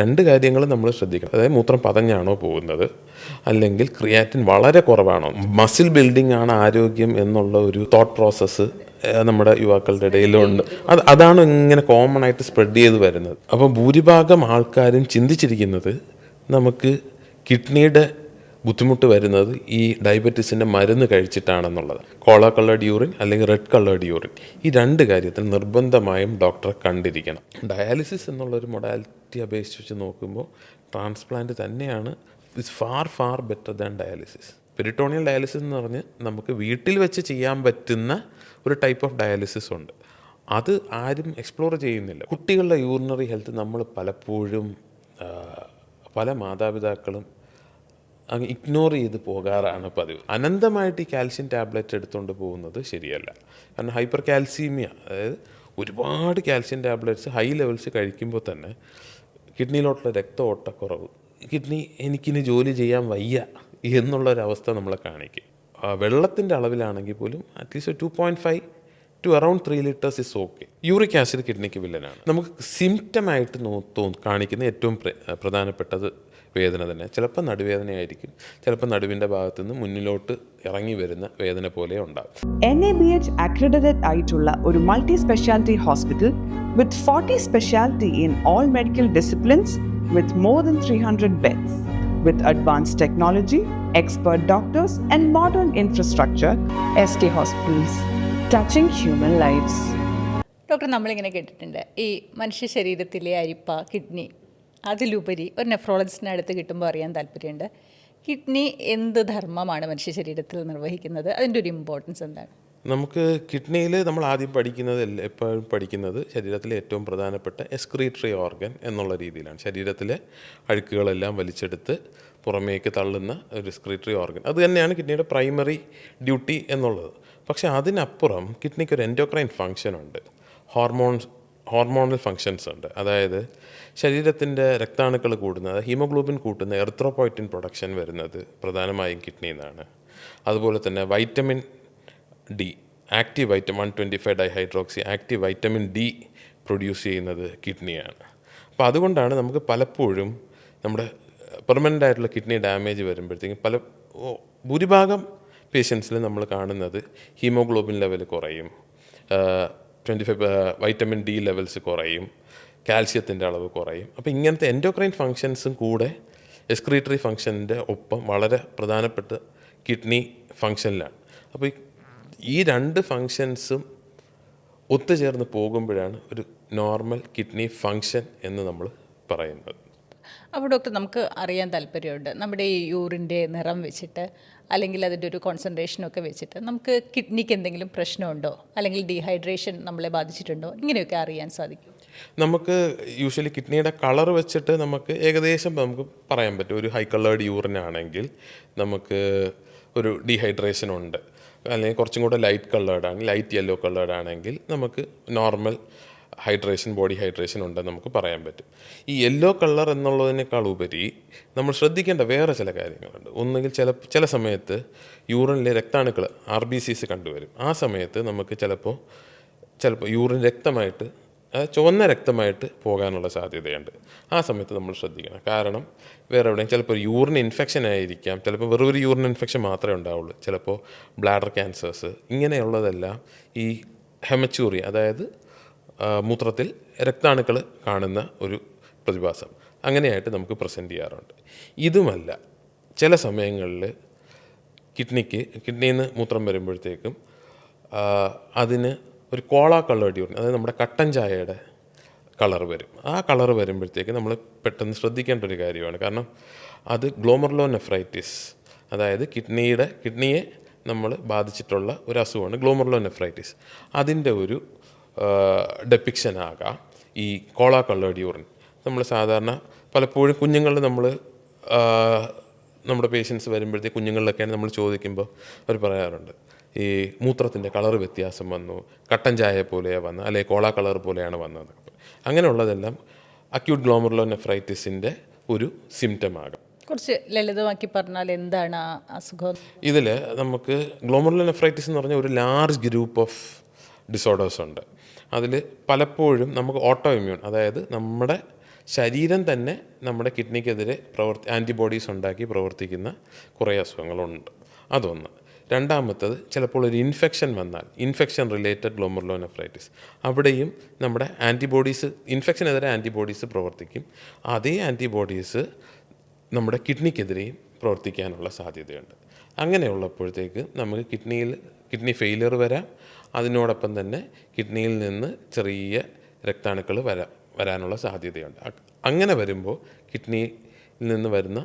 രണ്ട് കാര്യങ്ങൾ നമ്മൾ ശ്രദ്ധിക്കണം. അതായത് മൂത്രം പതഞ്ഞാണോ പോകുന്നത്, അല്ലെങ്കിൽ ക്രിയാറ്റിൻ വളരെ കുറവാണോ. മസിൽ ബിൽഡിംഗ് ആണ് ആരോഗ്യം എന്നുള്ള ഒരു തോട്ട് പ്രോസസ്സ് നമ്മുടെ യുവാക്കളുടെ ഇടയിലുണ്ട്. അതാണ് ഇങ്ങനെ കോമൺ ആയിട്ട് സ്പ്രെഡ് ചെയ്ത് വരുന്നത്. അപ്പോൾ ഭൂരിഭാഗം ആൾക്കാരും ചിന്തിച്ചിരിക്കുന്നത് നമുക്ക് കിഡ്നിയുടെ ബുദ്ധിമുട്ട് വരുന്നത് ഈ ഡയബറ്റീസിൻ്റെ മരുന്ന് കഴിച്ചിട്ടാണെന്നുള്ളത്. കോള കളേർഡ് യൂറിൻ അല്ലെങ്കിൽ റെഡ് കളേർഡ് യൂറിൻ, ഈ രണ്ട് കാര്യത്തിൽ നിർബന്ധമായും ഡോക്ടറെ കണ്ടിരിക്കണം. ഡയാലിസിസ് എന്നുള്ളൊരു മൊഡാലിറ്റി അപേക്ഷിച്ച് വെച്ച് നോക്കുമ്പോൾ ട്രാൻസ്പ്ലാന്റ് തന്നെയാണ് far better than dialysis. Peritoneal dialysis എന്ന് പറഞ്ഞ് നമുക്ക് വീട്ടിൽ വെച്ച് ചെയ്യാൻ പറ്റുന്ന ഒരു ടൈപ്പ് ഓഫ് ഡയാലിസിസ് ഉണ്ട്. അത് ആരും എക്സ്പ്ലോർ ചെയ്യുന്നില്ല. കുട്ടികളുടെ യൂറിനറി ഹെൽത്ത് നമ്മൾ പലപ്പോഴും പല മാതാപിതാക്കളും അങ്ങ് ഇഗ്നോർ ചെയ്ത് പോകാറാണ് പതിവ്. അനന്തമായിട്ട് ഈ കാൽഷ്യം ടാബ്ലറ്റ് എടുത്തുകൊണ്ട് പോകുന്നത് ശരിയല്ല. കാരണം ഹൈപ്പർ കാൽസീമിയ, അതായത് ഒരുപാട് കാൽഷ്യം ടാബ്ലറ്റ്സ് ഹൈ ലെവൽസ് കഴിക്കുമ്പോൾ തന്നെ കിഡ്നിയിലോട്ടുള്ള രക്തഓട്ടക്കുറവ്, കിഡ്നി എനിക്കിനി ജോലി ചെയ്യാൻ വയ്യ എന്നുള്ളൊരവസ്ഥ നമ്മളെ കാണിക്കും. വെള്ളത്തിൻ്റെ അളവിലാണെങ്കിൽ പോലും at least 2.5 to around 3 liters is okay. Uric acid കിഡ്നിക്ക് വില്ലനാണ്. നമുക്ക് സിംറ്റമായിട്ട് കാണിക്കുന്ന ഏറ്റവും പ്രധാനപ്പെട്ടത് വേദന തന്നെ. ചിലപ്പോൾ നടുവേദനയായിരിക്കും, ചിലപ്പോൾ നടുവിൻ്റെ ഭാഗത്തു നിന്ന് മുന്നിലോട്ട് ഇറങ്ങി വരുന്ന വേദന പോലെ ഉണ്ടാകും. NABH അക്രഡിറ്റഡ് ആയിട്ടുള്ള ഒരു multi speciality hospital with 40 speciality in all medical disciplines with more than 300 beds with advanced technology, expert doctors and modern infrastructure. SK Hospitals, touching human lives. Doctor, നമ്മളിങ്ങനെ കേട്ടിട്ടുണ്ട് ഈ മനുഷ്യ ശരീരത്തിലെ അരിപ്പ, കിഡ്നി, അതിലുപരി ഒരു നെഫ്രോളജിസ്റ്റിന് അടുത്ത് കിട്ടുമ്പോൾ അറിയാൻ താല്പര്യമുണ്ട്, കിഡ്നി എന്ത് ധർമ്മമാണ് മനുഷ്യ ശരീരത്തിൽ നിർവഹിക്കുന്നത്, അതിൻ്റെ ഒരു ഇമ്പോർട്ടൻസ് എന്താണ്? നമുക്ക് കിഡ്നിയിൽ നമ്മൾ ആദ്യം എപ്പോഴും പഠിക്കുന്നത് ശരീരത്തിലെ ഏറ്റവും പ്രധാനപ്പെട്ട എക്സ്ക്രീറ്ററി ഓർഗൻ എന്നുള്ള രീതിയിലാണ്. ശരീരത്തിലെ അഴുക്കുകളെല്ലാം വലിച്ചെടുത്ത് പുറമേക്ക് തള്ളുന്ന ഒരു എക്സ്ക്രീറ്ററി ഓർഗൻ. അത് തന്നെയാണ് കിഡ്നിയുടെ പ്രൈമറി ഡ്യൂട്ടി എന്നുള്ളത്. പക്ഷേ അതിനപ്പുറം കിഡ്നിക്ക് ഒരു എൻഡോക്രൈൻ ഫങ്ഷൻ ഉണ്ട്, ഹോർമോണൽ ഫങ്ഷൻസ് ഉണ്ട്. അതായത് ശരീരത്തിൻ്റെ രക്താണുക്കൾ കൂടുന്നത്, ഹീമോഗ്ലോബിൻ കൂട്ടുന്ന എറിത്രോപോയിറ്റിൻ പ്രൊഡക്ഷൻ വരുന്നത് പ്രധാനമായും കിഡ്നിയിൽ നിന്നാണ്. അതുപോലെ തന്നെ vitamin D, active vitamin 125 dihydroxy active vitamin D produce ചെയ്യുന്നത് കിഡ്നിയാണ്. അപ്പോൾ അതുകൊണ്ടാണ് നമുക്ക് പലപ്പോഴും നമ്മുടെ പെർമനൻ്റ് ആയിട്ടുള്ള കിഡ്നി ഡാമേജ് വരുമ്പോഴത്തേക്കും ഭൂരിഭാഗം പേഷ്യൻസിൽ നമ്മൾ കാണുന്നത് ഹീമോഗ്ലോബിൻ ലെവൽ കുറയും, 25 വൈറ്റമിൻ ഡി ലെവൽസ് കുറയും, കാൽസ്യത്തിൻ്റെ അളവ് കുറയും. അപ്പോൾ ഇങ്ങനത്തെ എൻഡോക്രൈൻ ഫങ്ഷൻസും കൂടെ എക്സ്ക്രീറ്ററി ഫങ്ഷൻ്റെ ഒപ്പം വളരെ പ്രധാനപ്പെട്ട കിഡ്നി ഫങ്ഷനിലാണ്. അപ്പോൾ ഈ രണ്ട് ഫങ്ഷൻസും ഒത്തുചേർന്ന് പോകുമ്പോഴാണ് ഒരു നോർമൽ കിഡ്നി ഫങ്ഷൻ എന്ന് നമ്മൾ പറയുന്നത്. അപ്പോൾ ഡോക്ടർ, നമുക്ക് അറിയാൻ താല്പര്യമുണ്ട്, നമ്മുടെ ഈ യൂറിൻ്റെ നിറം വെച്ചിട്ട് അല്ലെങ്കിൽ അതിൻ്റെ ഒരു കോൺസെൻട്രേഷനൊക്കെ വെച്ചിട്ട് നമുക്ക് കിഡ്നിക്ക് എന്തെങ്കിലും പ്രശ്നമുണ്ടോ, അല്ലെങ്കിൽ ഡീഹൈഡ്രേഷൻ നമ്മളെ ബാധിച്ചിട്ടുണ്ടോ, ഇങ്ങനെയൊക്കെ അറിയാൻ സാധിക്കും? നമുക്ക് യൂഷ്വലി കിഡ്നിയുടെ കളർ വെച്ചിട്ട് നമുക്ക് ഏകദേശം നമുക്ക് പറയാൻ പറ്റും. ഒരു ഹൈ കളേർഡ് യൂറിൻ ആണെങ്കിൽ നമുക്ക് ഒരു ഡീഹൈഡ്രേഷൻ ഉണ്ട്, അല്ലെങ്കിൽ കുറച്ചും കൂടെ ലൈറ്റ് കളേർഡ് ആണെങ്കിൽ, ലൈറ്റ് യെല്ലോ കളേർഡ് ആണെങ്കിൽ നമുക്ക് നോർമൽ ഹൈഡ്രേഷൻ, ബോഡി ഹൈഡ്രേഷൻ ഉണ്ടെന്ന് നമുക്ക് പറയാൻ പറ്റും. ഈ യെല്ലോ കളർ എന്നുള്ളതിനേക്കാൾ ഉപരി നമ്മൾ ശ്രദ്ധിക്കേണ്ട വേറെ ചില കാര്യങ്ങളുണ്ട്. ഒന്നുകിൽ ചില സമയത്ത് യൂറിനിലെ രക്താണുക്കൾ RBCs കണ്ടുവരും. ആ സമയത്ത് നമുക്ക് ചിലപ്പോൾ യൂറിൻ രക്തമായിട്ട്, ചുവന്ന രക്തമായിട്ട് പോകാനുള്ള സാധ്യതയുണ്ട്. ആ സമയത്ത് നമ്മൾ ശ്രദ്ധിക്കണം. കാരണം വേറെ എവിടെയും ചിലപ്പോൾ യൂറിൻ ഇൻഫെക്ഷൻ ആയിരിക്കാം, ചിലപ്പോൾ വെറും ഒരു യൂറിൻ ഇൻഫെക്ഷൻ മാത്രമേ ഉണ്ടാവുള്ളൂ, ചിലപ്പോൾ ബ്ലാഡർ ക്യാൻസേഴ്സ്, ഇങ്ങനെയുള്ളതെല്ലാം ഈ ഹെമച്യൂറി, അതായത് മൂത്രത്തിൽ രക്താണുക്കൾ കാണുന്ന ഒരു പ്രതിഭാസം, അങ്ങനെയായിട്ട് നമുക്ക് പ്രസൻറ്റ് ചെയ്യാറുണ്ട്. ഇതുമല്ല, ചില സമയങ്ങളിൽ കിഡ്നിയിൽ നിന്ന് മൂത്രം വരുമ്പോഴത്തേക്കും അതിന് ഒരു കോള കളേർഡ് യൂറിൻ, അതായത് നമ്മുടെ കട്ടൻ ചായയുടെ കളർ വരും. ആ കളർ വരുമ്പോഴത്തേക്ക് നമ്മൾ പെട്ടെന്ന് ശ്രദ്ധിക്കേണ്ട ഒരു കാര്യമാണ്. കാരണം അത് ഗ്ലോമറുലോനെഫ്രൈറ്റിസ്, അതായത് കിഡ്നിയെ നമ്മൾ ബാധിച്ചിട്ടുള്ള ഒരു അസുഖമാണ് ഗ്ലോമറുലോനെഫ്രൈറ്റിസ്. അതിൻ്റെ ഒരു ഡെപ്പിക്ഷൻ ആകാം ഈ കോള കളേർഡ് യൂറിൻ. നമ്മൾ സാധാരണ പലപ്പോഴും കുഞ്ഞുങ്ങളിൽ നമ്മുടെ പേഷ്യൻസ് വരുമ്പോഴത്തേക്ക് കുഞ്ഞുങ്ങളിലൊക്കെയാണ് നമ്മൾ ചോദിക്കുമ്പോൾ അവർ പറയാറുണ്ട്, ഈ മൂത്രത്തിൻ്റെ കളർ വ്യത്യാസം വന്നു, കട്ടൻ ചായ പോലെയാണ് വന്നത്, അല്ലെങ്കിൽ കോള കളർ പോലെയാണ് വന്നത്. അങ്ങനെയുള്ളതെല്ലാം അക്യൂട്ട് ഗ്ലോമറുലോനെഫ്രൈറ്റിസിൻ്റെ ഒരു സിംറ്റം ആകാം. കുറച്ച് ലളിതമാക്കി പറഞ്ഞാൽ എന്താണ് ആ അസുഖം? ഇതിൽ നമുക്ക് ഗ്ലോമറുലോനെഫ്രൈറ്റിസ് എന്ന് പറഞ്ഞാൽ ഒരു ലാർജ് ഗ്രൂപ്പ് ഓഫ് ഡിസോർഡേഴ്സ് ഉണ്ട്. അതിൽ പലപ്പോഴും നമുക്ക് ഓട്ടോ ഇമ്മ്യൂൺ, അതായത് നമ്മുടെ ശരീരം തന്നെ നമ്മുടെ കിഡ്നിക്കെതിരെ ആൻറ്റിബോഡീസ് ഉണ്ടാക്കി പ്രവർത്തിക്കുന്ന കുറേ അസുഖങ്ങളുണ്ട്. അതൊന്ന്. രണ്ടാമത്തത്, ചിലപ്പോൾ ഒരു ഇൻഫെക്ഷൻ വന്നാൽ, ഇൻഫെക്ഷൻ റിലേറ്റഡ് ഗ്ലോമറുലോനെഫ്രൈറ്റിസ്, അവിടെയും നമ്മുടെ ആൻറ്റിബോഡീസ്, ഇൻഫെക്ഷനെതിരെ ആൻറ്റിബോഡീസ് പ്രവർത്തിക്കും. അതേ ആൻറ്റിബോഡീസ് നമ്മുടെ കിഡ്നിക്കെതിരെയും പ്രവർത്തിക്കാനുള്ള സാധ്യതയുണ്ട്. അങ്ങനെയുള്ളപ്പോഴത്തേക്ക് നമുക്ക് കിഡ്നി ഫെയിലിയർ വരാം. അതിനോടൊപ്പം തന്നെ കിഡ്നിയിൽ നിന്ന് ചെറിയ രക്താണുക്കൾ വരാനുള്ള സാധ്യതയുണ്ട്. അങ്ങനെ വരുമ്പോൾ കിഡ്നിയിൽ നിന്ന് വരുന്ന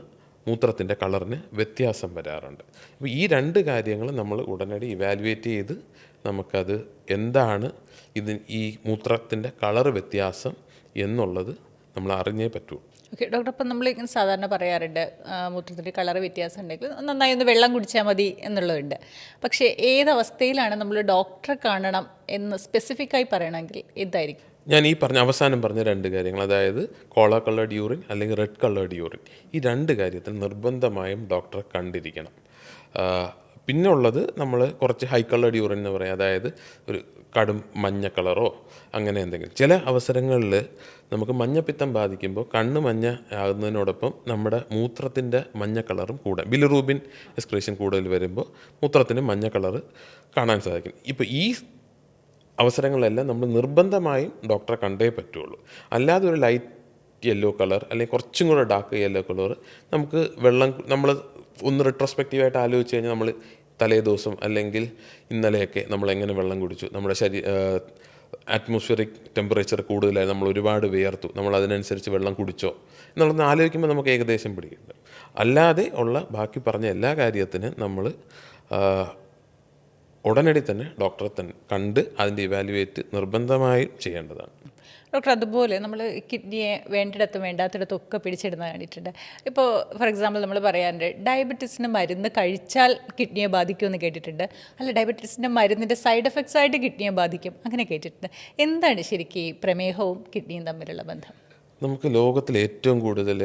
മൂത്രത്തിൻ്റെ കളറിന് വ്യത്യാസം വരാറുണ്ട്. അപ്പോൾ ഈ രണ്ട് കാര്യങ്ങൾ നമ്മൾ ഉടനടി ഇവാലുവേറ്റ് ചെയ്ത് നമുക്കത് എന്താണ് ഈ മൂത്രത്തിൻ്റെ കളറ് വ്യത്യാസം എന്നുള്ളത് നമ്മൾ അറിഞ്ഞേ പറ്റൂ. ഓക്കെ ഡോക്ടർ, അപ്പം നമ്മൾ ഇങ്ങനെ സാധാരണ പറയാറുണ്ട് മൂത്രത്തിൻ്റെ കളറ് വ്യത്യാസം ഉണ്ടെങ്കിൽ നന്നായി ഒന്ന് വെള്ളം കുടിച്ചാൽ മതി എന്നുള്ളതുണ്ട്. പക്ഷേ ഏതവസ്ഥയിലാണ് നമ്മൾ ഡോക്ടറെ കാണണം എന്ന് സ്പെസിഫിക്കായി പറയണമെങ്കിൽ എന്തായിരിക്കും? ഞാൻ അവസാനം പറഞ്ഞ രണ്ട് കാര്യങ്ങൾ, അതായത് കോള കളേർഡ് യൂറിൻ അല്ലെങ്കിൽ റെഡ് കളേർഡ് യൂറിൻ, ഈ രണ്ട് കാര്യത്തിൽ നിർബന്ധമായും ഡോക്ടറെ കണ്ടിരിക്കണം. പിന്നെ ഉള്ളത് നമ്മൾ കുറച്ച് ഹൈ കളേർഡ് യൂറിൻ എന്ന് പറയും, അതായത് ഒരു കടും മഞ്ഞ കളറോ അങ്ങനെ എന്തെങ്കിലും. ചില അവസരങ്ങളിൽ നമുക്ക് മഞ്ഞപ്പിത്തം ബാധിക്കുമ്പോൾ കണ്ണ് മഞ്ഞ ആകുന്നതിനോടൊപ്പം നമ്മുടെ മൂത്രത്തിൻ്റെ മഞ്ഞ കളറും കൂടെ, ബിലിറൂബിൻ എക്സ്ക്രീഷൻ കൂടുതൽ വരുമ്പോൾ മൂത്രത്തിന് മഞ്ഞ കളറ് കാണാൻ സാധിക്കും. ഇപ്പോൾ ഈ അവസരങ്ങളിലെല്ലാം നമ്മൾ നിർബന്ധമായും ഡോക്ടറെ കണ്ടേ പറ്റുള്ളൂ. അല്ലാതെ ഒരു ലൈറ്റ് യെല്ലോ കളർ അല്ലെങ്കിൽ കുറച്ചും കൂടെ ഡാർക്ക് യെല്ലോ കളർ നമുക്ക് നമ്മൾ ഒന്ന് റിട്രോസ്പെക്റ്റീവായിട്ട് ആലോചിച്ച് കഴിഞ്ഞാൽ നമ്മൾ തലേ ദിവസം അല്ലെങ്കിൽ ഇന്നലെയൊക്കെ നമ്മൾ എങ്ങനെ വെള്ളം കുടിച്ചു, നമ്മുടെ അറ്റ്മോസ്ഫിയറിക് ടെമ്പറേച്ചർ കൂടുതലായി, നമ്മൾ ഒരുപാട് വിയർത്തു, നമ്മൾ അതിനനുസരിച്ച് വെള്ളം കുടിച്ചോ എന്നുള്ളത് ആലോചിക്കുമ്പോൾ നമുക്ക് ഏകദേശം പിടിക്കുന്നുണ്ട്. അല്ലാതെ ഉള്ള ബാക്കി പറഞ്ഞ എല്ലാ കാര്യത്തിനും നമ്മൾ ഉടനടി തന്നെ ഡോക്ടറെ തന്നെ കണ്ട് അതിൻ്റെ ഇവാലുവേറ്റ് നിർബന്ധമായും ചെയ്യേണ്ടതാണ്. ഡോക്ടർ, അതുപോലെ നമ്മൾ കിഡ്നിയെ വേണ്ടിടത്തും വേണ്ടാത്തിടത്തും ഒക്കെ പിടിച്ചിടുന്ന കണ്ടിട്ടുണ്ട്. ഇപ്പോൾ ഫോർ എക്സാമ്പിൾ നമ്മൾ പറയാറുണ്ട് ഡയബറ്റീസിന് മരുന്ന് കഴിച്ചാൽ കിഡ്നിയെ ബാധിക്കുമെന്ന് കേട്ടിട്ടുണ്ട്. അല്ല, ഡയബറ്റീസിൻ്റെ മരുന്നിൻ്റെ സൈഡ് എഫക്ട്സ് ആയിട്ട് കിഡ്നിയെ ബാധിക്കും, അങ്ങനെ കേട്ടിട്ടുണ്ട്. എന്താണ് ശരിക്കും ഈ പ്രമേഹവും കിഡ്നിയും തമ്മിലുള്ള ബന്ധം? നമുക്ക് ലോകത്തിൽ ഏറ്റവും കൂടുതൽ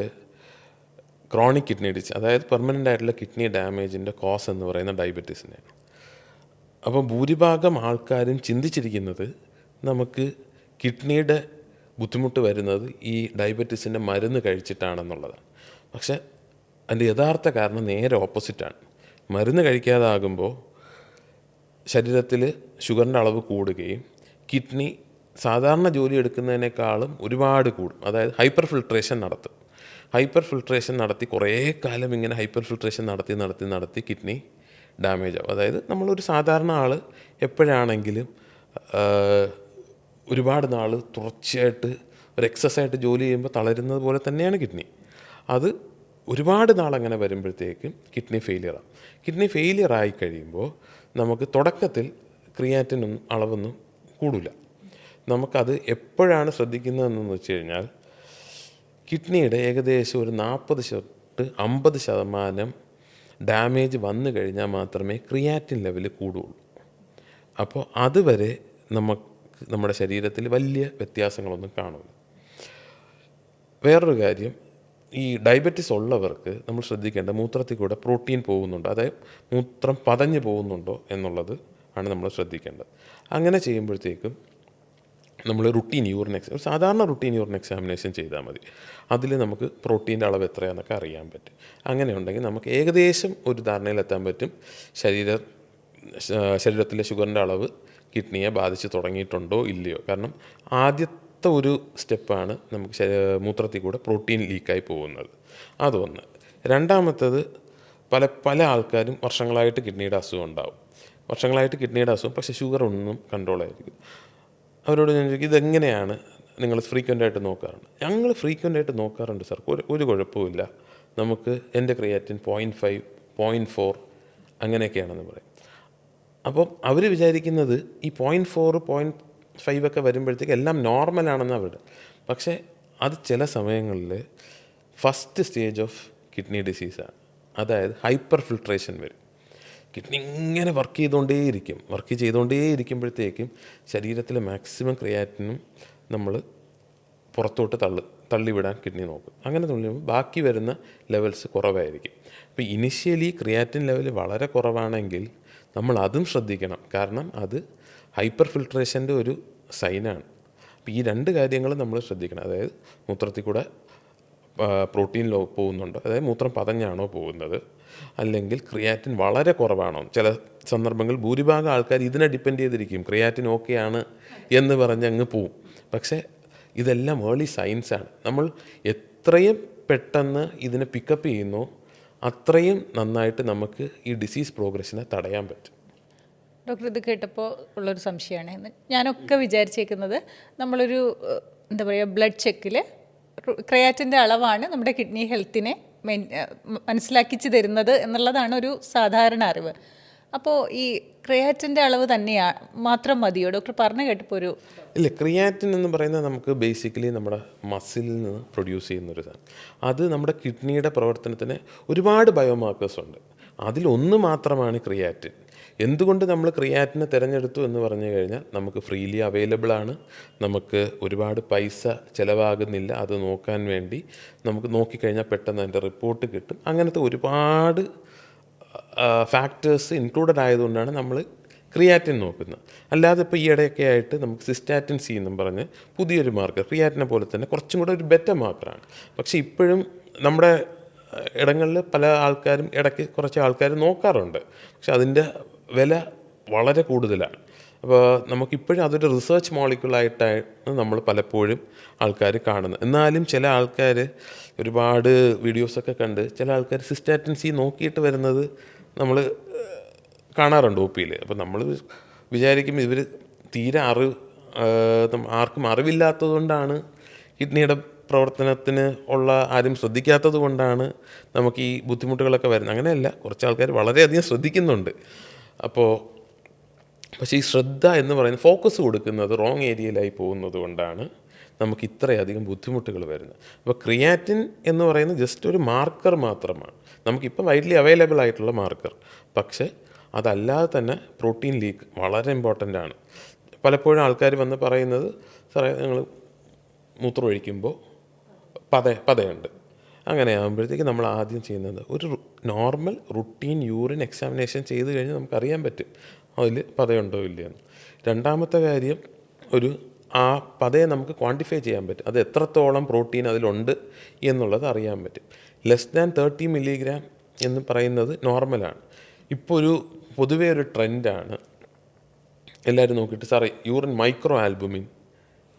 ക്രോണിക് കിഡ്നി ഡിസീസ്, അതായത് പെർമനൻ്റ് ആയിട്ടുള്ള കിഡ്നി ഡാമേജിൻ്റെ കോസ് എന്ന് പറയുന്ന ഡയബറ്റീസിനെയാണ്. അപ്പോൾ ഭൂരിഭാഗം ആൾക്കാരും ചിന്തിച്ചിരിക്കുന്നത് നമുക്ക് കിഡ്നിയുടെ ബുദ്ധിമുട്ട് വരുന്നത് ഈ ഡയബറ്റീസിൻ്റെ മരുന്ന് കഴിച്ചിട്ടാണെന്നുള്ളതാണ്. പക്ഷേ അതിൻ്റെ യഥാർത്ഥ കാരണം നേരെ ഓപ്പോസിറ്റാണ്. മരുന്ന് കഴിക്കാതാകുമ്പോൾ ശരീരത്തിൽ ഷുഗറിൻ്റെ അളവ് കൂടുകയും കിഡ്നി സാധാരണ ജോലി എടുക്കുന്നതിനേക്കാളും ഒരുപാട് കൂടും. അതായത് ഹൈപ്പർ ഫിൽട്രേഷൻ നടത്തി കുറേ കാലം ഇങ്ങനെ ഹൈപ്പർ ഫിൽട്രേഷൻ നടത്തി കിഡ്നി ഡാമേജ് ആവും. അതായത് നമ്മളൊരു സാധാരണ ആൾ എപ്പോഴാണെങ്കിലും ഒരുപാട് നാൾ തുടർച്ചയായിട്ട് ഒരു എക്സസൈസായിട്ട് ജോലി ചെയ്യുമ്പോൾ തളരുന്നത് പോലെ തന്നെയാണ് കിഡ്നി. അത് ഒരുപാട് നാൾ അങ്ങനെ വരുമ്പോഴത്തേക്കും കിഡ്നി ഫെയിലിയറാണ്. കിഡ്നി ഫെയിലിയറായി കഴിയുമ്പോൾ നമുക്ക് തുടക്കത്തിൽ ക്രിയാറ്റിൻ അളവൊന്നും കൂടില്ല. നമുക്കത് എപ്പോഴാണ് ശ്രദ്ധിക്കുന്നതെന്ന് വെച്ച് കഴിഞ്ഞാൽ കിഡ്നിയുടെ ഏകദേശം ഒരു 40-50% ഡാമേജ് വന്നു കഴിഞ്ഞാൽ മാത്രമേ ക്രിയാറ്റിൻ ലെവൽ കൂടുകയുള്ളൂ. അപ്പോൾ അതുവരെ നമ്മുടെ ശരീരത്തിൽ വലിയ വ്യത്യാസങ്ങളൊന്നും കാണില്ല. വേറൊരു കാര്യം, ഈ ഡയബറ്റീസ് ഉള്ളവർക്ക് നമ്മൾ ശ്രദ്ധിക്കേണ്ട മൂത്രത്തിൽ കൂടെ പ്രോട്ടീൻ പോകുന്നുണ്ടോ, അതായത് മൂത്രം പതഞ്ഞു പോകുന്നുണ്ടോ എന്നുള്ളത് ആണ് നമ്മൾ ശ്രദ്ധിക്കേണ്ടത്. അങ്ങനെ ചെയ്യുമ്പോഴത്തേക്കും നമ്മൾ സാധാരണ റുട്ടീൻ യൂറിൻ എക്സാമിനേഷൻ ചെയ്താൽ മതി. അതിൽ നമുക്ക് പ്രോട്ടീൻ്റെ അളവ് എത്രയാണെന്നൊക്കെ അറിയാൻ പറ്റും. അങ്ങനെ ഉണ്ടെങ്കിൽ നമുക്ക് ഏകദേശം ഒരു ധാരണയിലെത്താൻ പറ്റും ശരീരത്തിലെ ഷുഗറിൻ്റെ അളവ് കിഡ്നിയെ ബാധിച്ച് തുടങ്ങിയിട്ടുണ്ടോ ഇല്ലയോ. കാരണം ആദ്യത്തെ ഒരു സ്റ്റെപ്പാണ് നമുക്ക് മൂത്രത്തിൽ കൂടെ പ്രോട്ടീൻ ലീക്കായി പോകുന്നത്. അതൊന്ന്. രണ്ടാമത്തത്, പല ആൾക്കാരും വർഷങ്ങളായിട്ട് കിഡ്നിയുടെ അസുഖം ഉണ്ടാവും. പക്ഷേ ഷുഗർ ഒന്നും കൺട്രോൾ ആയിരിക്കും. അവരോട് ഞാൻ ചോദിക്കും, ഇതെങ്ങനെയാണ് നിങ്ങൾ ഫ്രീക്വൻ്റായിട്ട് നോക്കാറുണ്ട്? ഞങ്ങൾ ഫ്രീക്വൻ്റായിട്ട് നോക്കാറുണ്ട് സാർ, ഒരു കുഴപ്പമില്ല, നമുക്ക് എൻ്റെ ക്രിയാറ്റിൻ 0.5, 0.4 അങ്ങനെയൊക്കെയാണെന്ന് പറയും. അപ്പം അവർ വിചാരിക്കുന്നത് ഈ 0.4, 0.5 ഒക്കെ വരുമ്പോഴത്തേക്ക് എല്ലാം നോർമലാണെന്ന് അവരുടെ. പക്ഷേ അത് ചില സമയങ്ങളിൽ ഫസ്റ്റ് സ്റ്റേജ് ഓഫ് കിഡ്നി ഡിസീസാണ്. അതായത് ഹൈപ്പർ ഫിൽട്രേഷൻ വരും. കിഡ്നി ഇങ്ങനെ വർക്ക് ചെയ്തുകൊണ്ടേയിരിക്കുമ്പോഴത്തേക്കും ശരീരത്തിലെ മാക്സിമം ക്രിയാറ്റിനും നമ്മൾ പുറത്തോട്ട് തള്ളിവിടാൻ കിഡ്നി നോക്കും. അങ്ങനെ തള്ളിവിടുമ്പോൾ ബാക്കി വരുന്ന ലെവൽസ് കുറവായിരിക്കും. അപ്പോൾ ഇനിഷ്യലി ക്രിയാറ്റിൻ ലെവൽ വളരെ കുറവാണെങ്കിൽ നമ്മൾ അതും ശ്രദ്ധിക്കണം. കാരണം അത് ഹൈപ്പർ ഫിൽട്രേഷൻ്റെ ഒരു സൈനാണ്. അപ്പോൾ ഈ രണ്ട് കാര്യങ്ങൾ നമ്മൾ ശ്രദ്ധിക്കണം. അതായത് മൂത്രത്തിൽ കൂടെ പ്രോട്ടീൻ പോകുന്നുണ്ടോ, അതായത് മൂത്രം പതഞ്ഞാണോ പോകുന്നത്, അല്ലെങ്കിൽ ക്രിയാറ്റിൻ വളരെ കുറവാണോ. ചില സന്ദർഭങ്ങളിൽ ഭൂരിഭാഗം ആൾക്കാർ ഇതിനെ ഡിപ്പെൻഡ് ചെയ്തിരിക്കും, ക്രിയാറ്റിൻ ഓക്കെയാണ് എന്ന് പറഞ്ഞ് അങ്ങ് പോവും. പക്ഷേ ഇതെല്ലാം ഏർലി സൈൻസാണ്. നമ്മൾ എത്രയും പെട്ടെന്ന് ഇതിനെ പിക്കപ്പ് ചെയ്യുന്നോ അത്രയും നന്നായിട്ട് നമുക്ക് ഈ ഡിസീസ് പ്രോഗ്രഷനെ തടയാൻ പറ്റും. ഡോക്ടർ, ഇത് കേട്ടപ്പോൾ ഉള്ളൊരു സംശയമാണ്. ഞാനൊക്കെ വിചാരിച്ചേക്കുന്നത് നമ്മളൊരു എന്താ പറയുക ബ്ലഡ് ചെക്കിൽ ക്രിയാറ്റിൻ്റെ അളവാണ് നമ്മുടെ കിഡ്നി ഹെൽത്തിനെ മനസ്സിലാക്കിച്ച് തരുന്നത് എന്നുള്ളതാണ് ഒരു സാധാരണ അറിവ്. അപ്പോൾ ഈ ക്രിയാറ്റിൻ്റെ അളവ് തന്നെയാണ് മാത്രം മതിയോ? ഡോക്ടർ പറഞ്ഞു കേട്ടപ്പോൾ ഒരു ഇല്ല, ക്രിയാറ്റിൻ എന്ന് പറയുന്നത് നമുക്ക് ബേസിക്കലി നമ്മുടെ മസിലിൽ നിന്ന് പ്രൊഡ്യൂസ് ചെയ്യുന്നൊരു സാധനം. അത് നമ്മുടെ കിഡ്നിയുടെ പ്രവർത്തനത്തിന് ഒരുപാട് ബയോമാർക്കേഴ്സ് ഉണ്ട്. അതിലൊന്ന് മാത്രമാണ് ക്രിയാറ്റിൻ. എന്തുകൊണ്ട് നമ്മൾ ക്രിയാറ്റിനെ തിരഞ്ഞെടുത്തു എന്ന് പറഞ്ഞു കഴിഞ്ഞാൽ നമുക്ക് ഫ്രീലി അവൈലബിൾ ആണ്, നമുക്ക് ഒരുപാട് പൈസ ചിലവാകുന്നില്ല. അത് നോക്കാൻ വേണ്ടി നമുക്ക് നോക്കിക്കഴിഞ്ഞാൽ പെട്ടെന്ന് അതിൻ്റെ റിപ്പോർട്ട് കിട്ടും. അങ്ങനത്തെ ഒരുപാട് ഫാക്ടേഴ്സ് ഇൻക്ലൂഡഡ് ആയതുകൊണ്ടാണ് നമ്മൾ ക്രിയാറ്റിൻ നോക്കുന്നത്. അല്ലാതെ ഇപ്പോൾ ഈ ഇടയൊക്കെ ആയിട്ട് നമുക്ക് സിസ്റ്റാറ്റിൻ സി എന്നും പറഞ്ഞ് പുതിയൊരു മാർക്കർ, ക്രിയാറ്റിനെ പോലെ തന്നെ കുറച്ചും കൂടെ ഒരു ബെറ്റർ മാർക്കറാണ്. പക്ഷേ ഇപ്പോഴും നമ്മുടെ ഇടങ്ങളിൽ പല ആൾക്കാരും ഇടയ്ക്ക് കുറച്ച് ആൾക്കാർ നോക്കാറുണ്ട്. പക്ഷെ അതിൻ്റെ വില വളരെ കൂടുതലാണ്. അപ്പോൾ നമുക്കിപ്പോഴും അതൊരു റിസർച്ച് മോളിക്യൂളായിട്ടാണ് നമ്മൾ പലപ്പോഴും ആൾക്കാർ കാണുന്നത്. എന്നാലും ചില ആൾക്കാർ ഒരുപാട് വീഡിയോസൊക്കെ കണ്ട് ചില ആൾക്കാർ സിസ്റ്റാറ്റിൻ സി നോക്കിയിട്ട് വരുന്നത് നമ്മൾ കാണാറുണ്ട് ഒ പിയിൽ. അപ്പോൾ നമ്മൾ വിചാരിക്കും ഇവർ തീരെ ആർക്കും അറിവില്ലാത്തത് കൊണ്ടാണ്, കിഡ്നിയുടെ പ്രവർത്തനത്തിന് ഉള്ള ആരും ശ്രദ്ധിക്കാത്തത് കൊണ്ടാണ് നമുക്ക് ഈ ബുദ്ധിമുട്ടുകളൊക്കെ വരുന്നത്. അങ്ങനെയല്ല, കുറച്ച് ആൾക്കാർ വളരെയധികം ശ്രദ്ധിക്കുന്നുണ്ട്. പക്ഷേ ഈ ശ്രദ്ധ എന്ന് പറയുന്നത് ഫോക്കസ് കൊടുക്കുന്നത് റോങ് ഏരിയയിലായി പോകുന്നത് കൊണ്ടാണ് നമുക്ക് ഇത്രയധികം ബുദ്ധിമുട്ടുകൾ വരുന്നത്. അപ്പോൾ ക്രിയാറ്റിൻ എന്ന് പറയുന്നത് ജസ്റ്റ് ഒരു മാർക്കർ മാത്രമാണ്, നമുക്കിപ്പം വൈഡ്ലി അവൈലബിൾ ആയിട്ടുള്ള മാർക്കർ. പക്ഷേ അതല്ലാതെ തന്നെ പ്രോട്ടീൻ ലീക്ക് വളരെ ഇമ്പോർട്ടൻ്റ് ആണ്. പലപ്പോഴും ആൾക്കാർ വന്ന് പറയുന്നത്, സാറേ ഞങ്ങൾ മൂത്രം ഒഴിക്കുമ്പോൾ പതയുണ്ട്. അങ്ങനെ ആകുമ്പോഴത്തേക്ക് നമ്മൾ ആദ്യം ചെയ്യുന്നത് ഒരു നോർമൽ റുട്ടീൻ യൂറിൻ എക്സാമിനേഷൻ ചെയ്ത് കഴിഞ്ഞാൽ നമുക്കറിയാൻ പറ്റും അതിൽ പതയുണ്ടോ ഇല്ലയെന്ന്. രണ്ടാമത്തെ കാര്യം, ആ പതയെ നമുക്ക് ക്വാണ്ടിഫൈ ചെയ്യാൻ പറ്റും, അത് എത്രത്തോളം പ്രോട്ടീൻ അതിലുണ്ട് എന്നുള്ളത് അറിയാൻ പറ്റും. ലെസ് ദാൻ 30 മില്ലിഗ്രാം എന്ന് പറയുന്നത് നോർമലാണ്. ഇപ്പോൾ പൊതുവേ ഒരു ട്രെൻഡാണ്, എല്ലാവരും നോക്കിയിട്ട് സാറേ യൂറിൻ മൈക്രോ ആൽബുമിൻ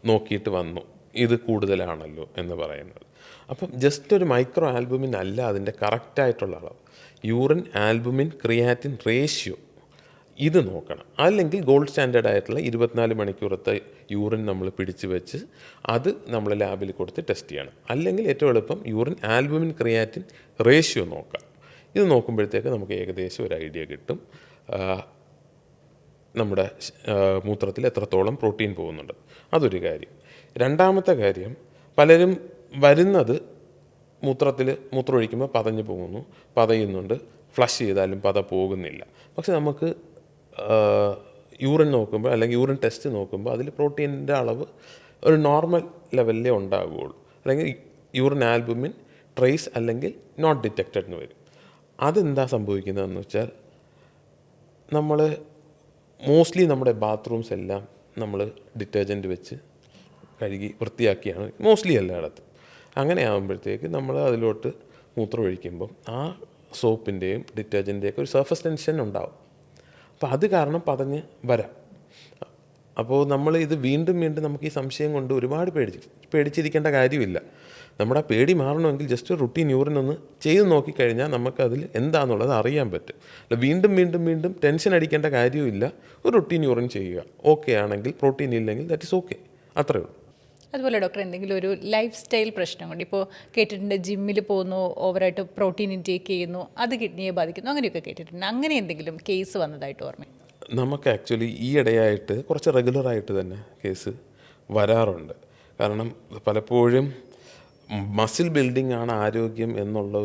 നോക്കിയിട്ട് വന്നു, ഇത് കൂടുതലാണല്ലോ എന്ന് പറയുന്നത്. അപ്പം ജസ്റ്റ് ഒരു മൈക്രോ ആൽബുമിൻ അല്ല അതിൻ്റെ കറക്റ്റായിട്ടുള്ള അളവ്. യൂറിൻ ആൽബുമിൻ ക്രിയാറ്റിൻ റേഷ്യോ ഇത് നോക്കണം. അല്ലെങ്കിൽ ഗോൾഡ് സ്റ്റാൻഡേർഡ് ആയിട്ടുള്ള 24 മണിക്കൂറത്തെ യൂറിൻ നമ്മൾ പിടിച്ച് വെച്ച് അത് നമ്മൾ ലാബിൽ കൊടുത്ത് ടെസ്റ്റ് ചെയ്യണം. അല്ലെങ്കിൽ ഏറ്റവും എളുപ്പം യൂറിൻ ആൽബുമിൻ ക്രിയാറ്റിൻ റേഷ്യോ നോക്കാം. ഇത് നോക്കുമ്പോഴത്തേക്ക് നമുക്ക് ഏകദേശം ഒരു ഐഡിയ കിട്ടും നമ്മുടെ മൂത്രത്തിൽ എത്രത്തോളം പ്രോട്ടീൻ പോകുന്നുണ്ട്. അതൊരു കാര്യം. രണ്ടാമത്തെ കാര്യം, പലരും വരുന്നത് മൂത്രം ഒഴിക്കുമ്പോൾ പതയുന്നുണ്ട്, ഫ്ലഷ് ചെയ്താലും പത പോകുന്നില്ല. പക്ഷെ നമുക്ക് യൂറിൻ നോക്കുമ്പോൾ അല്ലെങ്കിൽ യൂറിൻ ടെസ്റ്റ് നോക്കുമ്പോൾ അതിൽ പ്രോട്ടീനിൻ്റെ അളവ് ഒരു നോർമൽ ലെവലിലേ ഉണ്ടാവുകയുള്ളൂ. അല്ലെങ്കിൽ യൂറിൻ ആൽബുമിൻ ട്രേസ് അല്ലെങ്കിൽ നോട്ട് ഡിറ്റക്റ്റഡ് എന്ന് വരും. അതെന്താ സംഭവിക്കുന്നതെന്ന് വെച്ചാൽ, നമ്മൾ മോസ്റ്റ്ലി നമ്മുടെ ബാത്റൂംസ് എല്ലാം നമ്മൾ ഡിറ്റർജൻറ്റ് വെച്ച് കഴുകി വൃത്തിയാക്കിയാണ് മോസ്റ്റ്ലി എല്ലായിടത്തും. അങ്ങനെ ആകുമ്പോഴത്തേക്ക് നമ്മൾ അതിലോട്ട് മൂത്രം ഒഴിക്കുമ്പം ആ സോപ്പിൻ്റെയും ഡിറ്റർജൻറ്റിൻ്റെയൊക്കെ ഒരു സർഫസ് ടെൻഷൻ ഉണ്ടാവും. അപ്പോൾ അത് കാരണം പതഞ്ഞ് വരാം. അപ്പോൾ നമ്മൾ ഇത് വീണ്ടും നമുക്ക് ഈ സംശയം കൊണ്ട് ഒരുപാട് പേടിച്ചിരിക്കേണ്ട കാര്യമില്ല. നമ്മുടെ പേടി മാറണമെങ്കിൽ ജസ്റ്റ് ഒരു റുട്ടീൻ യൂറിൻ ഒന്ന് ചെയ്ത് നോക്കിക്കഴിഞ്ഞാൽ നമുക്കതിൽ എന്താണെന്നുള്ളത് അറിയാൻ പറ്റും. അല്ല വീണ്ടും ടെൻഷൻ അടിക്കേണ്ട കാര്യമില്ല. ഒരു റുട്ടീൻ യൂറിൻ ചെയ്യുക, ഓക്കെ ആണെങ്കിൽ, പ്രോട്ടീൻ ഇല്ലെങ്കിൽ ദാറ്റ് ഈസ് ഓക്കെ, അത്രയേ ഉള്ളൂ. അതുപോലെ ഡോക്ടർ, എന്തെങ്കിലും ഒരു ലൈഫ് സ്റ്റൈൽ പ്രശ്നം കൊണ്ട്, ഇപ്പോൾ കേട്ടിട്ടുണ്ട് ജിമ്മിൽ പോകുന്നു, ഓവറായിട്ട് പ്രോട്ടീൻ ഇൻടേക്ക് ചെയ്യുന്നു, അത് കിഡ്നിയെ ബാധിക്കുന്നു, അങ്ങനെയൊക്കെ കേട്ടിട്ടുണ്ട്. അങ്ങനെ എന്തെങ്കിലും കേസ് വന്നതായിട്ട് ഓർമ്മ? നമുക്ക് ആക്ച്വലി ഈ ഇടയായിട്ട് കുറച്ച് റെഗുലറായിട്ട് തന്നെ കേസ് വരാറുണ്ട്. കാരണം പലപ്പോഴും മസിൽ ബിൽഡിംഗ് ആണ് ആരോഗ്യം എന്നുള്ള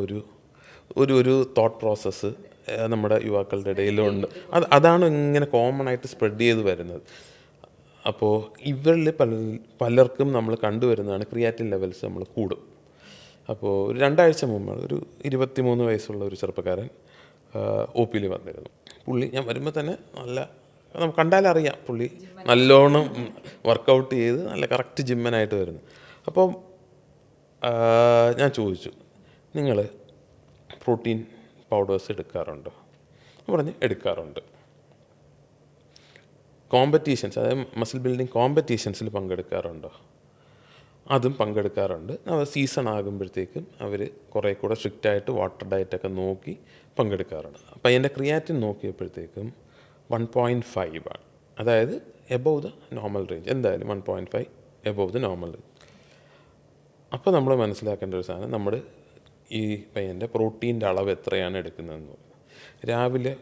ഒരു തോട്ട് പ്രോസസ്സ് നമ്മുടെ യുവാക്കളുടെ ഇടയിലുണ്ട്. അതാണ് ഇങ്ങനെ കോമൺ ആയിട്ട് സ്പ്രെഡ് ചെയ്ത് വരുന്നത്. അപ്പോൾ ഇവരിൽ പലർക്കും നമ്മൾ കണ്ടുവരുന്നതാണ് ക്രിയാറ്റിൻ ലെവൽസ് നമ്മൾ കൂടും. അപ്പോൾ ഒരു 2 ആഴ്ച മുമ്പ് ഒരു 23 വയസ്സുള്ള ഒരു ചെറുപ്പക്കാരൻ ഒ പിയിൽ വന്നിരുന്നു. പുള്ളി ഞാൻ വരുമ്പോൾ തന്നെ നല്ല നമുക്ക് കണ്ടാലറിയാം പുള്ളി നല്ലോണം വർക്കൗട്ട് ചെയ്ത് നല്ല കറക്റ്റ് ജിമ്മനായിട്ട് വരുന്നു. അപ്പം ഞാൻ ചോദിച്ചു, നിങ്ങൾ പ്രോട്ടീൻ പൗഡേഴ്സ് എടുക്കാറുണ്ടോ? പറഞ്ഞ് എടുക്കാറുണ്ട്. കോമ്പറ്റീഷൻസ്, അതായത് മസിൽ ബിൽഡിംഗ് കോമ്പറ്റീഷൻസിൽ പങ്കെടുക്കാറുണ്ടോ? അതും പങ്കെടുക്കാറുണ്ട്. സീസൺ ആകുമ്പോഴത്തേക്കും അവർ കുറേ കൂടെ സ്ട്രിക്റ്റായിട്ട് വാട്ടർ ഡയറ്റൊക്കെ നോക്കി പങ്കെടുക്കാറുണ്ട്. അപ്പം എൻ്റെ ക്രിയാറ്റിൻ നോക്കിയപ്പോഴത്തേക്കും 1.5 ആണ്, അതായത് എബോവ് ദ നോർമൽ റേഞ്ച്. എന്തായാലും 1.5 എബോവ് ദ നോർമൽ റേഞ്ച്. അപ്പോൾ നമ്മൾ മനസ്സിലാക്കേണ്ട ഒരു സാധനം, നമ്മൾ ഈ പയ്യൻ്റെ പ്രോട്ടീൻ്റെ അളവ് എത്രയാണ് എടുക്കുന്നതെന്ന് പറയുന്നത്. രാവിലെ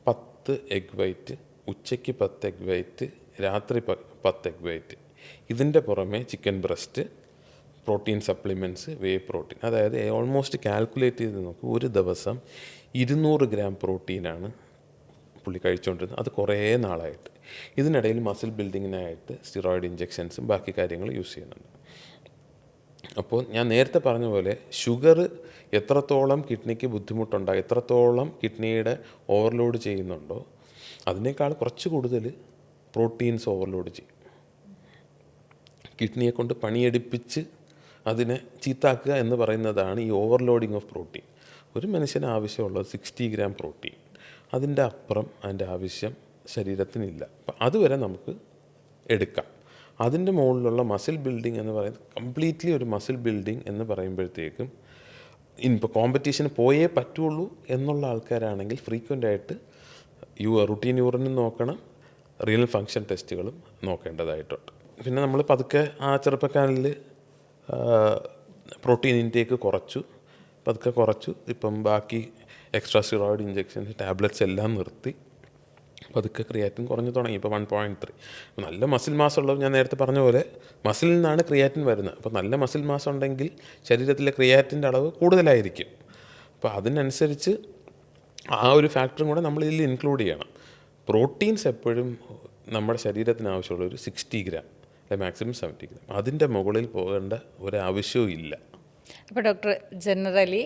10 എഗ് വൈറ്റ്, ഉച്ചയ്ക്ക് 10 എഗ് വൈറ്റ്, രാത്രി 10 എഗ് വൈറ്റ്. ഇതിൻ്റെ പുറമെ ചിക്കൻ ബ്രസ്റ്റ്, പ്രോട്ടീൻ സപ്ലിമെൻറ്റ്സ്, വേ പ്രോട്ടീൻ. അതായത് ഓൾമോസ്റ്റ് കാൽക്കുലേറ്റ് ചെയ്ത് നോക്കും, ഒരു ദിവസം 200 ഗ്രാം പ്രോട്ടീനാണ് പുള്ളി കഴിച്ചുകൊണ്ടിരുന്നത്. അത് കുറേ നാളായിട്ട്. ഇതിനിടയിൽ മസിൽ ബിൽഡിങ്ങിനായിട്ട് സ്റ്റിറോയിഡ് ഇഞ്ചെക്ഷൻസും ബാക്കി കാര്യങ്ങൾ യൂസ് ചെയ്യുന്നുണ്ട്. അപ്പോൾ ഞാൻ നേരത്തെ പറഞ്ഞ പോലെ ഷുഗർ എത്രത്തോളം കിഡ്നിക്ക് ബുദ്ധിമുട്ടുണ്ടോ, എത്രത്തോളം കിഡ്നിയുടെ ഓവർലോഡ് ചെയ്യുന്നുണ്ടോ, അതിനേക്കാൾ കുറച്ച് കൂടുതൽ പ്രോട്ടീൻസ് ഓവർലോഡ് ചെയ്യും. കിഡ്നിയെ കൊണ്ട് പണിയെടുപ്പിച്ച് അതിനെ ചീത്താക്കുക എന്ന് പറയുന്നതാണ് ഈ ഓവർലോഡിങ് ഓഫ് പ്രോട്ടീൻ. ഒരു മനുഷ്യന് ആവശ്യമുള്ളത് 60 ഗ്രാം പ്രോട്ടീൻ. അതിൻ്റെ അപ്പുറം അതിൻ്റെ ആവശ്യം ശരീരത്തിനില്ല. അപ്പം അതുവരെ നമുക്ക് എടുക്കാം. അതിൻ്റെ മുകളിലുള്ള മസിൽ ബിൽഡിംഗ് എന്ന് പറയുന്നത് കംപ്ലീറ്റ്ലി ഒരു മസിൽ ബിൽഡിംഗ് എന്ന് പറയുമ്പോഴത്തേക്കും ഇപ്പോൾ കോമ്പറ്റീഷന് പോയേ പറ്റുള്ളൂ എന്നുള്ള ആൾക്കാരാണെങ്കിൽ ഫ്രീക്വൻ്റ് ആയിട്ട് റുട്ടീൻ യൂറിനും നോക്കണം, റിയൽ ഫങ്ഷൻ ടെസ്റ്റുകളും നോക്കേണ്ടതായിട്ടുണ്ട്. പിന്നെ നമ്മൾ പതുക്കെ ആ ചെറുപ്പക്കാരിൽ പ്രോട്ടീൻ ഇൻടേക്ക് പതുക്കെ കുറച്ചു. ഇപ്പം ബാക്കി എക്സ്ട്രാ സ്റ്റിറോയിഡ് ഇഞ്ചെക്ഷൻസ്, ടാബ്ലറ്റ്സ് എല്ലാം നിർത്തി പതുക്കെ ക്രിയാറ്റിൻ കുറഞ്ഞു തുടങ്ങി. ഇപ്പോൾ 1.3. നല്ല മസിൽ മാസ് ഉള്ളത്, ഞാൻ നേരത്തെ പറഞ്ഞ പോലെ മസിലിൽ നിന്നാണ് ക്രിയാറ്റിൻ വരുന്നത്. അപ്പോൾ നല്ല മസിൽ മാസ് ഉണ്ടെങ്കിൽ ശരീരത്തിലെ ക്രിയാറ്റിൻ്റെ അളവ് കൂടുതലായിരിക്കും. അപ്പോൾ അതിനനുസരിച്ച് ആ ഒരു ഫാക്ടറും കൂടെ നമ്മൾ ഇതിൽ ഇൻക്ലൂഡ് ചെയ്യണം. പ്രോട്ടീൻസ് എപ്പോഴും നമ്മുടെ ശരീരത്തിന് ആവശ്യമുള്ള ഒരു 60 ഗ്രാം, അല്ലെങ്കിൽ മാക്സിമം 70 ഗ്രാം. അതിൻ്റെ മുകളിൽ പോകേണ്ട ഒരാവശ്യവും ഇല്ല. അപ്പോൾ ഡോക്ടർ, ജനറലി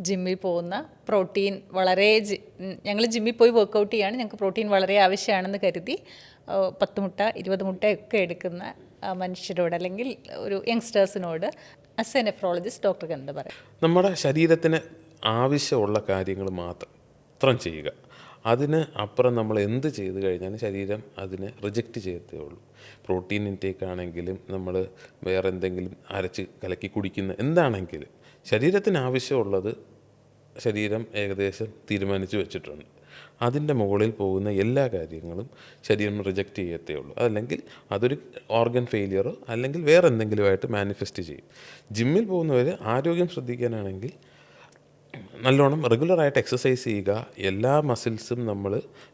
ജിമ്മിൽ പോകുന്ന പ്രോട്ടീൻ ഞങ്ങൾ ജിമ്മിൽ പോയി വർക്കൗട്ട് ചെയ്യാണ്, ഞങ്ങൾക്ക് പ്രോട്ടീൻ വളരെ ആവശ്യമാണെന്ന് കരുതി 10 മുട്ട 20 മുട്ടയൊക്കെ എടുക്കുന്ന മനുഷ്യരോട്, അല്ലെങ്കിൽ ഒരു യങ്സ്റ്റേഴ്സിനോട് ആസ് എ നെഫ്രോളജിസ്റ്റ് ഡോക്ടർക്ക് എന്താ പറയുക? നമ്മുടെ ശരീരത്തിന് ആവശ്യമുള്ള കാര്യങ്ങൾ മാത്രം ചെയ്യുക. അതിന് അപ്പുറം നമ്മൾ എന്ത് ചെയ്ത് കഴിഞ്ഞാലും ശരീരം അതിനെ റിജക്റ്റ് ചെയ്യത്തേ ഉള്ളൂ. പ്രോട്ടീൻ ഇൻടേക്ക് ആണെങ്കിലും നമ്മൾ വേറെ എന്തെങ്കിലും അരച്ച് കലക്കി കുടിക്കുന്ന എന്താണെങ്കിലും ശരീരത്തിന് ആവശ്യമുള്ളത് ശരീരം ഏകദേശം തീരുമാനിച്ച് വെച്ചിട്ടുണ്ട്. അതിൻ്റെ മുകളിൽ പോകുന്ന എല്ലാ കാര്യങ്ങളും ശരീരം റിജക്റ്റ് ചെയ്യത്തേ ഉള്ളൂ. അതല്ലെങ്കിൽ അതൊരു ഓർഗൻ ഫെയിലിയറോ അല്ലെങ്കിൽ വേറെ എന്തെങ്കിലുമായിട്ട് മാനിഫെസ്റ്റ് ചെയ്യും. ജിമ്മിൽ പോകുന്നവർ ആരോഗ്യം ശ്രദ്ധിക്കാനാണെങ്കിൽ നല്ലോണം റെഗുലറായിട്ട് എക്സസൈസ് ചെയ്യുക. എല്ലാ മസിൽസും നമ്മൾ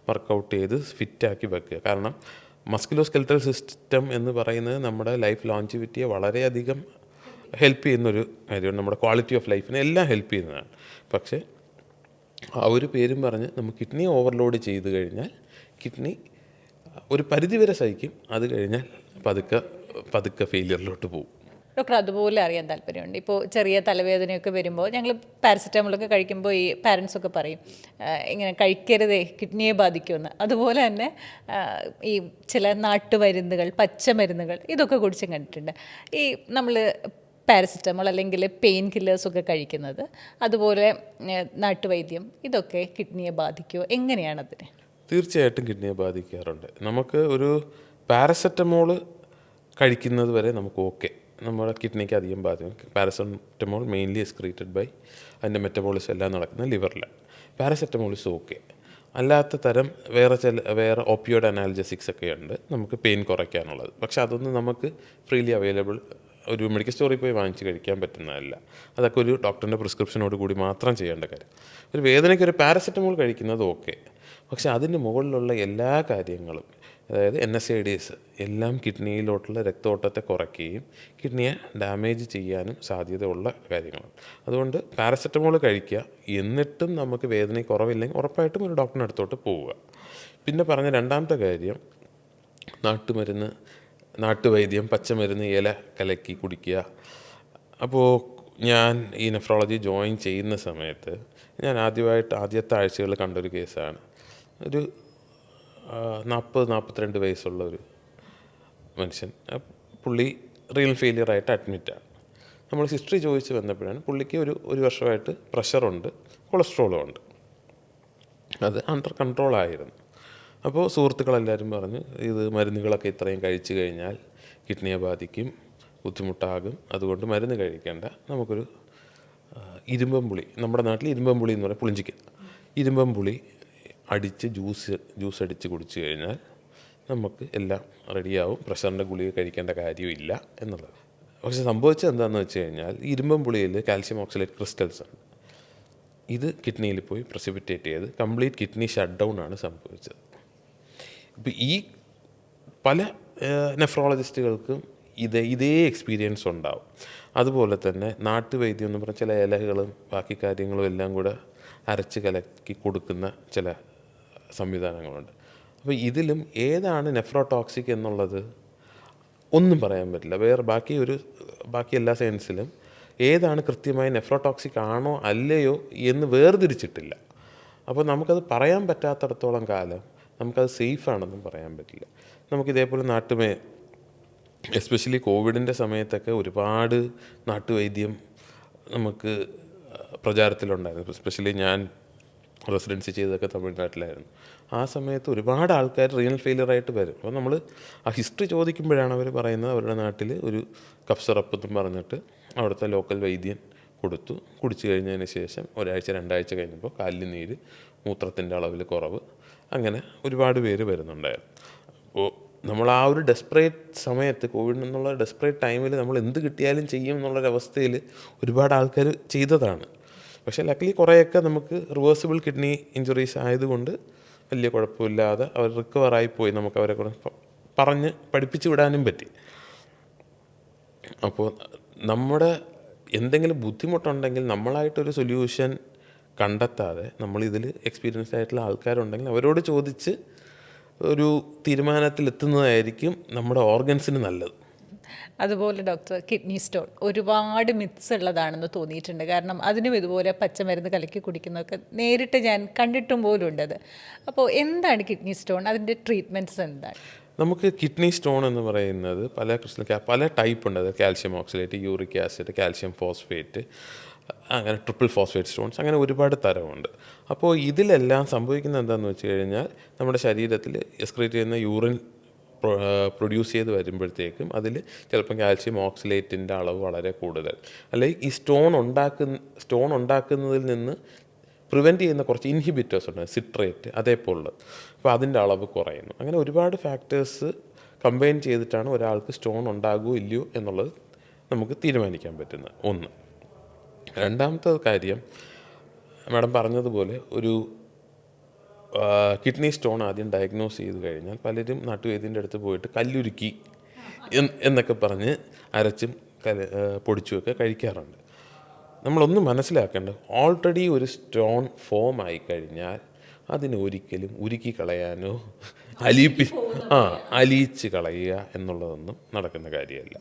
വർക്കൗട്ട് ചെയ്ത് ഫിറ്റാക്കി വെക്കുക. കാരണം മസ്കുലോസ്കെൽറ്റൽ സിസ്റ്റം എന്ന് പറയുന്നത് നമ്മുടെ ലൈഫ് ലോഞ്ചിവിറ്റിയെ വളരെയധികം ഹെൽപ്പ് ചെയ്യുന്നൊരു കാര്യമാണ്. നമ്മുടെ ക്വാളിറ്റി ഓഫ് ലൈഫിനെ എല്ലാം ഹെൽപ്പ് ചെയ്യുന്നതാണ്. പക്ഷേ ആ ഒരു പേരും പറഞ്ഞ് നമുക്ക് കിഡ്നി ഓവർലോഡ് ചെയ്ത് കഴിഞ്ഞാൽ കിഡ്നി ഒരു പരിധിവരെ സഹിക്കും. അത് കഴിഞ്ഞാൽ പതുക്കെ ഫെയിലിയറിലോട്ട് പോകും. ഡോക്ടർ, അതുപോലെ അറിയാൻ താല്പര്യമുണ്ട്. ഇപ്പോൾ ചെറിയ തലവേദനയൊക്കെ വരുമ്പോൾ ഞങ്ങൾ പാരസെറ്റാമോളൊക്കെ കഴിക്കുമ്പോൾ ഈ പാരൻസൊക്കെ പറയും ഇങ്ങനെ കഴിക്കരുതേ, കിഡ്നിയെ ബാധിക്കുമെന്ന്. അതുപോലെ തന്നെ ഈ ചില നാട്ടുമരുന്നുകൾ, പച്ചമരുന്നുകൾ ഇതൊക്കെ കുടിച്ചും കണ്ടിട്ടുണ്ട്. ഈ നമ്മൾ പാരസെറ്റമോൾ അല്ലെങ്കിൽ പെയിൻ കില്ലേഴ്സൊക്കെ കഴിക്കുന്നത്, അതുപോലെ നാട്ടുവൈദ്യം, ഇതൊക്കെ കിഡ്നിയെ ബാധിക്കുമോ? എങ്ങനെയാണതിന്? തീർച്ചയായിട്ടും കിഡ്നിയെ ബാധിക്കാറുണ്ട്. നമുക്ക് ഒരു പാരസെറ്റമോൾ കഴിക്കുന്നത് വരെ നമുക്ക് ഓക്കെ, നമ്മുടെ കിഡ്നിക്ക് അധികം ബാധിക്കും. പാരസെറ്റമോൾ മെയിൻലി എക്സ്ക്രീറ്റഡ് ബൈ അതിൻ്റെ മെറ്റബോളിസം എല്ലാം നടക്കുന്ന ലിവറിലാണ്. Paracetamol is okay. അല്ലാത്ത തരം വേറെ ഓപ്പിയോയിഡ് അനാൽജസിക്സ് ഒക്കെ ഉണ്ട് നമുക്ക് പെയിൻ കുറയ്ക്കാനുള്ളത്. പക്ഷെ അതൊന്നും നമുക്ക് ഫ്രീലി അവൈലബിൾ ഒരു മെഡിക്കൽ സ്റ്റോറിൽ പോയി വാങ്ങിച്ച് കഴിക്കാൻ പറ്റുന്നതല്ല. അതൊക്കെ ഒരു ഡോക്ടറിൻ്റെ പ്രിസ്ക്രിപ്ഷനോട് കൂടി മാത്രം ചെയ്യേണ്ട കാര്യം. ഒരു വേദനയ്ക്ക് ഒരു പാരസെറ്റമോൾ കഴിക്കുന്നത് ഓക്കെ. പക്ഷെ അതിന് മുകളിലുള്ള എല്ലാ കാര്യങ്ങളും, അതായത് NSAIDs എല്ലാം കിഡ്നിയിലോട്ടുള്ള രക്തോട്ടത്തെ കുറയ്ക്കുകയും കിഡ്നിയെ ഡാമേജ് ചെയ്യാനും സാധ്യതയുള്ള കാര്യങ്ങളാണ്. അതുകൊണ്ട് പാരസെറ്റമോൾ കഴിക്കുക. എന്നിട്ടും നമുക്ക് വേദന കുറവില്ലെങ്കിൽ ഉറപ്പായിട്ടും ഒരു ഡോക്ടറിൻ്റെ അടുത്തോട്ട് പോവുക. പിന്നെ പറഞ്ഞ രണ്ടാമത്തെ കാര്യം, നാട്ടുവൈദ്യം, പച്ചമരുന്ന്, ഇല കലക്കി കുടിക്കുക. അപ്പോൾ ഞാൻ ഈ നെഫ്രോളജി ജോയിൻ ചെയ്യുന്ന സമയത്ത് ഞാൻ ആദ്യത്തെ ആഴ്ചകളിൽ കണ്ടൊരു കേസാണ്. ഒരു 42 വയസ്സുള്ള ഒരു മനുഷ്യൻ. പുള്ളി റീനൽ ഫെയിലിയറായിട്ട് അഡ്മിറ്റാണ്. നമ്മൾ ഹിസ്റ്ററി ചോദിച്ച് വന്നപ്പോഴാണ് പുള്ളിക്ക് ഒരു വർഷമായിട്ട് പ്രഷറുണ്ട്, കൊളസ്ട്രോളും ഉണ്ട്. അത് അണ്ടർ കൺട്രോളായിരുന്നു. അപ്പോൾ സുഹൃത്തുക്കളെല്ലാവരും പറഞ്ഞു ഇത് മരുന്നുകളൊക്കെ ഇത്രയും കഴിച്ചു കഴിഞ്ഞാൽ കിഡ്നിയെ ബാധിക്കും, ബുദ്ധിമുട്ടാകും, അതുകൊണ്ട് മരുന്ന് കഴിക്കേണ്ട, നമുക്കൊരു ഇരുമ്പൻ പുളി, നമ്മുടെ നാട്ടിൽ ഇരുമ്പൻ പുളി എന്ന് പറയും, പുളിഞ്ചിക്ക, ഇരുമ്പൻ പുളി അടിച്ച് ജ്യൂസ് അടിച്ച് കുടിച്ചു കഴിഞ്ഞാൽ നമുക്ക് എല്ലാം റെഡിയാവും, പ്രഷറിൻ്റെ ഗുളിക കഴിക്കേണ്ട കാര്യമില്ല എന്നുള്ളത്. പക്ഷെ സംഭവിച്ചത് എന്താണെന്ന് വെച്ച് കഴിഞ്ഞാൽ ഇരുമ്പൻ പുളിയിൽ കാൽഷ്യം ഓക്സലേറ്റ് ക്രിസ്റ്റൽസ് ഉണ്ട്. ഇത് കിഡ്നിയിൽ പോയി പ്രസിപ്പിറ്റേറ്റ് ചെയ്ത് കംപ്ലീറ്റ് കിഡ്നി ഷട്ട് ഡൗൺ ആണ് സംഭവിച്ചത്. ഇപ്പോൾ ഈ പല നെഫ്രോളജിസ്റ്റുകൾക്കും ഇതേ എക്സ്പീരിയൻസ് ഉണ്ടാവും. അതുപോലെ തന്നെ നാട്ടുവൈദ്യം എന്ന് പറഞ്ഞാൽ ചില ഇലകളും ബാക്കി കാര്യങ്ങളും എല്ലാം കൂടെ അരച്ച് കലക്കി കൊടുക്കുന്ന ചില സംവിധാനങ്ങളുണ്ട്. അപ്പോൾ ഇതിലും ഏതാണ് നെഫ്രോടോക്സിക് എന്നുള്ളത് ഒന്നും പറയാൻ പറ്റില്ല. ബാക്കി എല്ലാ സയൻസിലും ഏതാണ് കൃത്യമായി നെഫ്രോടോക്സിക് ആണോ അല്ലയോ എന്ന് വേർതിരിച്ചിട്ടില്ല. അപ്പോൾ നമുക്കത് പറയാൻ പറ്റാത്തിടത്തോളം കാലം നമുക്കത് സേഫാണെന്നും പറയാൻ പറ്റില്ല. നമുക്കിതേപോലെ എസ്പെഷ്യലി കോവിഡിൻ്റെ സമയത്തൊക്കെ ഒരുപാട് നാട്ടുവൈദ്യം നമുക്ക് പ്രചാരത്തിലുണ്ടായിരുന്നു. എസ്പെഷ്യലി ഞാൻ റെസിഡൻസി ചെയ്തതൊക്കെ തമിഴ്നാട്ടിലായിരുന്നു. ആ സമയത്ത് ഒരുപാട് ആൾക്കാർ റീനൽ ഫെയിലിയറായിട്ട് വരും. അപ്പോൾ നമ്മൾ ആ ഹിസ്റ്ററി ചോദിക്കുമ്പോഴാണ് അവർ പറയുന്നത് അവരുടെ നാട്ടിൽ ഒരു കഫ് സിറപ്പ് എന്നും പറഞ്ഞിട്ട് അവിടുത്തെ ലോക്കൽ വൈദ്യൻ കൊടുത്തു. കുടിച്ചു കഴിഞ്ഞതിന് ശേഷം 1-2 ആഴ്ച കഴിഞ്ഞപ്പോൾ കാലിൽ നീര്, മൂത്രത്തിൻ്റെ അളവിൽ കുറവ്, അങ്ങനെ ഒരുപാട് പേര് വരുന്നുണ്ടായിരുന്നു. അപ്പോൾ നമ്മൾ ആ ഒരു ഡെസ്പറേറ്റ് സമയത്ത്, കോവിഡ് എന്നുള്ള ഡെസ്പറേറ്റ് ടൈമിൽ നമ്മൾ എന്ത് കിട്ടിയാലും ചെയ്യും എന്നുള്ളൊരവസ്ഥയിൽ ഒരുപാട് ആൾക്കാർ ചെയ്തതാണ്. പക്ഷേ ലക്കിലി കുറേയൊക്കെ നമുക്ക് റിവേഴ്സിബിൾ കിഡ്നി ഇഞ്ചുറീസ് ആയതുകൊണ്ട് വലിയ കുഴപ്പമില്ലാതെ അവർ റിക്കവറായിപ്പോയി. നമുക്ക് അവരെ കൂടെ പറഞ്ഞ് പഠിപ്പിച്ച് വിടാനും പറ്റി. അപ്പോൾ നമ്മുടെ എന്തെങ്കിലും ബുദ്ധിമുട്ടുണ്ടെങ്കിൽ നമ്മളായിട്ടൊരു സൊല്യൂഷൻ കണ്ടെത്താതെ നമ്മളിതിൽ എക്സ്പീരിയൻസ്ഡ് ആയിട്ടുള്ള ആൾക്കാരുണ്ടെങ്കിൽ അവരോട് ചോദിച്ച് ഒരു തീരുമാനത്തിലെത്തുന്നതായിരിക്കും നമ്മുടെ ഓർഗൻസിന് നല്ലത്. അതുപോലെ ഡോക്ടർ, കിഡ്നി സ്റ്റോൺ ഒരുപാട് മിത്സ് ഉള്ളതാണെന്ന് തോന്നിയിട്ടുണ്ട്. കാരണം അതിനും ഇതുപോലെ പച്ചമരുന്ന് കലക്കി കുടിക്കുന്നതൊക്കെ നേരിട്ട് ഞാൻ കണ്ടിട്ടും പോലും ഉണ്ട് അത്. അപ്പോൾ എന്താണ് കിഡ്നി സ്റ്റോൺ, അതിൻ്റെ ട്രീറ്റ്മെൻറ്റ്സ് എന്താണ്? നമുക്ക് കിഡ്നി സ്റ്റോൺ എന്ന് പറയുന്നത് പല ടൈപ്പ് ഉണ്ട്. അത് calcium oxalate, uric acid, calcium phosphate, അങ്ങനെ ട്രിപ്പിൾ ഫോസ്ഫേറ്റ് സ്റ്റോൺസ്, അങ്ങനെ ഒരുപാട് തരമുണ്ട്. അപ്പോൾ ഇതിലെല്ലാം സംഭവിക്കുന്നത് എന്താണെന്ന് വെച്ച് കഴിഞ്ഞാൽ നമ്മുടെ ശരീരത്തിൽ എക്സ്ക്രീറ്റ് ചെയ്യുന്ന യൂറിൻ പ്രൊഡ്യൂസ് ചെയ്ത് വരുമ്പോഴത്തേക്കും അതിൽ ചിലപ്പം കാൽഷ്യം ഓക്സലേറ്റിൻ്റെ അളവ് വളരെ കൂടുതൽ, അല്ലെങ്കിൽ ഈ സ്റ്റോൺ ഉണ്ടാക്കുന്നതിൽ നിന്ന് പ്രിവെൻറ്റ് ചെയ്യുന്ന കുറച്ച് ഇൻഹിബിറ്റേഴ്സ് ഉണ്ട്, സിട്രേറ്റ് അതേപോലുള്ളത്. അപ്പോൾ അതിൻ്റെ അളവ് കുറയുന്നു. അങ്ങനെ ഒരുപാട് ഫാക്ടേഴ്സ് കമ്പൈൻ ചെയ്തിട്ടാണ് ഒരാൾക്ക് സ്റ്റോൺ ഉണ്ടാകുമോ ഇല്ലയോ എന്നുള്ളത് നമുക്ക് തീരുമാനിക്കാൻ പറ്റുന്നത്. ഒന്ന്. രണ്ടാമത്തെ കാര്യം, മാഡം പറഞ്ഞതുപോലെ ഒരു കിഡ്നി സ്റ്റോൺ ആദ്യം ഡയഗ്നോസ് ചെയ്ത് കഴിഞ്ഞാൽ പലരും നാട്ടുവൈദ്യൻ്റെ അടുത്ത് പോയിട്ട് കല്ലുരുക്കി എന്നൊക്കെ പറഞ്ഞ് അരച്ചും പൊടിച്ചുമൊക്കെ കഴിക്കാറുണ്ട്. നമ്മളൊന്ന് മനസ്സിലാക്കേണ്ടത്, ഓൾറെഡി ഒരു സ്റ്റോൺ ഫോം ആയിക്കഴിഞ്ഞാൽ അതിനെ ഒരിക്കലും ഉരുക്കി കളയാനോ അലിയിച്ച് കളയുക എന്നുള്ളതൊന്നും നടക്കുന്ന കാര്യമല്ല.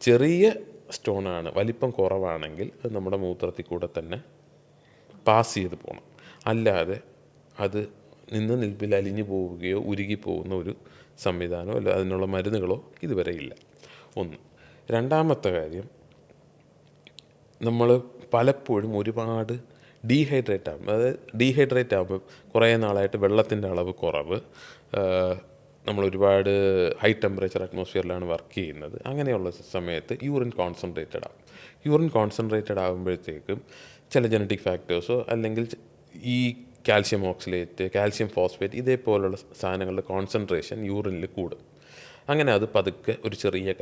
ചെറിയ സ്റ്റോണാണ്, വലിപ്പം കുറവാണെങ്കിൽ അത് നമ്മുടെ മൂത്രത്തിൽ കൂടെ തന്നെ പാസ് ചെയ്ത് പോകണം. അല്ലാതെ അത് നിൽപ്പിൽ അലിഞ്ഞു പോവുകയോ ഉരുകി പോകുന്ന ഒരു സംവിധാനമോ അല്ല അതിനുള്ള മരുന്നുകളോ ഇതുവരെ ഇല്ല. ഒന്ന്. രണ്ടാമത്തെ കാര്യം, നമ്മൾ പലപ്പോഴും ഒരുപാട് ഡീഹൈഡ്രേറ്റ് ആകും. അതായത് ഡീഹൈഡ്രേറ്റ് ആകുമ്പോൾ കുറേ നാളായിട്ട് വെള്ളത്തിൻ്റെ അളവ് കുറവ്, നമ്മൾ ഒരുപാട് ഹൈ ടെമ്പറേച്ചർ അറ്റ്മോസ്ഫിയറിലാണ് വർക്ക് ചെയ്യുന്നത്. അങ്ങനെയുള്ള സമയത്ത് യൂറിൻ കോൺസെൻട്രേറ്റഡ് ആകും. യൂറിൻ കോൺസെൻട്രേറ്റഡ് ആകുമ്പോഴത്തേക്കും ചില ജനറ്റിക് ഫാക്ടേഴ്സോ അല്ലെങ്കിൽ ഈ കാൽഷ്യം ഓക്സലേറ്റ്, കാൽഷ്യം ഫോസ്ഫേറ്റ് ഇതേപോലുള്ള സാധനങ്ങളുടെ കോൺസെൻട്രേഷൻ യൂറിനിൽ കൂടും. അങ്ങനെ അത് പതുക്കെ ഒരു ചെറിയ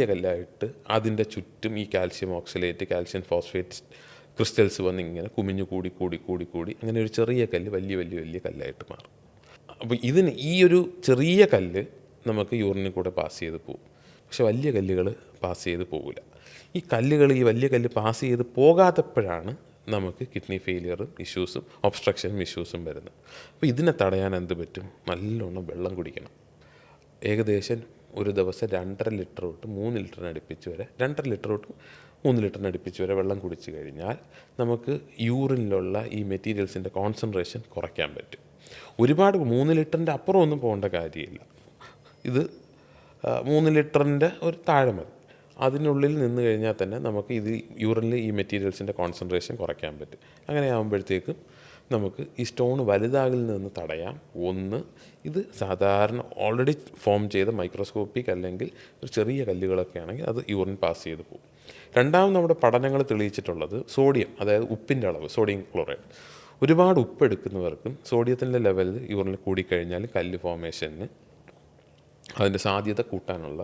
കല്ലായിട്ട് അതിൻ്റെ ചുറ്റും ഈ calcium oxalate, calcium phosphate crystals വന്ന് ഇങ്ങനെ കുമിഞ്ഞു കൂടി അങ്ങനെ ഒരു ചെറിയ കല്ല് വലിയ കല്ലായിട്ട് മാറും. അപ്പോൾ ഈ ഒരു ചെറിയ കല്ല് നമുക്ക് യൂറിനിൽ കൂടെ പാസ് ചെയ്ത് പോകും. പക്ഷെ വലിയ കല്ലുകൾ പാസ് ചെയ്ത് പോകില്ല. ഈ വലിയ കല്ല് പാസ് ചെയ്ത് പോകാത്തപ്പോഴാണ് നമുക്ക് കിഡ്നി ഫെയിലിയറും ഇഷ്യൂസും ഒബ്സ്ട്രക്ഷനും ഇഷ്യൂസും വരുന്നത്. അപ്പോൾ ഇതിനെ തടയാൻ എന്ത് പറ്റും? നല്ലോണം വെള്ളം കുടിക്കണം. ഏകദേശം ഒരു ദിവസം 2.5 ലിറ്റർ തൊട്ട് 3 ലിറ്ററിന് അടുപ്പിച്ച് വരെ 2.5 ലിറ്റർ തൊട്ട് 3 ലിറ്ററിന് അടുപ്പിച്ച് വരെ വെള്ളം കുടിച്ചു കഴിഞ്ഞാൽ നമുക്ക് യൂറിനിലുള്ള ഈ മെറ്റീരിയൽസിൻ്റെ കോൺസെൻട്രേഷൻ കുറയ്ക്കാൻ പറ്റും. ഒരുപാട് 3 ലിറ്ററിൻ്റെ അപ്പുറം ഒന്നും പോകേണ്ട കാര്യമില്ല. ഇത് 3 ലിറ്ററിൻ്റെ ഒരു താഴെ മതി. അതിനുള്ളിൽ നിന്ന് കഴിഞ്ഞാൽ തന്നെ നമുക്ക് ഇത് യൂറിനിൽ ഈ മെറ്റീരിയൽസിൻ്റെ കോൺസെൻട്രേഷൻ കുറയ്ക്കാൻ പറ്റും. അങ്ങനെ ആകുമ്പോഴത്തേക്കും നമുക്ക് ഈ സ്റ്റോൺ വലുതാകിൽ നിന്ന് തടയാം. ഒന്ന്, ഇത് സാധാരണ ഓൾറെഡി ഫോം ചെയ്ത മൈക്രോസ്കോപ്പിക് അല്ലെങ്കിൽ ഒരു ചെറിയ കല്ലുകളൊക്കെ ആണെങ്കിൽ അത് യൂറിൻ പാസ് ചെയ്ത് പോകും. രണ്ടാമത് നമ്മുടെ പഠനങ്ങൾ തെളിയിച്ചിട്ടുള്ളത് സോഡിയം, അതായത് ഉപ്പിൻ്റെ അളവ്, സോഡിയം ക്ലോറൈഡ്. ഒരുപാട് ഉപ്പ് എടുക്കുന്നവർക്കും സോഡിയത്തിൻ്റെ ലെവൽ യൂറിനിൽ കൂടിക്കഴിഞ്ഞാൽ കല്ല് ഫോർമേഷന് അതിൻ്റെ സാധ്യത കൂട്ടാനുള്ള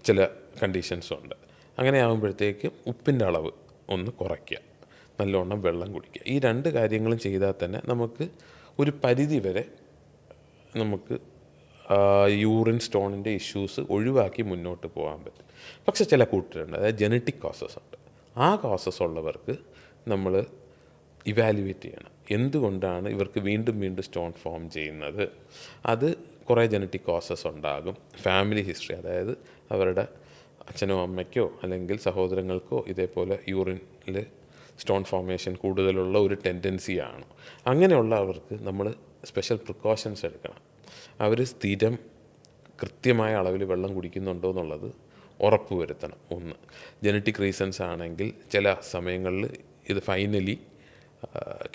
ചില കണ്ടീഷൻസുണ്ട്. അങ്ങനെ ആകുമ്പോഴത്തേക്കും ഉപ്പിൻ്റെ അളവ് ഒന്ന് കുറയ്ക്കുക, നല്ലവണ്ണം വെള്ളം കുടിക്കുക. ഈ 2 കാര്യങ്ങളും ചെയ്താൽ തന്നെ നമുക്ക് ഒരു പരിധി വരെ നമുക്ക് യൂറിൻ സ്റ്റോണിൻ്റെ ഇഷ്യൂസ് ഒഴിവാക്കി മുന്നോട്ട് പോകാൻ പറ്റും. പക്ഷേ ചില കൂട്ടരുണ്ട്, അതായത് ജനറ്റിക് കോസസ് ഉണ്ട്. ആ കോസസ് ഉള്ളവർക്ക് നമ്മൾ ഇവാലുവേറ്റ് ചെയ്യണം. എന്തുകൊണ്ടാണ് ഇവർക്ക് വീണ്ടും വീണ്ടും സ്റ്റോൺ ഫോം ചെയ്യുന്നത്? അത് കുറേ ജനറ്റിക് കോസസ് ഉണ്ടാകും. ഫാമിലി ഹിസ്റ്ററി, അതായത് അവരുടെ അച്ഛനോ അമ്മയ്ക്കോ അല്ലെങ്കിൽ സഹോദരങ്ങൾക്കോ ഇതേപോലെ യൂറിനിൽ സ്റ്റോൺ ഫോർമേഷൻ കൂടുതലുള്ള ഒരു ടെൻഡൻസിയാണ്. അങ്ങനെയുള്ളവർക്ക് നമ്മൾ സ്പെഷ്യൽ പ്രിക്കോഷൻസ് എടുക്കണം. അവർ സ്ഥിരം കൃത്യമായ അളവിൽ വെള്ളം കുടിക്കുന്നുണ്ടോ എന്നുള്ളത് ഉറപ്പ് വരുത്തണം. ഒന്ന്, ജനറ്റിക് റീസൺസ് ആണെങ്കിൽ ചില സമയങ്ങളിൽ ഇത് ഫൈനലി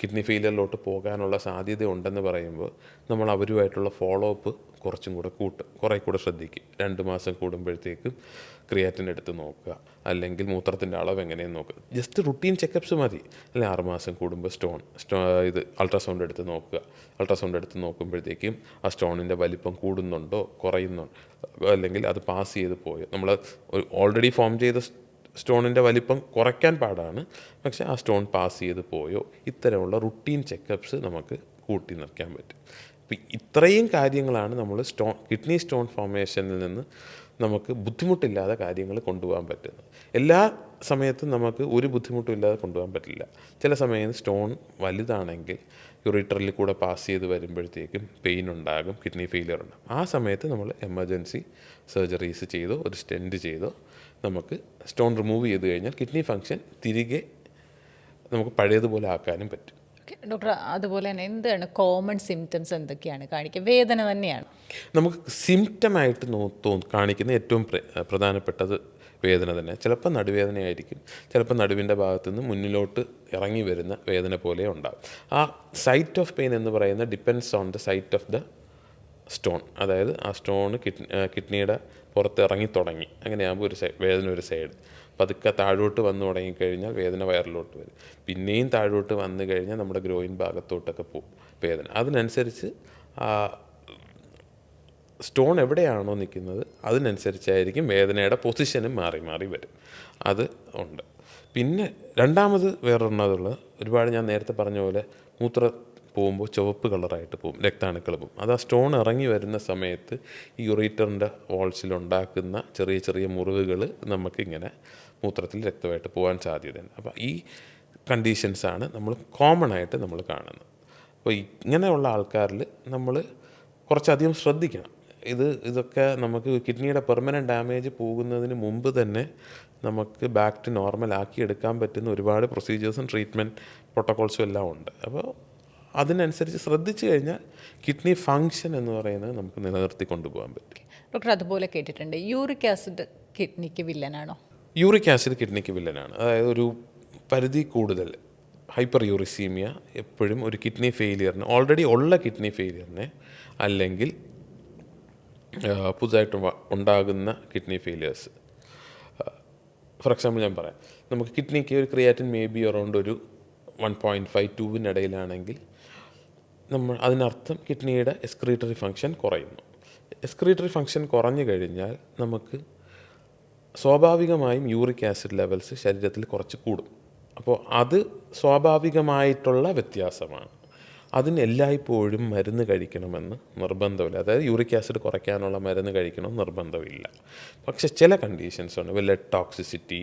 കിഡ്നി ഫെയിലിയറിലോട്ട് പോകാനുള്ള സാധ്യത ഉണ്ടെന്ന് പറയുമ്പോൾ നമ്മൾ അവരുമായിട്ടുള്ള ഫോളോ അപ്പ് കുറച്ചും കൂടെ കുറേ കൂടെ ശ്രദ്ധിക്കും. 2 മാസം കൂടുമ്പോഴത്തേക്കും ക്രിയാറ്റിൻ എടുത്ത് നോക്കുക, അല്ലെങ്കിൽ മൂത്രത്തിൻ്റെ അളവ് എങ്ങനെയെന്ന് നോക്കുക. ജസ്റ്റ് റുട്ടീൻ ചെക്കപ്സ് മതി. അല്ലെങ്കിൽ 6 മാസം കൂടുമ്പോൾ ഇത് അൾട്രാസൗണ്ട് എടുത്ത് നോക്കുക. അൾട്രാസൗണ്ട് എടുത്ത് നോക്കുമ്പോഴത്തേക്കും ആ സ്റ്റോണിൻ്റെ വലിപ്പം കൂടുന്നുണ്ടോ കുറയുന്നുണ്ടോ, അല്ലെങ്കിൽ അത് പാസ് ചെയ്ത് പോയോ. നമ്മൾ ഓൾറെഡി ഫോം ചെയ്ത സ്റ്റോണിൻ്റെ വലിപ്പം കുറയ്ക്കാൻ പാടാണ്, പക്ഷേ ആ സ്റ്റോൺ പാസ് ചെയ്ത് പോയോ, ഇത്തരമുള്ള റുട്ടീൻ ചെക്കപ്സ് നമുക്ക് കൂട്ടി നിർത്താൻ പറ്റും. അപ്പം ഇത്രയും കാര്യങ്ങളാണ് നമ്മൾ കിഡ്നി സ്റ്റോൺ ഫോർമേഷനിൽ നിന്ന് നമുക്ക് ബുദ്ധിമുട്ടില്ലാതെ കാര്യങ്ങൾ കൊണ്ടുപോകാൻ പറ്റുന്നത്. എല്ലാ സമയത്തും നമുക്ക് ഒരു ബുദ്ധിമുട്ടും ഇല്ലാതെ കൊണ്ടുപോകാൻ പറ്റില്ല. ചില സമയത്ത് സ്റ്റോൺ വലുതാണെങ്കിൽ യൂറിറ്ററിൽ കൂടെ പാസ് ചെയ്ത് വരുമ്പോഴത്തേക്കും പെയിൻ ഉണ്ടാകും, കിഡ്നി ഫെയിലിയർ ഉണ്ടാകും. ആ സമയത്ത് നമ്മൾ എമർജൻസി സർജറീസ് ചെയ്തോ ഒരു സ്റ്റെൻറ്റ് ചെയ്തോ നമുക്ക് സ്റ്റോൺ റിമൂവ് ചെയ്ത് കഴിഞ്ഞാൽ കിഡ്നി ഫങ്ഷൻ തിരികെ നമുക്ക് പഴയതുപോലെ ആക്കാനും പറ്റും. ഡോക്ടർ, അതുപോലെ തന്നെ എന്താണ് കോമൺ സിംറ്റംസ് എന്തൊക്കെയാണ് കാണിക്കുക? വേദന തന്നെയാണ് നമുക്ക് സിംറ്റമായിട്ട് കാണിക്കുന്ന ഏറ്റവും പ്രധാനപ്പെട്ടത് വേദന തന്നെ. ചിലപ്പോൾ നടുവേദനയായിരിക്കും, ചിലപ്പോൾ നടുവിൻ്റെ ഭാഗത്തുനിന്ന് മുന്നിലോട്ട് ഇറങ്ങി വരുന്ന വേദന പോലെ ഉണ്ടാകും. ആ സൈറ്റ് ഓഫ് പെയിൻ എന്ന് പറയുന്നത് depends on the site of the stone. അതായത് ആ സ്റ്റോൺ കിഡ്നിയുടെ പുറത്ത് ഇറങ്ങി തുടങ്ങി, അങ്ങനെയാകുമ്പോൾ വേദന ഒരു സൈഡ്, പതുക്കെ താഴോട്ട് വന്നു തുടങ്ങിക്കഴിഞ്ഞാൽ വേദന വയറിലോട്ട് വരും. പിന്നെയും താഴോട്ട് വന്നു കഴിഞ്ഞാൽ നമ്മുടെ ഗ്രോയിൻ ഭാഗത്തോട്ടൊക്കെ പോകും വേദന. അതിനനുസരിച്ച് സ്റ്റോൺ എവിടെയാണോ നിൽക്കുന്നത് അതിനനുസരിച്ചായിരിക്കും വേദനയുടെ പൊസിഷനും മാറി മാറി വരും. അത് ഉണ്ട്. പിന്നെ രണ്ടാമത് വേറൊരെണ്ണതുള്ളത്, ഒരുപാട് ഞാൻ നേരത്തെ പറഞ്ഞ പോലെ പോകുമ്പോൾ ചുവപ്പ് കളറായിട്ട് പോകും, രക്താണുക്കൾ പോകും. അത് ആ സ്റ്റോൺ ഇറങ്ങി വരുന്ന സമയത്ത് ഈ യൂറീറ്ററിൻ്റെ വാൾസിലുണ്ടാക്കുന്ന ചെറിയ ചെറിയ മുറിവുകൾ നമുക്കിങ്ങനെ മൂത്രത്തിൽ രക്തമായിട്ട് പോകാൻ സാധ്യതയുണ്ട്. അപ്പോൾ ഈ കണ്ടീഷൻസാണ് നമ്മൾ കോമൺ ആയിട്ട് നമ്മൾ കാണുന്നത്. അപ്പോൾ ഇങ്ങനെയുള്ള ആൾക്കാരിൽ നമ്മൾ കുറച്ചധികം ശ്രദ്ധിക്കണം. ഇതൊക്കെ നമുക്ക് കിഡ്നിയുടെ പെർമനൻറ്റ് ഡാമേജ് പോകുന്നതിന് മുമ്പ് തന്നെ നമുക്ക് ബാക്ക് ടു നോർമൽ ആക്കി എടുക്കാൻ പറ്റുന്ന ഒരുപാട് പ്രൊസീജിയേഴ്സും ട്രീറ്റ്മെൻറ്റ് പ്രോട്ടോകോൾസും എല്ലാം ഉണ്ട്. അപ്പോൾ അതിനനുസരിച്ച് ശ്രദ്ധിച്ചു കഴിഞ്ഞാൽ കിഡ്നി ഫങ്ഷൻ എന്ന് പറയുന്നത് നമുക്ക് നിലനിർത്തി കൊണ്ടുപോകാൻ പറ്റും. ഡോക്ടർ, അതുപോലെ കേട്ടിട്ടുണ്ട് യൂറിക് ആസിഡ് കിഡ്നിക്ക് വില്ലനാണോ? യൂറിക് ആസിഡ് കിഡ്നിക്ക് വില്ലനാണ്. അതായത് ഒരു പരിധി കൂടുതൽ ഹൈപ്പർ യൂറിസീമിയ എപ്പോഴും ഒരു കിഡ്നി ഫെയിലിയറിന്, ഓൾറെഡി ഉള്ള കിഡ്നി ഫെയിലിയറിനെ അല്ലെങ്കിൽ പുതുതായിട്ട് ഉണ്ടാകുന്ന കിഡ്നി ഫെയിലിയേഴ്സ്, ഫോർ എക്സാമ്പിൾ ഞാൻ പറയാം, നമുക്ക് കിഡ്നിക്ക് ഒരു ക്രിയാറ്റിൻ മേ ബി അറൗണ്ട് ഒരു 1.5-2 നമ്മൾ അതിനർത്ഥം കിഡ്നിയുടെ എക്സ്ക്രീറ്ററി ഫങ്ഷൻ കുറയുന്നു. എക്സ്ക്രീറ്ററി ഫങ്ഷൻ കുറഞ്ഞു കഴിഞ്ഞാൽ നമുക്ക് സ്വാഭാവികമായും യൂറിക് ആസിഡ് ലെവൽസ് ശരീരത്തിൽ കുറച്ച് കൂടും. അപ്പോൾ അത് സ്വാഭാവികമായിട്ടുള്ള വ്യത്യാസമാണ്. അതിന് എല്ലായ്പ്പോഴും മരുന്ന് കഴിക്കണമെന്ന് നിർബന്ധമില്ല. അതായത് യൂറിക് ആസിഡ് കുറയ്ക്കാനുള്ള മരുന്ന് കഴിക്കണമെന്ന് നിർബന്ധമില്ല. പക്ഷേ ചില കണ്ടീഷൻസ് ഉണ്ട്, ബ്ലഡ് ടോക്സിസിറ്റി,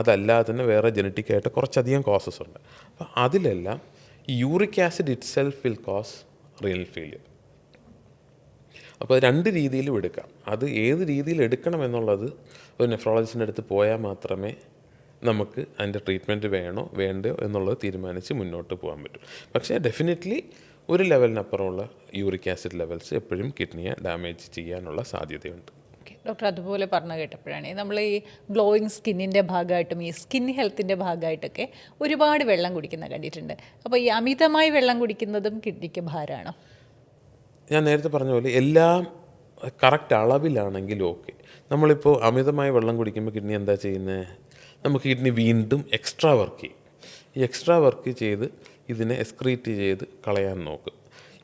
അതല്ലാതെ തന്നെ വേറെ ജനറ്റിക്കായിട്ട് കുറച്ചധികം കോസസ് ഉണ്ട്. അപ്പോൾ അതിലെല്ലാം uric acid it self will cause real failure. അപ്പോൾ 2 രീതിയിലും എടുക്കാം. അത് ഏത് രീതിയിൽ എടുക്കണം എന്നുള്ളത് ഒരു നെഫ്രോളജിസ്റ്റിൻ്റെ അടുത്ത് പോയാൽ മാത്രമേ നമുക്ക് അതിൻ്റെ ട്രീറ്റ്മെൻറ്റ് വേണോ വേണ്ടയോ എന്നുള്ളത് തീരുമാനിച്ച് മുന്നോട്ട് പോകാൻ പറ്റും. പക്ഷേ ഡെഫിനറ്റ്ലി ഒരു ലെവലിനപ്പുറമുള്ള യൂറിക് ആസിഡ് ലെവൽസ് എപ്പോഴും കിഡ്നിയെ ഡാമേജ് ചെയ്യാനുള്ള സാധ്യതയുണ്ട്. ഓക്കെ ഡോക്ടർ, അതുപോലെ പറഞ്ഞു കേട്ടപ്പോഴാണ് നമ്മൾ ഈ ഗ്ലോയിങ് സ്കിന്നിൻ്റെ ഭാഗമായിട്ടും ഈ സ്കിൻ ഹെൽത്തിൻ്റെ ഭാഗമായിട്ടൊക്കെ ഒരുപാട് വെള്ളം കുടിക്കുന്ന കണ്ടിട്ടുണ്ട്. അപ്പോൾ ഈ അമിതമായി വെള്ളം കുടിക്കുന്നതും കിഡ്നിക്ക് ഭാരമാണോ? ഞാൻ നേരത്തെ പറഞ്ഞ പോലെ എല്ലാം കറക്റ്റ് അളവിലാണെങ്കിൽ ഓക്കെ. നമ്മളിപ്പോൾ അമിതമായി വെള്ളം കുടിക്കുമ്പോൾ കിഡ്നി എന്താ ചെയ്യുന്നത്? നമുക്ക് കിഡ്നി വീണ്ടും എക്സ്ട്രാ വർക്ക് ചെയ്യും. ഈ എക്സ്ട്രാ വർക്ക് ചെയ്ത് ഇതിനെ എക്സ്ക്രീറ്റ് ചെയ്ത് കളയാൻ നോക്കും.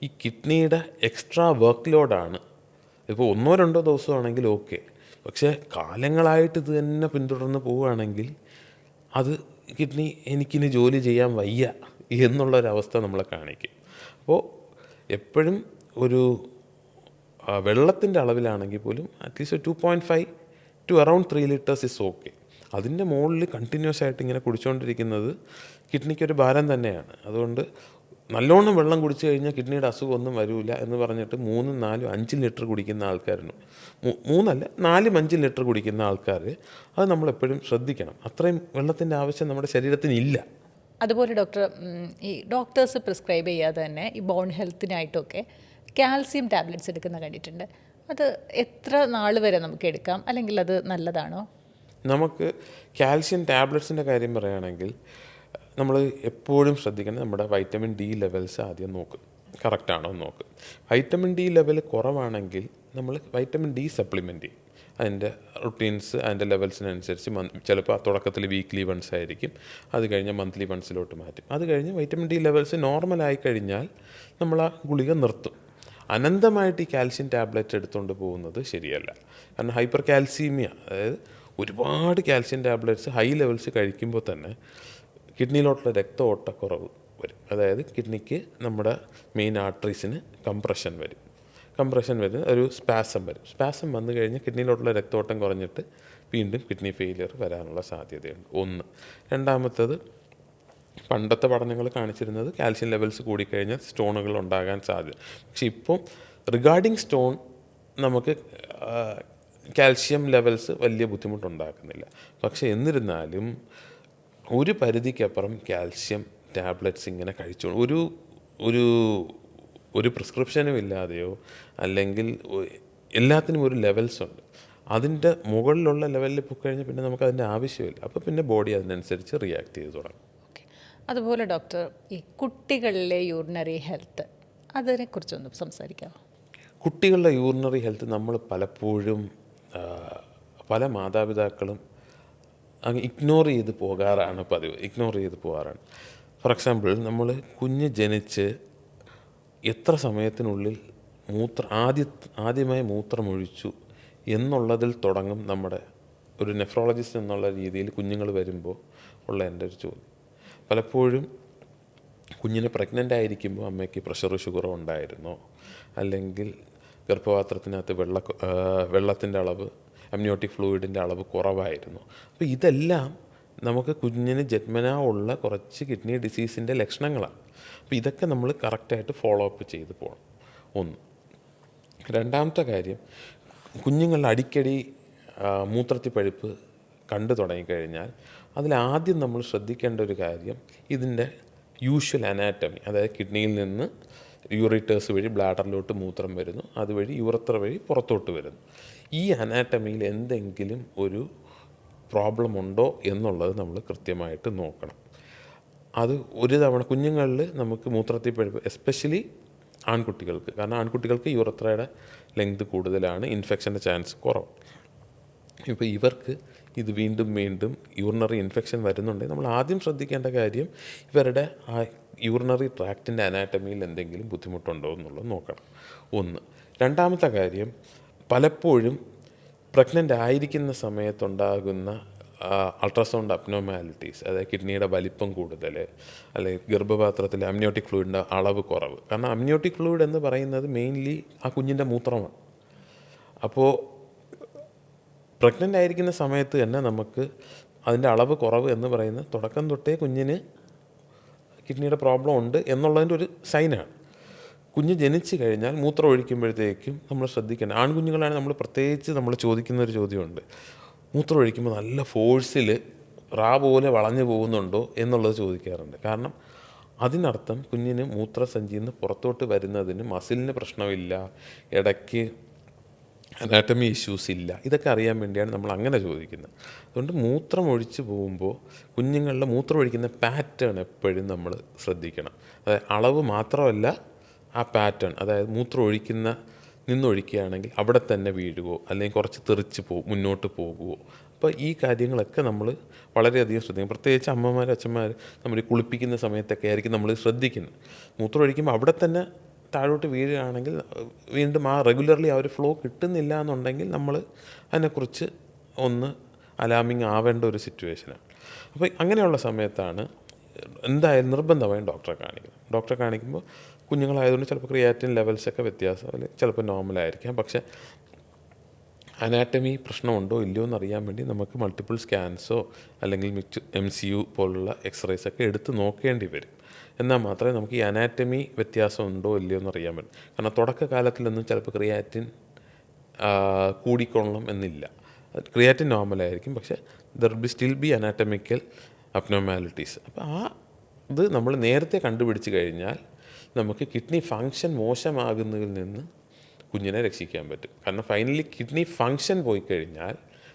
ഈ കിഡ്നിയുടെ എക്സ്ട്രാ വർക്ക് ലോഡാണ്. ഇപ്പോൾ 1-2 ദിവസമാണെങ്കിൽ ഓക്കെ, പക്ഷേ കാലങ്ങളായിട്ട് ഇത് തന്നെ പിന്തുടർന്ന് പോവുകയാണെങ്കിൽ അത് കിഡ്നി എനിക്കിനി ജോലി ചെയ്യാൻ വയ്യ എന്നുള്ളൊരവസ്ഥ നമ്മളെ കാണിക്കും. അപ്പോൾ എപ്പോഴും ഒരു വെള്ളത്തിൻ്റെ അളവിലാണെങ്കിൽ പോലും at least 2.5 to around 3 liters is okay. അതിൻ്റെ മുകളിൽ കണ്ടിന്യൂസ് ആയിട്ട് ഇങ്ങനെ കുടിച്ചുകൊണ്ടിരിക്കുന്നത് കിഡ്നിക്കൊരു ഭാരം തന്നെയാണ്. അതുകൊണ്ട് നല്ലോണം വെള്ളം കുടിച്ചു കഴിഞ്ഞാൽ കിഡ്നിയുടെ അസുഖമൊന്നും വരില്ല എന്ന് പറഞ്ഞിട്ട് 3, 4, 5 ലിറ്റർ കുടിക്കുന്ന ആൾക്കാരുണ്ട്. 3 4, 5 ലിറ്റർ കുടിക്കുന്ന ആൾക്കാർ അത് നമ്മളെപ്പോഴും ശ്രദ്ധിക്കണം. അത്രയും വെള്ളത്തിൻ്റെ ആവശ്യം നമ്മുടെ ശരീരത്തിന് ഇല്ല. അതുപോലെ ഡോക്ടർ, ഈ ഡോക്ടേഴ്സ് പ്രിസ്ക്രൈബ് ചെയ്യാതെ തന്നെ ഈ ബോൺ ഹെൽത്തിനായിട്ടൊക്കെ കാൽസ്യം ടാബ്ലറ്റ്സ് എടുക്കുന്ന കണ്ടിട്ടുണ്ട്. അത് എത്ര നാൾ വരെ നമുക്ക് എടുക്കാം, അല്ലെങ്കിൽ അത് നല്ലതാണോ? നമുക്ക് കാൽസ്യം ടാബ്ലറ്റ്സിൻ്റെ കാര്യം പറയുകയാണെങ്കിൽ നമ്മൾ എപ്പോഴും ശ്രദ്ധിക്കണം, നമ്മുടെ വൈറ്റമിൻ ഡി ലെവൽസ് ആദ്യം നോക്കും, കറക്റ്റാണോ എന്ന് നോക്കും. വൈറ്റമിൻ ഡി ലെവൽ കുറവാണെങ്കിൽ നമ്മൾ വൈറ്റമിൻ ഡി സപ്ലിമെൻറ്റ് ചെയ്യും. അതിൻ്റെ റുട്ടീൻസ്, അതിൻ്റെ ലെവൽസിനനുസരിച്ച് ചിലപ്പോൾ തുടക്കത്തിൽ വീക്ക്ലി വൺസ് ആയിരിക്കും, അത് കഴിഞ്ഞ് മന്ത്ലി വൺസിലോട്ട് മാറ്റും. അത് കഴിഞ്ഞ് വൈറ്റമിൻ ഡി ലെവൽസ് നോർമലായി കഴിഞ്ഞാൽ നമ്മൾ ആ ഗുളിക നിർത്തും. അനന്തമായിട്ട് ഈ കാൽസ്യം ടാബ്ലറ്റ് എടുത്തുകൊണ്ട് പോകുന്നത് ശരിയല്ല. കാരണം ഹൈപ്പർ കാൽസീമിയ, അതായത് ഒരുപാട് കാൽസ്യം ടാബ്ലറ്റ്സ് ഹൈ ലെവൽസ് കഴിക്കുമ്പോൾ തന്നെ കിഡ്നിയിലോട്ടുള്ള രക്തഓട്ടക്കുറവ് വരും. അതായത് കിഡ്നിക്ക് നമ്മുടെ മെയിൻ ആർട്ടറീസിന് കംപ്രഷൻ വരും, ഒരു സ്പാസം വരും. സ്പാസം വന്നു കഴിഞ്ഞാൽ കിഡ്നിയിലോട്ടുള്ള രക്തോട്ടം കുറഞ്ഞിട്ട് വീണ്ടും കിഡ്നി ഫെയിലിയർ വരാനുള്ള സാധ്യതയുണ്ട്. ഒന്ന്. രണ്ടാമത്തത്, പണ്ടത്തെ പഠനങ്ങൾ കാണിച്ചിരുന്നത് കാൽസ്യം ലെവൽസ് കൂടിക്കഴിഞ്ഞാൽ സ്റ്റോണുകൾ ഉണ്ടാകാൻ സാധ്യത. പക്ഷെ ഇപ്പം റിഗാർഡിങ് സ്റ്റോൺ നമുക്ക് കാൽസ്യം ലെവൽസ് വലിയ ബുദ്ധിമുട്ടുണ്ടാക്കുന്നില്ല. പക്ഷേ എന്നിരുന്നാലും ഒരു പരിധിക്കപ്പുറം കാൽസ്യം ടാബ്ലറ്റ്സ് ഇങ്ങനെ കഴിച്ചു ഒരു പ്രിസ്ക്രിപ്ഷനും ഇല്ലാതെയോ അല്ലെങ്കിൽ എല്ലാത്തിനും ഒരു ലെവൽസ് ഉണ്ട്. അതിൻ്റെ മുകളിലുള്ള ലെവലിൽ പോയിക്കഴിഞ്ഞാൽ പിന്നെ നമുക്ക് അതിൻ്റെ ആവശ്യമില്ല. അപ്പോൾ പിന്നെ ബോഡി അതിനനുസരിച്ച് റിയാക്ട് ചെയ്ത് തുടങ്ങും. ഓക്കെ. അതുപോലെ ഡോക്ടർ, ഈ കുട്ടികളിലെ യൂറിനറി ഹെൽത്ത്, അതിനെക്കുറിച്ചൊന്ന് സംസാരിക്കാമോ? കുട്ടികളുടെ യൂറിനറി ഹെൽത്ത് നമ്മൾ പലപ്പോഴും പല മാതാപിതാക്കളും അങ്ങ് ഇഗ്നോർ ചെയ്ത് പോകാറാണ് പതിവ്. ഫോർ എക്സാമ്പിൾ, നമ്മൾ കുഞ്ഞ് ജനിച്ച് എത്ര സമയത്തിനുള്ളിൽ ആദ്യമായി മൂത്രമൊഴിച്ചു എന്നുള്ളതിൽ തുടങ്ങും നമ്മുടെ ഒരു നെഫ്രോളജിസ്റ്റ് എന്നുള്ള രീതിയിൽ കുഞ്ഞുങ്ങൾ വരുമ്പോൾ ഉള്ള എൻ്റെ ഒരു ചോദ്യം. പലപ്പോഴും കുഞ്ഞിന് പ്രഗ്നൻ്റ് ആയിരിക്കുമ്പോൾ അമ്മയ്ക്ക് പ്രഷർ ഷുഗറോ ഉണ്ടായിരുന്നോ, അല്ലെങ്കിൽ ഗർഭപാത്രത്തിനകത്ത് വെള്ളത്തിൻ്റെ അളവ്, അമ്നിയോട്ടിക് ഫ്ലൂയിഡിൻ്റെ അളവ് കുറവായിരുന്നു. അപ്പോൾ ഇതെല്ലാം നമുക്ക് കുഞ്ഞിന് ജന്മനാ ഉള്ള കുറച്ച് കിഡ്നി ഡിസീസിൻ്റെ ലക്ഷണങ്ങളാണ്. അപ്പോൾ ഇതൊക്കെ നമ്മൾ കറക്റ്റായിട്ട് ഫോളോ അപ്പ് ചെയ്ത് പോകണം. ഒന്ന്. രണ്ടാമത്തെ കാര്യം, കുഞ്ഞുങ്ങളിൽ അടിക്കടി മൂത്രത്തിൽ പഴുപ്പ് കണ്ടു തുടങ്ങിക്കഴിഞ്ഞാൽ അതിലാദ്യം നമ്മൾ ശ്രദ്ധിക്കേണ്ട ഒരു കാര്യം ഇതിൻ്റെ യൂഷ്വൽ അനാറ്റമി, അതായത് കിഡ്നിയിൽ നിന്ന് യൂറിറ്റേഴ്സ് വഴി ബ്ലാഡറിലോട്ട് മൂത്രം വരുന്നു, അതുവഴി യൂറത്ര വഴി പുറത്തോട്ട് വരുന്നു. ഈ അനാറ്റമിയിൽ എന്തെങ്കിലും ഒരു പ്രോബ്ലം ഉണ്ടോ എന്നുള്ളത് നമ്മൾ കൃത്യമായിട്ട് നോക്കണം. അത് ഒരു തവണ കുഞ്ഞുങ്ങളിൽ നമുക്ക് മൂത്രത്തിൽ പഴുപ്പ്, എസ്പെഷ്യലി ആൺകുട്ടികൾക്ക്, കാരണം ആൺകുട്ടികൾക്ക് യൂറത്രയുടെ ലെങ്ത് കൂടുതലാണ്, ഇൻഫെക്ഷൻ്റെ ചാൻസ് കുറവ്. ഇപ്പോൾ ഇവർക്ക് ഇത് വീണ്ടും യൂറിനറി ഇൻഫെക്ഷൻ വരുന്നുണ്ടെങ്കിൽ നമ്മൾ ആദ്യം ശ്രദ്ധിക്കേണ്ട കാര്യം ഇവരുടെ ആ യൂറിനറി ട്രാക്റ്റിൻ്റെ അനാറ്റമിയിൽ എന്തെങ്കിലും ബുദ്ധിമുട്ടുണ്ടോ എന്നുള്ളത് നോക്കണം. ഒന്ന്. രണ്ടാമത്തെ കാര്യം, പലപ്പോഴും പ്രഗ്നൻ്റ് ആയിരിക്കുന്ന സമയത്തുണ്ടാകുന്ന അൾട്രാസൗണ്ട് അബ്നോർമാലിറ്റീസ്, അതായത് കിഡ്നിയുടെ വലിപ്പം കൂടുതൽ, അല്ലെങ്കിൽ ഗർഭപാത്രത്തിൽ അമ്നിയോട്ടിക് ഫ്ലൂയിഡിൻ്റെ അളവ് കുറവ്. കാരണം അമ്നിയോട്ടിക് ഫ്ലൂയിഡ് എന്ന് പറയുന്നത് മെയിൻലി ആ കുഞ്ഞിൻ്റെ മൂത്രമാണ്. അപ്പോൾ പ്രഗ്നൻ്റ് ആയിരിക്കുന്ന സമയത്ത് തന്നെ നമുക്ക് അതിൻ്റെ അളവ് കുറവ് എന്ന് പറയുന്നത് തുടക്കം തൊട്ടേ കുഞ്ഞിന് കിഡ്നിയുടെ പ്രോബ്ലം ഉണ്ട് എന്നുള്ളതിൻ്റെ ഒരു സൈനാണ്. കുഞ്ഞ് ജനിച്ചു കഴിഞ്ഞാൽ മൂത്രം ഒഴിക്കുമ്പോഴത്തേക്കും നമ്മൾ ശ്രദ്ധിക്കണം. ആൺകുഞ്ഞുങ്ങളാണെങ്കിൽ നമ്മൾ പ്രത്യേകിച്ച് നമ്മൾ ചോദിക്കുന്നൊരു ചോദ്യമുണ്ട്, മൂത്രം ഒഴിക്കുമ്പോൾ നല്ല ഫോഴ്സിൽ പോലെ വളഞ്ഞു പോകുന്നുണ്ടോ എന്നുള്ളത് ചോദിക്കാറുണ്ട്. കാരണം അതിനർത്ഥം കുഞ്ഞിന് മൂത്രസഞ്ചിയിൽ നിന്ന് പുറത്തോട്ട് വരുന്നതിന് മസിലിന് പ്രശ്നമില്ല, ഇടയ്ക്ക് അനാറ്റമി ഇഷ്യൂസ് ഇല്ല. ഇതൊക്കെ അറിയാൻ വേണ്ടിയാണ് നമ്മൾ അങ്ങനെ ചോദിക്കുന്നത്. അതുകൊണ്ട് മൂത്രം ഒഴിച്ച് പോകുമ്പോൾ കുഞ്ഞുങ്ങളുടെ മൂത്രം ഒഴിക്കുന്ന പാറ്റേൺ എപ്പോഴും നമ്മൾ ശ്രദ്ധിക്കണം. അതായത് അളവ് മാത്രമല്ല, ആ പാറ്റേൺ, അതായത് മൂത്രം ഒഴിക്കുന്ന നിന്നൊഴിക്കുകയാണെങ്കിൽ അവിടെ തന്നെ വീഴുകയോ അല്ലെങ്കിൽ കുറച്ച് തെറിച്ച് മുന്നോട്ട് പോകുമോ. അപ്പോൾ ഈ കാര്യങ്ങളൊക്കെ നമ്മൾ വളരെയധികം ശ്രദ്ധിക്കും. പ്രത്യേകിച്ച് അമ്മമാർ, അച്ഛന്മാർ നമ്മൾ കുളിപ്പിക്കുന്ന സമയത്തൊക്കെ ആയിരിക്കും നമ്മൾ ശ്രദ്ധിക്കുന്നത്. മൂത്രം ഒഴിക്കുമ്പോൾ അവിടെ തന്നെ താഴോട്ട് വീഴുകയാണെങ്കിൽ വീണ്ടും ആ റെഗുലർലി ആ ഒരു ഫ്ലോ കിട്ടുന്നില്ല എന്നുണ്ടെങ്കിൽ നമ്മൾ അതിനെക്കുറിച്ച് ഒന്ന് അലാമിങ് ആവേണ്ട ഒരു സിറ്റുവേഷനാണ്. അപ്പോൾ അങ്ങനെയുള്ള സമയത്താണ് എന്തായാലും നിർബന്ധമായും ഡോക്ടറെ കാണിക്കുന്നത്. ഡോക്ടറെ കാണിക്കുമ്പോൾ കുഞ്ഞുങ്ങളായതുകൊണ്ട് ചിലപ്പോൾ ക്രിയാറ്റിൻ ലെവൽസൊക്കെ വ്യത്യാസം, അല്ലെങ്കിൽ ചിലപ്പോൾ നോർമലായിരിക്കാം. പക്ഷേ അനാറ്റമി പ്രശ്നമുണ്ടോ ഇല്ലയോ എന്നറിയാൻ വേണ്ടി നമുക്ക് മൾട്ടിപ്പിൾ സ്കാൻസോ അല്ലെങ്കിൽ MCU പോലുള്ള എക്സ്റേസൊക്കെ എടുത്ത് നോക്കേണ്ടി വരും. എന്നാൽ മാത്രമേ നമുക്ക് ഈ അനാറ്റമി വ്യത്യാസം ഉണ്ടോ ഇല്ലയോ എന്നറിയാൻ പറ്റും. കാരണം തുടക്കകാലത്തിലൊന്നും ചിലപ്പോൾ ക്രിയാറ്റിൻ കൂടിക്കൊള്ളണം എന്നില്ല. ക്രിയാറ്റിൻ നോർമലായിരിക്കും, പക്ഷേ സ്റ്റിൽ ബി അനാറ്റമിക്കൽ അബ്നോർമാലിറ്റീസ്. അപ്പോൾ ഇത് നമ്മൾ നേരത്തെ കണ്ടുപിടിച്ച് കഴിഞ്ഞാൽ നമുക്ക് കിഡ്നി ഫങ്ഷൻ മോശമാകുന്നതിൽ നിന്ന് കുഞ്ഞിനെ രക്ഷിക്കാൻ പറ്റും. കാരണം ഫൈനലി കിഡ്നി ഫങ്ഷൻ പോയി കഴിഞ്ഞാൽ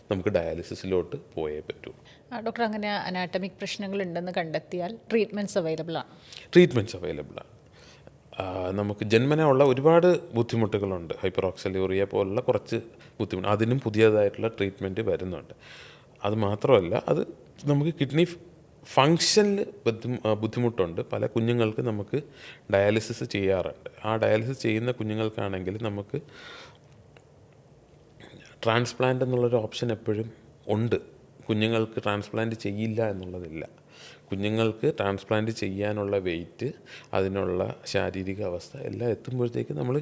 നമുക്ക് ഡയാലിസിസിലോട്ട് പോയേ പറ്റൂ. ഡോക്ടർ, അങ്ങനെ അനാറ്റമിക് പ്രശ്നങ്ങളുണ്ടെന്ന് കണ്ടെത്തിയാൽ ട്രീറ്റ്മെൻറ്റ്സ് അവൈലബിൾ ആണ്? ട്രീറ്റ്മെൻറ്റ്സ് അവൈലബിൾ ആണ്. നമുക്ക് ജന്മന ഉള്ള ഒരുപാട് ബുദ്ധിമുട്ടുകളുണ്ട്. ഹൈപ്പറോക്സിലൂറിയ പോലുള്ള കുറച്ച് ബുദ്ധിമുട്ട്, അതിനും പുതിയതായിട്ടുള്ള ട്രീറ്റ്മെൻറ്റ് വരുന്നുണ്ട്. അത് മാത്രമല്ല, അത് നമുക്ക് കിഡ്നി ഫങ്ഷനിൽ ബുദ്ധിമുട്ടുണ്ട്. പല കുഞ്ഞുങ്ങൾക്ക് നമുക്ക് ഡയാലിസിസ് ചെയ്യാറുണ്ട്. ആ ഡയാലിസിസ് ചെയ്യുന്ന കുഞ്ഞുങ്ങൾക്കാണെങ്കിൽ നമുക്ക് ട്രാൻസ്പ്ലാന്റ് എന്നുള്ളൊരു ഓപ്ഷൻ എപ്പോഴും ഉണ്ട്. കുഞ്ഞുങ്ങൾക്ക് ട്രാൻസ്പ്ലാന്റ് ചെയ്യില്ല എന്നുള്ളതില്ല. കുഞ്ഞുങ്ങൾക്ക് ട്രാൻസ്പ്ലാന്റ് ചെയ്യാനുള്ള വെയിറ്റ്, അതിനുള്ള ശാരീരിക അവസ്ഥ എല്ലാം എത്തുമ്പോഴത്തേക്ക് നമ്മൾ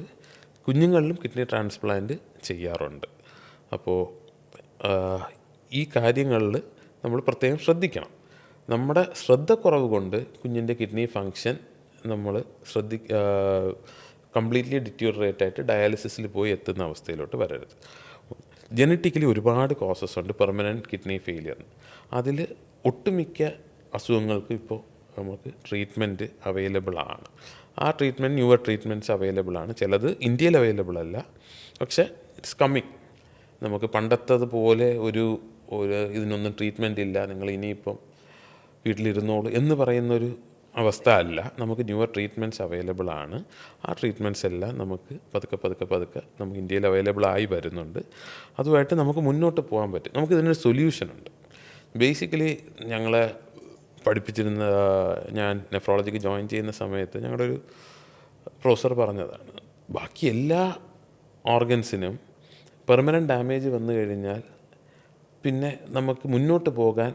കുഞ്ഞുങ്ങളിലും കിഡ്നി ട്രാൻസ്പ്ലാന്റ് ചെയ്യാറുണ്ട്. അപ്പോൾ ഈ കാര്യങ്ങളിൽ നമ്മൾ പ്രത്യേകം ശ്രദ്ധിക്കണം. നമ്മുടെ ശ്രദ്ധക്കുറവ് കൊണ്ട് കുഞ്ഞിൻ്റെ കിഡ്നി ഫങ്ഷൻ നമ്മൾ കംപ്ലീറ്റ്ലി ഡിറ്റീറിയേറ്റ് ആയിട്ട് ഡയാലിസിസിൽ പോയി എത്തുന്ന അവസ്ഥയിലോട്ട് വരരുത്. ജനറ്റിക്കലി ഒരുപാട് കോസസ് ഉണ്ട് പെർമനൻറ്റ് കിഡ്നി ഫെയിലിയറിന്. അതിൽ ഒട്ടുമിക്ക അസുഖങ്ങൾക്ക് ഇപ്പോൾ നമുക്ക് ട്രീറ്റ്മെൻറ്റ് അവൈലബിൾ ആണ്. ആ ട്രീറ്റ്മെൻറ്റ് ന്യൂവർ ട്രീറ്റ്മെൻറ്റ്സ് അവൈലബിൾ ആണ്. ചിലത് ഇന്ത്യയിൽ അവൈലബിൾ അല്ല, പക്ഷേ ഇറ്റ്സ് കമ്മിങ്. നമുക്ക് പണ്ടത്തതുപോലെ ഒരു ഇതിനൊന്നും ട്രീറ്റ്മെൻറ്റ് ഇല്ല, നിങ്ങൾ ഇനിയിപ്പം വീട്ടിലിരുന്നോളൂ എന്ന് പറയുന്നൊരു അവസ്ഥ അല്ല. നമുക്ക് ന്യൂവർ ട്രീറ്റ്മെൻറ്റ്സ് അവൈലബിൾ ആണ്. ആ ട്രീറ്റ്മെൻറ്റ്സ് എല്ലാം നമുക്ക് പതുക്കെ നമുക്ക് ഇന്ത്യയിൽ അവൈലബിൾ ആയി വരുന്നുണ്ട്. അതുമായിട്ട് നമുക്ക് മുന്നോട്ട് പോകാൻ പറ്റും. നമുക്കിതിനൊരു സൊല്യൂഷനുണ്ട്. ബേസിക്കലി ഞങ്ങളെ പഠിപ്പിച്ചിരുന്ന, ഞാൻ നെഫ്രോളജിക്ക് ജോയിൻ ചെയ്യുന്ന സമയത്ത് ഞങ്ങളുടെ ഒരു പ്രൊഫസർ പറഞ്ഞതാണ്, ബാക്കി എല്ലാ ഓർഗൻസിനും പെർമനൻറ്റ് ഡാമേജ് വന്നു കഴിഞ്ഞാൽ പിന്നെ നമുക്ക് മുന്നോട്ട് പോകാൻ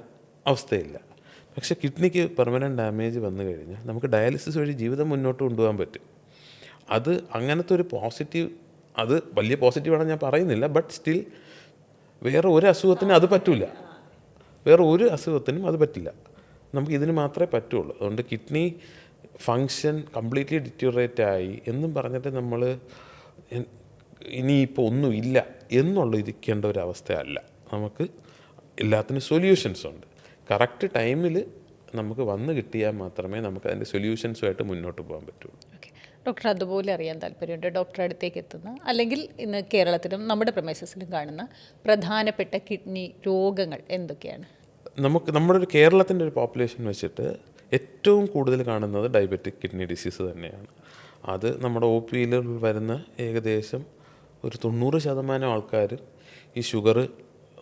അവസ്ഥയില്ല. പക്ഷേ കിഡ്നിക്ക് പെർമനൻറ്റ് ഡാമേജ് വന്നു കഴിഞ്ഞാൽ നമുക്ക് ഡയാലിസിസ് വഴി ജീവിതം മുന്നോട്ട് കൊണ്ടുപോകാൻ പറ്റും. അത് അങ്ങനത്തെ ഒരു പോസിറ്റീവ്, അത് വലിയ പോസിറ്റീവാണെന്ന് ഞാൻ പറയുന്നില്ല, ബട്ട് സ്റ്റിൽ വേറെ ഒരു അസുഖത്തിനും അത് പറ്റില്ല. വേറെ ഒരു അസുഖത്തിനും അത് പറ്റില്ല. നമുക്ക് ഇതിന് മാത്രമേ പറ്റുള്ളൂ. അതുകൊണ്ട് കിഡ്നി ഫങ്ഷൻ കംപ്ലീറ്റ്ലി ഡിറ്റീറിയേറ്റ് ആയി എന്നും പറഞ്ഞിട്ട് നമ്മൾ ഇനിയിപ്പോൾ ഒന്നുമില്ല എന്നുള്ള ഇരിക്കേണ്ട ഒരു അവസ്ഥയല്ല. നമുക്ക് എല്ലാത്തിനും സൊല്യൂഷൻസ് ഉണ്ട്. കറക്റ്റ് ടൈമിൽ നമുക്ക് വന്ന് കിട്ടിയാൽ മാത്രമേ നമുക്ക് അതിൻ്റെ സൊല്യൂഷൻസുമായിട്ട് മുന്നോട്ട് പോകാൻ പറ്റുള്ളൂ. ഓക്കെ ഡോക്ടർ, അതുപോലെ അറിയാൻ താല്പര്യമുണ്ട്. ഡോക്ടറെ അടുത്തേക്ക് എത്തുന്ന, അല്ലെങ്കിൽ ഇന്ന് കേരളത്തിലും നമ്മുടെ പ്രമേസസിലും കാണുന്ന പ്രധാനപ്പെട്ട കിഡ്നി രോഗങ്ങൾ എന്തൊക്കെയാണ്? നമ്മുടെ ഒരു കേരളത്തിൻ്റെ ഒരു പോപ്പുലേഷൻ വെച്ചിട്ട് ഏറ്റവും കൂടുതൽ കാണുന്നത് ഡയബറ്റിക് കിഡ്നി ഡിസീസ് തന്നെയാണ്. അത് നമ്മുടെ OPയിൽ വരുന്ന ഏകദേശം ഒരു 90% ആൾക്കാർ ഈ ഷുഗർ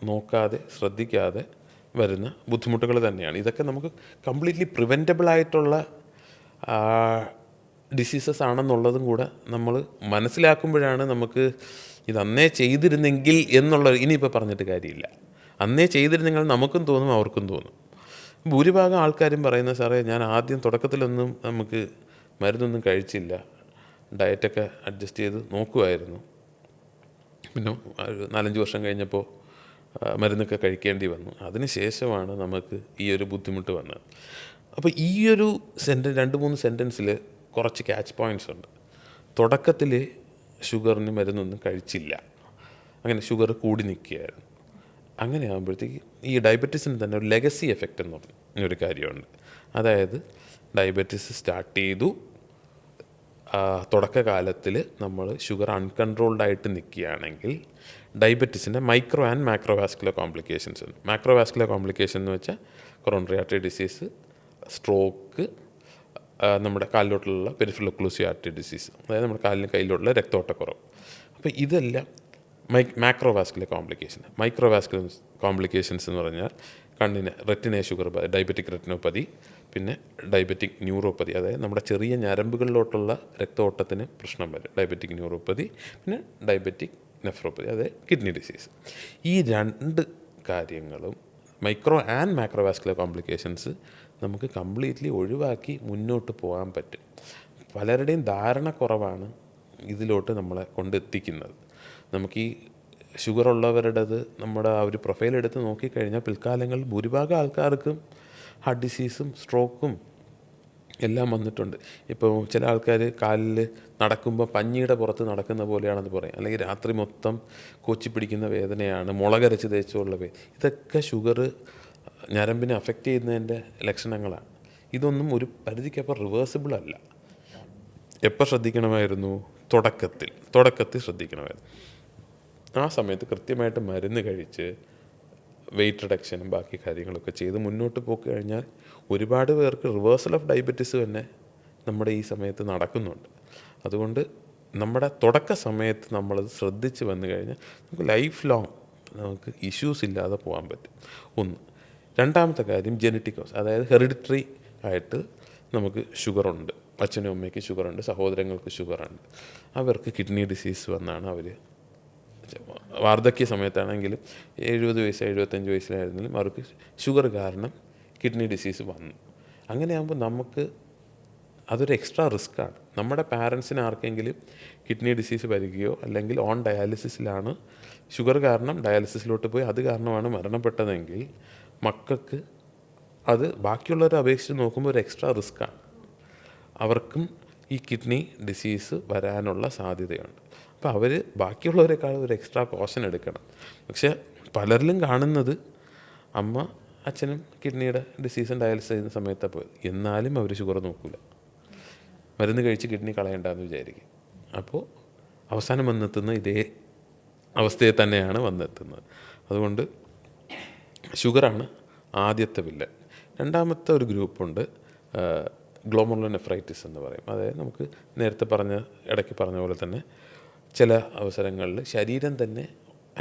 നോക്കാതെ ശ്രദ്ധിക്കാതെ വരുന്ന ബുദ്ധിമുട്ടുകൾ തന്നെയാണ്. ഇതൊക്കെ നമുക്ക് കംപ്ലീറ്റ്ലി പ്രിവെൻറ്റബിൾ ആയിട്ടുള്ള ഡിസീസസ് ആണെന്നുള്ളതും കൂടെ നമ്മൾ മനസ്സിലാക്കുമ്പോഴാണ് നമുക്ക് ഇത് അന്നേ ചെയ്തിരുന്നെങ്കിൽ എന്നുള്ള, ഇനിയിപ്പോൾ പറഞ്ഞിട്ട് കാര്യമില്ല. അന്നേ ചെയ്തിരുന്നെങ്കിൽ നമുക്കും തോന്നും, അവർക്കും തോന്നും. ഭൂരിഭാഗം ആൾക്കാരും പറയുന്ന, സാറേ ഞാൻ ആദ്യം തുടക്കത്തിലൊന്നും നമുക്ക് മരുന്നൊന്നും കഴിച്ചില്ല, ഡയറ്റൊക്കെ അഡ്ജസ്റ്റ് ചെയ്ത് നോക്കുമായിരുന്നു, പിന്നെ 4-5 വർഷം കഴിഞ്ഞപ്പോൾ മരുന്നൊക്കെ കഴിക്കേണ്ടി വന്നു, അതിന് ശേഷമാണ് നമുക്ക് ഈ ഒരു ബുദ്ധിമുട്ട് വന്നത്. അപ്പോൾ ഈ ഒരു 2-3 സെൻറ്റൻസിൽ കുറച്ച് ക്യാച്ച് പോയിൻറ്റ്സ് ഉണ്ട്. തുടക്കത്തിൽ ഷുഗറിന് മരുന്നൊന്നും കഴിച്ചില്ല, അങ്ങനെ ഷുഗർ കൂടി നിൽക്കുകയായിരുന്നു. അങ്ങനെ ആകുമ്പോഴത്തേക്ക് ഈ ഡയബറ്റീസിന് തന്നെ ഒരു ലെഗസി എഫക്റ്റ് എന്ന് പറഞ്ഞൊരു കാര്യമുണ്ട്. അതായത് ഡയബറ്റീസ് സ്റ്റാർട്ട് ചെയ്തു, തുടക്കകാലത്തിൽ നമ്മൾ ഷുഗർ അൺകൺട്രോൾഡായിട്ട് നിൽക്കുകയാണെങ്കിൽ ഡയബറ്റീസിൻ്റെ മൈക്രോ ആൻഡ് മാക്രോവാസ്കുലർ കോംപ്ലിക്കേഷൻസ് ഉണ്ട്. മാക്രോവാസ്കുലർ കോംപ്ലിക്കേഷൻ എന്ന് വെച്ചാൽ കൊറോണറി ആർട്ടറി ഡിസീസ്, സ്ട്രോക്ക്, നമ്മുടെ കാലിലോട്ടുള്ള പെരിഫറൽ ഒക്ലൂസീവ് ആർട്ടറി ഡിസീസ്, അതായത് നമ്മുടെ കാലിന് കയ്യിലോട്ടുള്ള രക്തോട്ടക്കുറവ്. അപ്പോൾ ഇതെല്ലാം മാക്രോവാസ്കുലർ കോംപ്ലിക്കേഷൻ. മൈക്രോവാസ്കുലർ കോംപ്ലിക്കേഷൻസ് എന്ന് പറഞ്ഞാൽ കണ്ണിന് റെറ്റിന ഷുഗർ, ഡയബറ്റിക് റെറ്റിനോപ്പതി, പിന്നെ ഡയബറ്റിക് ന്യൂറോപ്പതി, അതായത് നമ്മുടെ ചെറിയ ഞരമ്പുകളിലോട്ടുള്ള രക്തോട്ടത്തിന് പ്രശ്നം വരും, ഡയബറ്റിക് ന്യൂറോപ്പതി, പിന്നെ ഡയബറ്റിക് നെഫ്രോപ്പതി, അതായത് കിഡ്നി ഡിസീസ്. ഈ 2 കാര്യങ്ങളും മൈക്രോ ആൻഡ് മാക്രോവാസ്കുലർ കോംപ്ലിക്കേഷൻസ് നമുക്ക് കംപ്ലീറ്റ്ലി ഒഴിവാക്കി മുന്നോട്ട് പോകാൻ പറ്റും. പലരുടെയും ധാരണ കുറവാണ് ഇതിലോട്ട് നമ്മളെ കൊണ്ടെത്തിക്കുന്നത്. നമുക്ക് ഈ ഷുഗർ ഉള്ളവരുടേത് നമ്മുടെ ആ ഒരു പ്രൊഫൈൽ എടുത്ത് നോക്കിക്കഴിഞ്ഞാൽ പിൽക്കാലങ്ങളിൽ ഭൂരിഭാഗം ആൾക്കാർക്കും ഹാർട്ട് ഡിസീസും സ്ട്രോക്കും എല്ലാം വന്നിട്ടുണ്ട്. ഇപ്പോൾ ചില ആൾക്കാർ കാലിൽ നടക്കുമ്പോൾ പഞ്ഞിയുടെ പുറത്ത് നടക്കുന്ന പോലെയാണെന്ന് പറയും, അല്ലെങ്കിൽ രാത്രി മൊത്തം കൊച്ചി പിടിക്കുന്ന വേദനയാണ്, മുളകരച്ച് തേച്ചുള്ള ഇതൊക്കെ ഷുഗർ ഞരമ്പിനെ അഫക്റ്റ് ചെയ്യുന്നതിൻ്റെ ലക്ഷണങ്ങളാണ്. ഇതൊന്നും ഒരു പരിധിക്കപ്പോൾ റിവേഴ്സിബിൾ അല്ല. എപ്പോൾ ശ്രദ്ധിക്കണമായിരുന്നു? തുടക്കത്തിൽ ശ്രദ്ധിക്കണമായിരുന്നു. ആ സമയത്ത് കൃത്യമായിട്ട് മരുന്ന് കഴിച്ച് വെയിറ്റ് റിഡക്ഷനും ബാക്കി കാര്യങ്ങളൊക്കെ ചെയ്ത് മുന്നോട്ട് പോയി കഴിഞ്ഞാൽ ഒരുപാട് പേർക്ക് റിവേഴ്സൽ ഓഫ് ഡയബറ്റീസ് തന്നെ നമ്മുടെ ഈ സമയത്ത് നടക്കുന്നുണ്ട്. അതുകൊണ്ട് നമ്മുടെ തുടക്ക സമയത്ത് നമ്മളത് ശ്രദ്ധിച്ച് വന്നു കഴിഞ്ഞാൽ നമുക്ക് ലൈഫ് ലോങ് നമുക്ക് ഇഷ്യൂസ് ഇല്ലാതെ പോകാൻ പറ്റും. ഒന്ന്. രണ്ടാമത്തെ കാര്യം ജെനറ്റിക് കോസ്, അതായത് ഹെറിഡിറ്ററി ആയിട്ട് നമുക്ക് ഷുഗറുണ്ട്, അച്ഛനും അമ്മയ്ക്ക് ഷുഗറുണ്ട്, സഹോദരങ്ങൾക്ക് ഷുഗറുണ്ട്. അവർക്ക് കിഡ്നി ഡിസീസ് വന്നാണ് അവർ വാർദ്ധക്യ സമയത്താണെങ്കിലും 70 വയസ്സ് 75 വയസ്സിലായിരുന്നാലും അവർക്ക് ഷുഗർ കാരണം കിഡ്നി ഡിസീസ് വന്നു. അങ്ങനെയാകുമ്പോൾ നമുക്ക് അതൊരു എക്സ്ട്രാ റിസ്ക്കാണ്. നമ്മുടെ പാരൻസിന് ആർക്കെങ്കിലും കിഡ്നി ഡിസീസ് വരികയോ അല്ലെങ്കിൽ ഓൺ ഡയാലിസിസിലാണ്, ഷുഗർ കാരണം ഡയാലിസിസിലോട്ട് പോയി അത് കാരണമാണ് മരണപ്പെട്ടതെങ്കിൽ മക്കൾക്ക് അത് ബാക്കിയുള്ളവരെ അപേക്ഷിച്ച് നോക്കുമ്പോൾ ഒരു എക്സ്ട്രാ റിസ്ക്കാണ്. അവർക്കും ഈ കിഡ്നി ഡിസീസ് വരാനുള്ള സാധ്യതയുണ്ട്. അപ്പോൾ അവർ ബാക്കിയുള്ളവരെക്കാൾ ഒരു എക്സ്ട്രാ കോഷൻ എടുക്കണം. പക്ഷേ പലരിലും കാണുന്നത് അമ്മ അച്ഛനും കിഡ്നിയുടെ ഡിസീസും ഡയാലിസിസ് ചെയ്യുന്ന സമയത്താണ് പോയത്, എന്നാലും അവർ ഷുഗർ നോക്കില്ല, മരുന്ന് കഴിച്ച് കിഡ്നി കളയണ്ടെന്ന് വിചാരിക്കും. അപ്പോൾ അവസാനം വന്നെത്തുന്ന ഇതേ അവസ്ഥയിൽ തന്നെയാണ് വന്നെത്തുന്നത്. അതുകൊണ്ട് ഷുഗറാണ് ആദ്യത്തെ വില്ലൻ. രണ്ടാമത്തെ ഒരു ഗ്രൂപ്പുണ്ട്, ഗ്ലോമെറുലോനെഫ്രൈറ്റിസ് എന്ന് പറയും. അതായത് നമുക്ക് നേരത്തെ ഇടയ്ക്ക് പറഞ്ഞ പോലെ തന്നെ ചില അവസരങ്ങളിൽ ശരീരം തന്നെ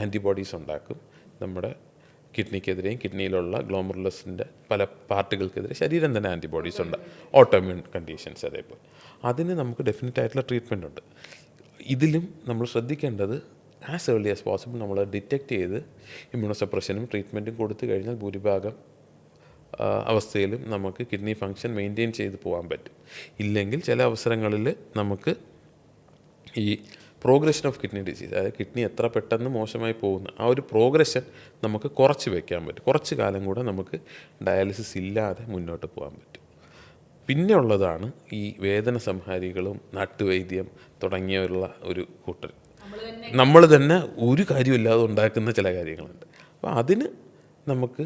ആൻറ്റിബോഡീസ് ഉണ്ടാക്കും. നമ്മുടെ കിഡ്നിക്കെതിരെയും കിഡ്നിയിലുള്ള ഗ്ലോമെറുലസിൻ്റെ പല പാർട്ടുകൾക്കെതിരെ ശരീരം തന്നെ ആൻറ്റിബോഡീസ് ഉണ്ട്, ഓട്ടോമ്യൂൺ കണ്ടീഷൻസ്. അതേപോലെ അതിന് നമുക്ക് ഡെഫിനറ്റ് ആയിട്ടുള്ള ട്രീറ്റ്മെൻ്റ് ഉണ്ട്. ഇതിലും നമ്മൾ ശ്രദ്ധിക്കേണ്ടത് ആസ് ഏർലി ആസ് പോസിബിൾ നമ്മൾ ഡിറ്റക്റ്റ് ചെയ്ത് ഇമ്മ്യൂണോസപ്രഷനും ട്രീറ്റ്മെൻറ്റും കൊടുത്തു കഴിഞ്ഞാൽ ഭൂരിഭാഗം അവസ്ഥയിലും നമുക്ക് കിഡ്നി ഫങ്ഷൻ മെയിൻറ്റെയിൻ ചെയ്ത് പോകാൻ പറ്റും. ഇല്ലെങ്കിൽ ചില അവസരങ്ങളിൽ നമുക്ക് ഈ പ്രോഗ്രഷൻ ഓഫ് കിഡ്നി ഡിസീസ്, അതായത് കിഡ്നി എത്ര പെട്ടെന്ന് മോശമായി പോകുന്ന ആ ഒരു പ്രോഗ്രഷൻ നമുക്ക് കുറച്ച് വയ്ക്കാൻ പറ്റും. കുറച്ച് കാലം കൂടെ നമുക്ക് ഡയാലിസിസ് ഇല്ലാതെ മുന്നോട്ട് പോകാൻ പറ്റും. പിന്നെ ഉള്ളതാണ് ഈ വേദന സംഹാരികളും നാട്ടുവൈദ്യം തുടങ്ങിയുള്ള ഒരു കൂട്ടർ, നമ്മൾ തന്നെ ഒരു കാര്യമില്ലാതെ ഉണ്ടാക്കുന്ന ചില കാര്യങ്ങളുണ്ട്. അപ്പോൾ അതിന് നമുക്ക്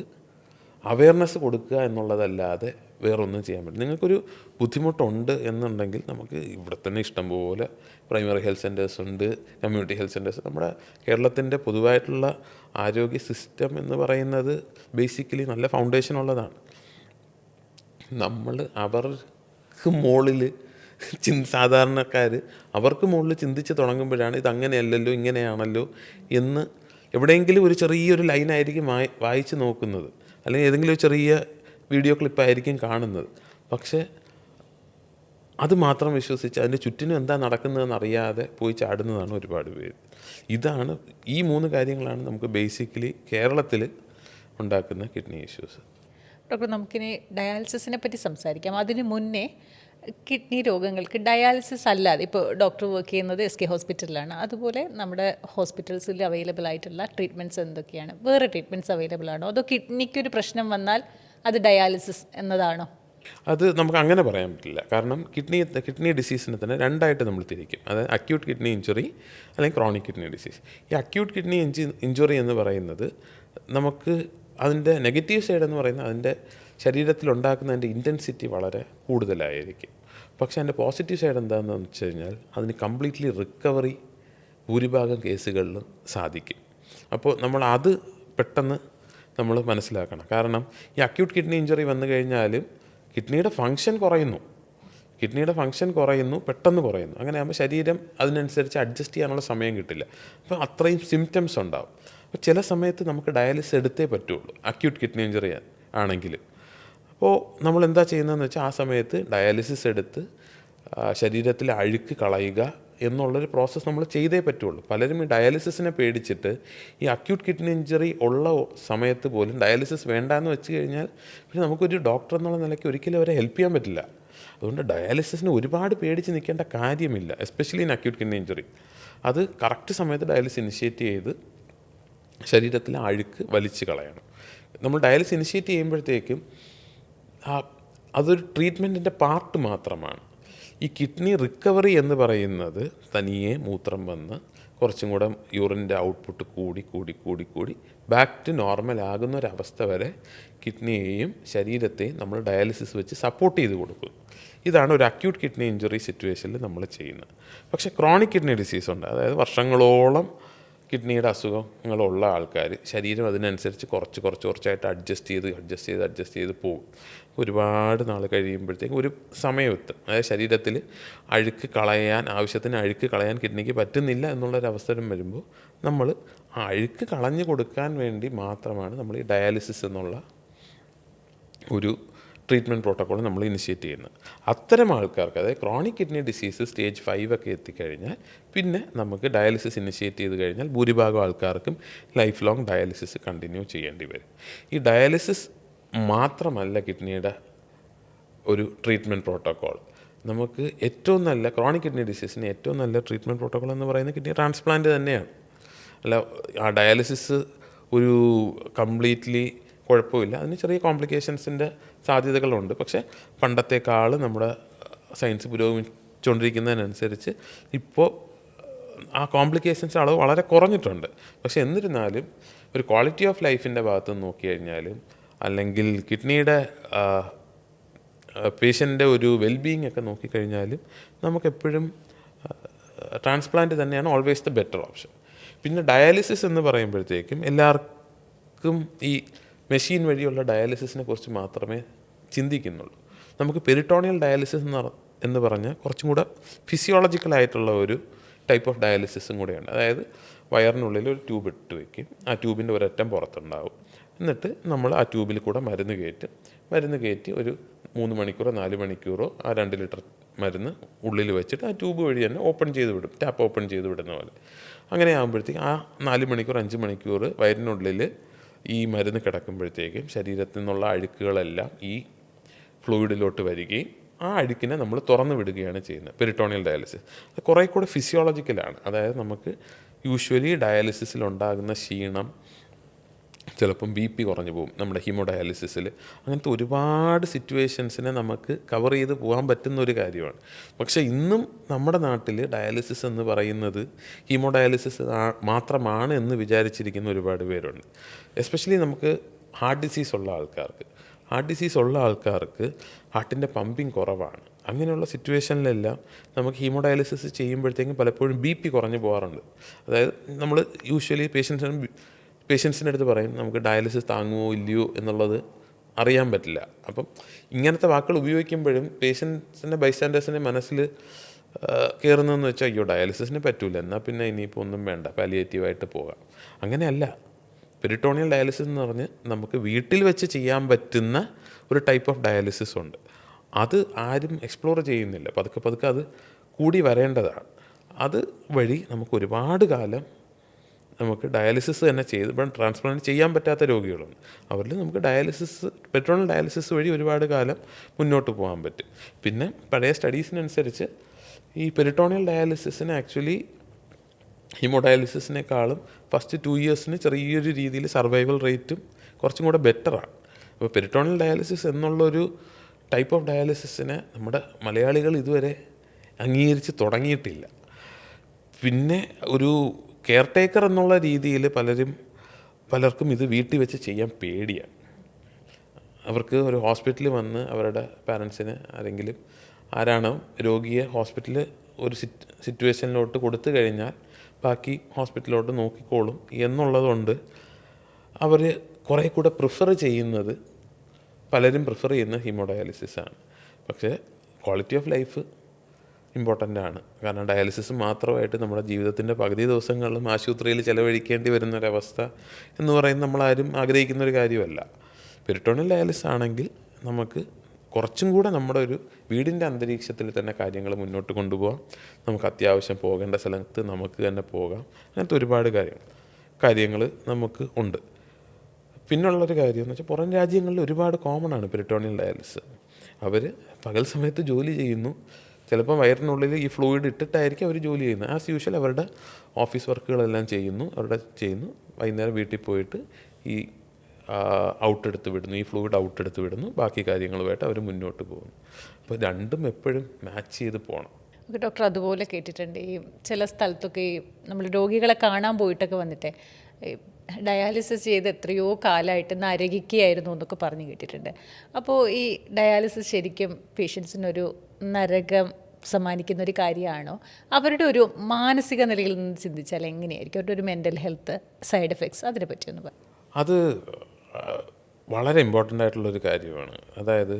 അവയർനെസ് കൊടുക്കുക എന്നുള്ളതല്ലാതെ വേറൊന്നും ചെയ്യാൻ പറ്റില്ല. നിങ്ങൾക്കൊരു ബുദ്ധിമുട്ടുണ്ട് എന്നുണ്ടെങ്കിൽ നമുക്ക് ഇവിടെ തന്നെ ഇഷ്ടംപോലെ പ്രൈമറി ഹെൽത്ത് സെൻറ്റേഴ്സ് ഉണ്ട്, കമ്മ്യൂണിറ്റി ഹെൽത്ത് സെൻറ്റേഴ്സ്. നമ്മുടെ കേരളത്തിൻ്റെ പൊതുവായിട്ടുള്ള ആരോഗ്യ സിസ്റ്റം എന്ന് പറയുന്നത് ബേസിക്കലി നല്ല ഫൗണ്ടേഷൻ ഉള്ളതാണ്. നമ്മൾ അവർക്ക് മുകളിൽ സാധാരണക്കാർ അവർക്ക് മുകളിൽ ചിന്തിച്ച് തുടങ്ങുമ്പോഴാണ് ഇതങ്ങനെയല്ലല്ലോ ഇങ്ങനെയാണല്ലോ എന്ന് എവിടെയെങ്കിലും ഒരു ചെറിയൊരു ലൈനായിരിക്കും വായിച്ച് നോക്കുന്നത്, അല്ലെങ്കിൽ ഏതെങ്കിലും ഒരു ചെറിയ വീഡിയോ ക്ലിപ്പായിരിക്കും കാണുന്നത്. പക്ഷേ അത് മാത്രം വിശ്വസിച്ച് അതിൻ്റെ ചുറ്റിനും എന്താ നടക്കുന്നതെന്ന് അറിയാതെ പോയി ചാടുന്നതാണ് ഒരുപാട് പേര്. ഇതാണ് ഈ 3 കാര്യങ്ങളാണ് നമുക്ക് ബേസിക്കലി കേരളത്തിൽ ഉണ്ടാക്കുന്ന കിഡ്നി ഇഷ്യൂസ്. ഡോക്ടർ, നമുക്കിനി ഡയാലിസിസിനെ പറ്റി സംസാരിക്കാം. അതിന് മുന്നേ കിഡ്നി രോഗങ്ങൾക്ക് ഡയാലിസിസ് അല്ലാതെ, ഇപ്പോൾ ഡോക്ടർ വർക്ക് ചെയ്യുന്നത് SK ഹോസ്പിറ്റലിലാണ്, അതുപോലെ നമ്മുടെ ഹോസ്പിറ്റൽസിൽ അവൈലബിൾ ആയിട്ടുള്ള ട്രീറ്റ്മെൻറ്റ്സ് എന്തൊക്കെയാണ്? വേറെ ട്രീറ്റ്മെൻറ്റ്സ് അവൈലബിൾ ആണോ? അതോ കിഡ്നിക്കൊരു പ്രശ്നം വന്നാൽ അത് ഡയാലിസിസ് എന്നതാണോ? അത് നമുക്ക് അങ്ങനെ പറയാൻ പറ്റില്ല. കാരണം കിഡ്നി ഡിസീസിനെ തന്നെ രണ്ടായിട്ട് നമ്മൾ തിരിക്കും. അതായത് അക്യൂട്ട് കിഡ്നി ഇഞ്ചുറി അല്ലെങ്കിൽ ക്രോണിക് കിഡ്നി ഡിസീസ്. ഈ അക്യൂട്ട് കിഡ്നി ഇഞ്ചുറി എന്ന് പറയുന്നത് നമുക്ക് അതിൻ്റെ നെഗറ്റീവ് സൈഡ് എന്ന് പറയുന്നത് അതിൻ്റെ ശരീരത്തിലുണ്ടാക്കുന്നതിൻ്റെ ഇൻറ്റൻസിറ്റി വളരെ കൂടുതലായിരിക്കും. പക്ഷേ അതിൻ്റെ പോസിറ്റീവ് സൈഡ് എന്താണെന്ന് വെച്ച് കഴിഞ്ഞാൽ അതിന് കംപ്ലീറ്റ്ലി റിക്കവറി ഭൂരിഭാഗം കേസുകളിലും സാധിക്കും. അപ്പോൾ നമ്മൾ അത് പെട്ടെന്ന് നമ്മൾ മനസ്സിലാക്കണം. കാരണം ഈ അക്യൂട്ട് കിഡ്നി ഇഞ്ചുറി വന്നു കഴിഞ്ഞാലും കിഡ്നിയുടെ ഫങ്ഷൻ കുറയുന്നു, പെട്ടെന്ന് കുറയുന്നു. അങ്ങനെ ആകുമ്പോൾ ശരീരം അതിനനുസരിച്ച് അഡ്ജസ്റ്റ് ചെയ്യാനുള്ള സമയം കിട്ടില്ല. അപ്പോൾ അത്രയും സിംറ്റംസ് ഉണ്ടാവും. അപ്പോൾ ചില സമയത്ത് നമുക്ക് ഡയാലിസിസ് എടുത്തേ പറ്റുള്ളൂ അക്യൂട്ട് കിഡ്നി ഇഞ്ചുറി ആണെങ്കിൽ. അപ്പോൾ നമ്മൾ എന്താ ചെയ്യുന്നതെന്ന് വെച്ചാൽ ആ സമയത്ത് ഡയാലിസിസ് എടുത്ത് ശരീരത്തിലെ അഴുക്ക് കളയുക എന്നുള്ളൊരു പ്രോസസ്സ് നമ്മൾ ചെയ്തേ പറ്റുള്ളൂ. പലരും ഈ ഡയാലിസിസിനെ പേടിച്ചിട്ട് ഈ അക്യൂട്ട് കിഡ്നി ഇഞ്ചുറി ഉള്ള സമയത്ത് പോലും ഡയാലിസിസ് വേണ്ടാന്ന് വെച്ച് കഴിഞ്ഞാൽ പിന്നെ നമുക്കൊരു ഡോക്ടർ എന്നുള്ള നിലയ്ക്ക് ഒരിക്കലും അവരെ ഹെൽപ്പ് ചെയ്യാൻ പറ്റില്ല. അതുകൊണ്ട് ഡയാലിസിസിന് ഒരുപാട് പേടിച്ച് നിൽക്കേണ്ട കാര്യമില്ല, especially in acute kidney injury. അത് കറക്റ്റ് സമയത്ത് ഡയാലിസിസ് ഇനിഷ്യേറ്റ് ചെയ്ത് ശരീരത്തിലെ അഴുക്ക് വലിച്ച് കളയണം. നമ്മൾ ഡയാലിസിസ് ഇനിഷ്യേറ്റ് ചെയ്യുമ്പോഴത്തേക്കും അതൊരു ട്രീറ്റ്മെൻറ്റിൻ്റെ പാർട്ട് മാത്രമാണ്. ഈ കിഡ്നി റിക്കവറി എന്ന് പറയുന്നത് തനിയെ മൂത്രം വന്ന് കുറച്ചും കൂടെ യൂറിൻ്റെ ഔട്ട്പുട്ട് കൂടി ബാക്ക് ടു നോർമൽ ആകുന്ന ഒരവസ്ഥ വരെ കിഡ്നിയെയും ശരീരത്തെയും നമ്മൾ ഡയാലിസിസ് വെച്ച് സപ്പോർട്ട് ചെയ്ത് കൊടുക്കും. ഇതാണ് ഒരു അക്യൂട്ട് കിഡ്നി ഇഞ്ചുറി സിറ്റുവേഷനിൽ നമ്മൾ ചെയ്യുന്നത്. പക്ഷേ ക്രോണിക് കിഡ്നി ഡിസീസ് ഉണ്ട്, അതായത് വർഷങ്ങളോളം കിഡ്നിയുടെ അസുഖങ്ങളുള്ള ആൾക്കാർ ശരീരം അതിനനുസരിച്ച് കുറച്ചായിട്ട് അഡ്ജസ്റ്റ് ചെയ്ത് പോകും. ഒരുപാട് നാൾ കഴിയുമ്പോഴത്തേക്കും ഒരു സമയമെത്തും, അതായത് ശരീരത്തിൽ ആവശ്യത്തിന് അഴുക്ക് കളയാൻ കിഡ്നിക്ക് പറ്റുന്നില്ല എന്നുള്ളൊരവസരം വരുമ്പോൾ നമ്മൾ ആ അഴുക്ക് കളഞ്ഞു കൊടുക്കാൻ വേണ്ടി മാത്രമാണ് നമ്മൾ ഈ ഡയാലിസിസ് എന്നുള്ള ഒരു ട്രീറ്റ്മെൻറ്റ് പ്രോട്ടോക്കോൾ നമ്മൾ ഇനിഷ്യേറ്റ് ചെയ്യുന്നത്. അത്തരം ആൾക്കാർക്ക്, അതായത് ക്രോണിക് കിഡ്നി ഡിസീസ് സ്റ്റേജ് 5 ഒക്കെ എത്തിക്കഴിഞ്ഞാൽ പിന്നെ നമുക്ക് ഡയാലിസിസ് ഇനിഷ്യേറ്റ് ചെയ്ത് കഴിഞ്ഞാൽ ഭൂരിഭാഗം ആൾക്കാർക്കും ലൈഫ് ലോങ് ഡയാലിസിസ് കണ്ടിന്യൂ ചെയ്യേണ്ടി വരും. ഈ ഡയാലിസിസ് മാത്രമല്ല കിഡ്നിയുടെ ഒരു ട്രീറ്റ്മെൻറ്റ് പ്രോട്ടോക്കോൾ. നമുക്ക് ഏറ്റവും നല്ല ക്രോണിക് കിഡ്നി ഡിസീസിന് ഏറ്റവും നല്ല ട്രീറ്റ്മെൻറ്റ് പ്രോട്ടോക്കോൾ എന്ന് പറയുന്നത് കിഡ്നി ട്രാൻസ്പ്ലാന്റ് തന്നെയാണ്. അല്ല, ആ ഡയാലിസിസ് ഒരു കംപ്ലീറ്റ്ലി കുഴപ്പമില്ല, അതിന് ചെറിയ കോംപ്ലിക്കേഷൻസിൻ്റെ സാധ്യതകളുണ്ട്. പക്ഷേ പണ്ടത്തെക്കാൾ നമ്മുടെ സയൻസ് പുരോഗമിച്ചുകൊണ്ടിരിക്കുന്നതിനനുസരിച്ച് ഇപ്പോൾ ആ കോംപ്ലിക്കേഷൻസ് അളവ് വളരെ കുറഞ്ഞിട്ടുണ്ട്. പക്ഷേ എന്നിരുന്നാലും ഒരു ക്വാളിറ്റി ഓഫ് ലൈഫിൻ്റെ ഭാഗത്ത് നിന്ന് നോക്കിക്കഴിഞ്ഞാലും അല്ലെങ്കിൽ കിഡ്നിയുടെ പേഷ്യൻ്റെ ഒരു വെൽബീയിങ് ഒക്കെ നോക്കിക്കഴിഞ്ഞാലും നമുക്കെപ്പോഴും ട്രാൻസ്പ്ലാന്റ് തന്നെയാണ് ഓൾവേസ് ദ ബെറ്റർ ഓപ്ഷൻ. പിന്നെ ഡയാലിസിസ് എന്ന് പറയുമ്പോഴത്തേക്കും എല്ലാവർക്കും ഈ മെഷീൻ വഴിയുള്ള ഡയാലിസിസിനെ കുറിച്ച് മാത്രമേ ചിന്തിക്കുന്നുള്ളൂ. നമുക്ക് പെരിട്ടോണിയൽ ഡയാലിസിസ് എന്ന് പറഞ്ഞാൽ കുറച്ചും കൂടെ ഫിസിയോളജിക്കലായിട്ടുള്ള ഒരു ടൈപ്പ് ഓഫ് ഡയാലിസിസും കൂടെയുണ്ട്. അതായത് വയറിനുള്ളിൽ ഒരു ട്യൂബ് ഇട്ട് വയ്ക്കും, ആ ട്യൂബിൻ്റെ ഒരറ്റം പുറത്തുണ്ടാവും, എന്നിട്ട് നമ്മൾ ആ ട്യൂബിൽ കൂടെ മരുന്ന് കയറ്റി ഒരു 3 മണിക്കൂറോ 4 മണിക്കൂറോ ആ 2 ലിറ്റർ മരുന്ന് ഉള്ളിൽ വെച്ചിട്ട് ആ ട്യൂബ് വഴി തന്നെ ഓപ്പൺ ചെയ്ത് വിടും, ടാപ്പ് ഓപ്പൺ ചെയ്ത് വിടുന്ന പോലെ. അങ്ങനെ ആകുമ്പോഴത്തേക്കും ആ 4 മണിക്കൂർ 5 മണിക്കൂർ വയറിനുള്ളിൽ ഈ മരുന്ന് കിടക്കുമ്പോഴത്തേക്കും ശരീരത്തിൽ നിന്നുള്ള അഴുക്കുകളെല്ലാം ഈ ഫ്ലൂയിഡിലോട്ട് വരികയും ആ അഴുക്കിനെ നമ്മൾ തുറന്നു വിടുകയാണ് ചെയ്യുന്നത്. പെരിട്ടോണിയൽ ഡയാലിസിസ് അത് കുറേ കൂടെ ഫിസിയോളജിക്കലാണ്. അതായത് നമുക്ക് യൂഷ്വലി ഡയാലിസിസിലുണ്ടാകുന്ന ക്ഷീണം, ചിലപ്പം BP കുറഞ്ഞു പോകും നമ്മുടെ ഹീമോഡയാലിസിസിൽ. അങ്ങനത്തെ ഒരുപാട് സിറ്റുവേഷൻസിനെ നമുക്ക് കവർ ചെയ്ത് പോകാൻ പറ്റുന്ന ഒരു കാര്യമാണ്. പക്ഷേ ഇന്നും നമ്മുടെ നാട്ടിൽ ഡയാലിസിസ് എന്ന് പറയുന്നത് ഹീമോഡയാലിസിസ് മാത്രമാണ് എന്ന് വിചാരിച്ചിരിക്കുന്ന ഒരുപാട് പേരുണ്ട്. എസ്പെഷ്യലി നമുക്ക് ഹാർട്ട് ഡിസീസ് ഉള്ള ആൾക്കാർക്ക് ഹാർട്ടിൻ്റെ പമ്പിങ് കുറവാണ്. അങ്ങനെയുള്ള സിറ്റുവേഷനിലെല്ലാം നമുക്ക് ഹീമോഡയാലിസിസ് ചെയ്യുമ്പോഴത്തേക്കും പലപ്പോഴും BP കുറഞ്ഞു പോകാറുണ്ട്. അതായത് നമ്മൾ യൂഷ്വലി പേഷ്യൻസിൻ്റെ അടുത്ത് പറയും നമുക്ക് ഡയാലിസിസ് താങ്ങുമോ ഇല്ലയോ എന്നുള്ളത് അറിയാൻ പറ്റില്ല. അപ്പം ഇങ്ങനത്തെ വാക്കുകൾ ഉപയോഗിക്കുമ്പോഴും പേഷ്യൻസിൻ്റെ ബൈസ്റ്റാൻഡേഴ്സിൻ്റെ മനസ്സിൽ കയറുന്നതെന്ന് വെച്ചാൽ അയ്യോ ഡയാലിസിസിന് പറ്റില്ല, എന്നാൽ പിന്നെ ഇനിയിപ്പോൾ ഒന്നും വേണ്ട, പാലിയേറ്റീവായിട്ട് പോകാം. അങ്ങനെയല്ല. പെരിട്ടോണിയൽ ഡയാലിസിസ് എന്ന് പറഞ്ഞ് നമുക്ക് വീട്ടിൽ വെച്ച് ചെയ്യാൻ പറ്റുന്ന ഒരു ടൈപ്പ് ഓഫ് ഡയാലിസിസ് ഉണ്ട്. അത് ആരും എക്സ്പ്ലോർ ചെയ്യുന്നില്ല. പതുക്കെ അത് കൂടി വരേണ്ടതാണ്. അത് വഴി നമുക്ക് ഒരുപാട് കാലം നമുക്ക് ഡയാലിസിസ് തന്നെ ഇപ്പം ട്രാൻസ്പ്ലാന്റ് ചെയ്യാൻ പറ്റാത്ത രോഗികളുണ്ട്. അവരിൽ നമുക്ക് പെരിട്ടോണിയൽ ഡയാലിസിസ് വഴി ഒരുപാട് കാലം മുന്നോട്ട് പോകാൻ പറ്റും. പിന്നെ പഴയ സ്റ്റഡീസിനനുസരിച്ച് ഈ പെരിട്ടോണിയൽ ഡയാലിസിസിന് ആക്ച്വലി ഹീമോഡയാലിസിസിനേക്കാളും ഫസ്റ്റ് 2 ഇയേഴ്സിന് ചെറിയൊരു രീതിയിൽ സർവൈവൽ റേറ്റും കുറച്ചും കൂടെ ബെറ്ററാണ്. അപ്പോൾ പെരിട്ടോണിയൽ ഡയാലിസിസ് എന്നുള്ളൊരു ടൈപ്പ് ഓഫ് ഡയാലിസിസിനെ നമ്മുടെ മലയാളികൾ ഇതുവരെ അംഗീകരിച്ച് തുടങ്ങിയിട്ടില്ല. പിന്നെ ഒരു കെയർ ടേക്കർ എന്നുള്ള രീതിയിൽ പലർക്കും ഇത് വീട്ടിൽ വെച്ച് ചെയ്യാൻ പേടിയാണ്. അവർക്ക് ഒരു ഹോസ്പിറ്റലിൽ വന്ന് അവരുടെ പാരൻസിന് ആരെങ്കിലും ആരാണോ രോഗിയെ ഹോസ്പിറ്റലിൽ ഒരു സിറ്റുവേഷനിലോട്ട് കൊടുത്തു കഴിഞ്ഞാൽ ബാക്കി ഹോസ്പിറ്റലിലോട്ട് നോക്കിക്കോളും എന്നുള്ളതുകൊണ്ട് അവർ കുറേ കൂടെ പ്രിഫർ ചെയ്യുന്നത്, പലരും പ്രിഫർ ചെയ്യുന്ന ഹീമോഡയാലിസിസാണ്. പക്ഷേ ക്വാളിറ്റി ഓഫ് ലൈഫ് ഇമ്പോർട്ടൻ്റ് ആണ്. കാരണം ഡയാലിസിസ് മാത്രമായിട്ട് നമ്മുടെ ജീവിതത്തിൻ്റെ പകുതി ദിവസങ്ങളിലും ആശുപത്രിയിൽ ചിലവഴിക്കേണ്ടി വരുന്നൊരവസ്ഥ എന്ന് പറയുന്നത് നമ്മളാരും ആഗ്രഹിക്കുന്നൊരു കാര്യമല്ല. പെരിറ്റോണിയൽ ഡയാലിസിസ് ആണെങ്കിൽ നമുക്ക് കുറച്ചും കൂടെ നമ്മുടെ ഒരു വീടിൻ്റെ അന്തരീക്ഷത്തിൽ തന്നെ കാര്യങ്ങൾ മുന്നോട്ട് കൊണ്ടുപോകാം. നമുക്ക് അത്യാവശ്യം പോകേണ്ട സ്ഥലത്ത് നമുക്ക് തന്നെ പോകാം. അങ്ങനത്തെ ഒരുപാട് കാര്യങ്ങൾ നമുക്ക് ഉണ്ട്. പിന്നുള്ളൊരു കാര്യം എന്ന് വെച്ചാൽ പുറം രാജ്യങ്ങളിൽ ഒരുപാട് കോമൺ ആണ് പെരിറ്റോണിയൽ ഡയാലിസിസ്. അവർ പകൽ സമയത്ത് ജോലി ചെയ്യുന്നു, ചിലപ്പോൾ വയറിനുള്ളിൽ ഈ ഫ്ലൂയിഡ് ഇട്ടിട്ടായിരിക്കും അവർ ജോലി ചെയ്യുന്നത്. ആസ് യൂഷ്വൽ അവരുടെ ഓഫീസ് വർക്കുകളെല്ലാം ചെയ്യുന്നു, വൈകുന്നേരം വീട്ടിൽ പോയിട്ട് ഈ ഔട്ടെടുത്ത് വിടുന്നു, ഈ ഫ്ലൂയിഡ് ഔട്ടെടുത്ത് വിടുന്നു, ബാക്കി കാര്യങ്ങളുമായിട്ട് അവർ മുന്നോട്ട് പോകുന്നു. അപ്പോൾ രണ്ടും എപ്പോഴും മാച്ച് ചെയ്ത് പോകണം. ഓക്കെ ഡോക്ടർ, അതുപോലെ കേട്ടിട്ടുണ്ട് ഈ ചില സ്ഥലത്തൊക്കെ ഈ നമ്മൾ രോഗികളെ കാണാൻ പോയിട്ടൊക്കെ വന്നിട്ട് ഡയാലിസിസ് ചെയ്ത് എത്രയോ കാലമായിട്ട് നരകിക്കുകയായിരുന്നു എന്നൊക്കെ പറഞ്ഞ് കേട്ടിട്ടുണ്ട്. അപ്പോൾ ഈ ഡയാലിസിസ് ശരിക്കും പേഷ്യൻസിനൊരു നരകം സമ്മാനിക്കുന്ന ഒരു കാര്യമാണോ? അവരുടെ ഒരു മാനസിക നിലയിൽ നിന്ന് ചിന്തിച്ചാൽ എങ്ങനെയായിരിക്കും അവരുടെ ഒരു മെൻ്റൽ ഹെൽത്ത് സൈഡ് എഫക്ട്സ്, അതിനെ പറ്റി ഒന്ന് പറയാം. അത് വളരെ ഇമ്പോർട്ടൻ്റ് ആയിട്ടുള്ളൊരു കാര്യമാണ്. അതായത്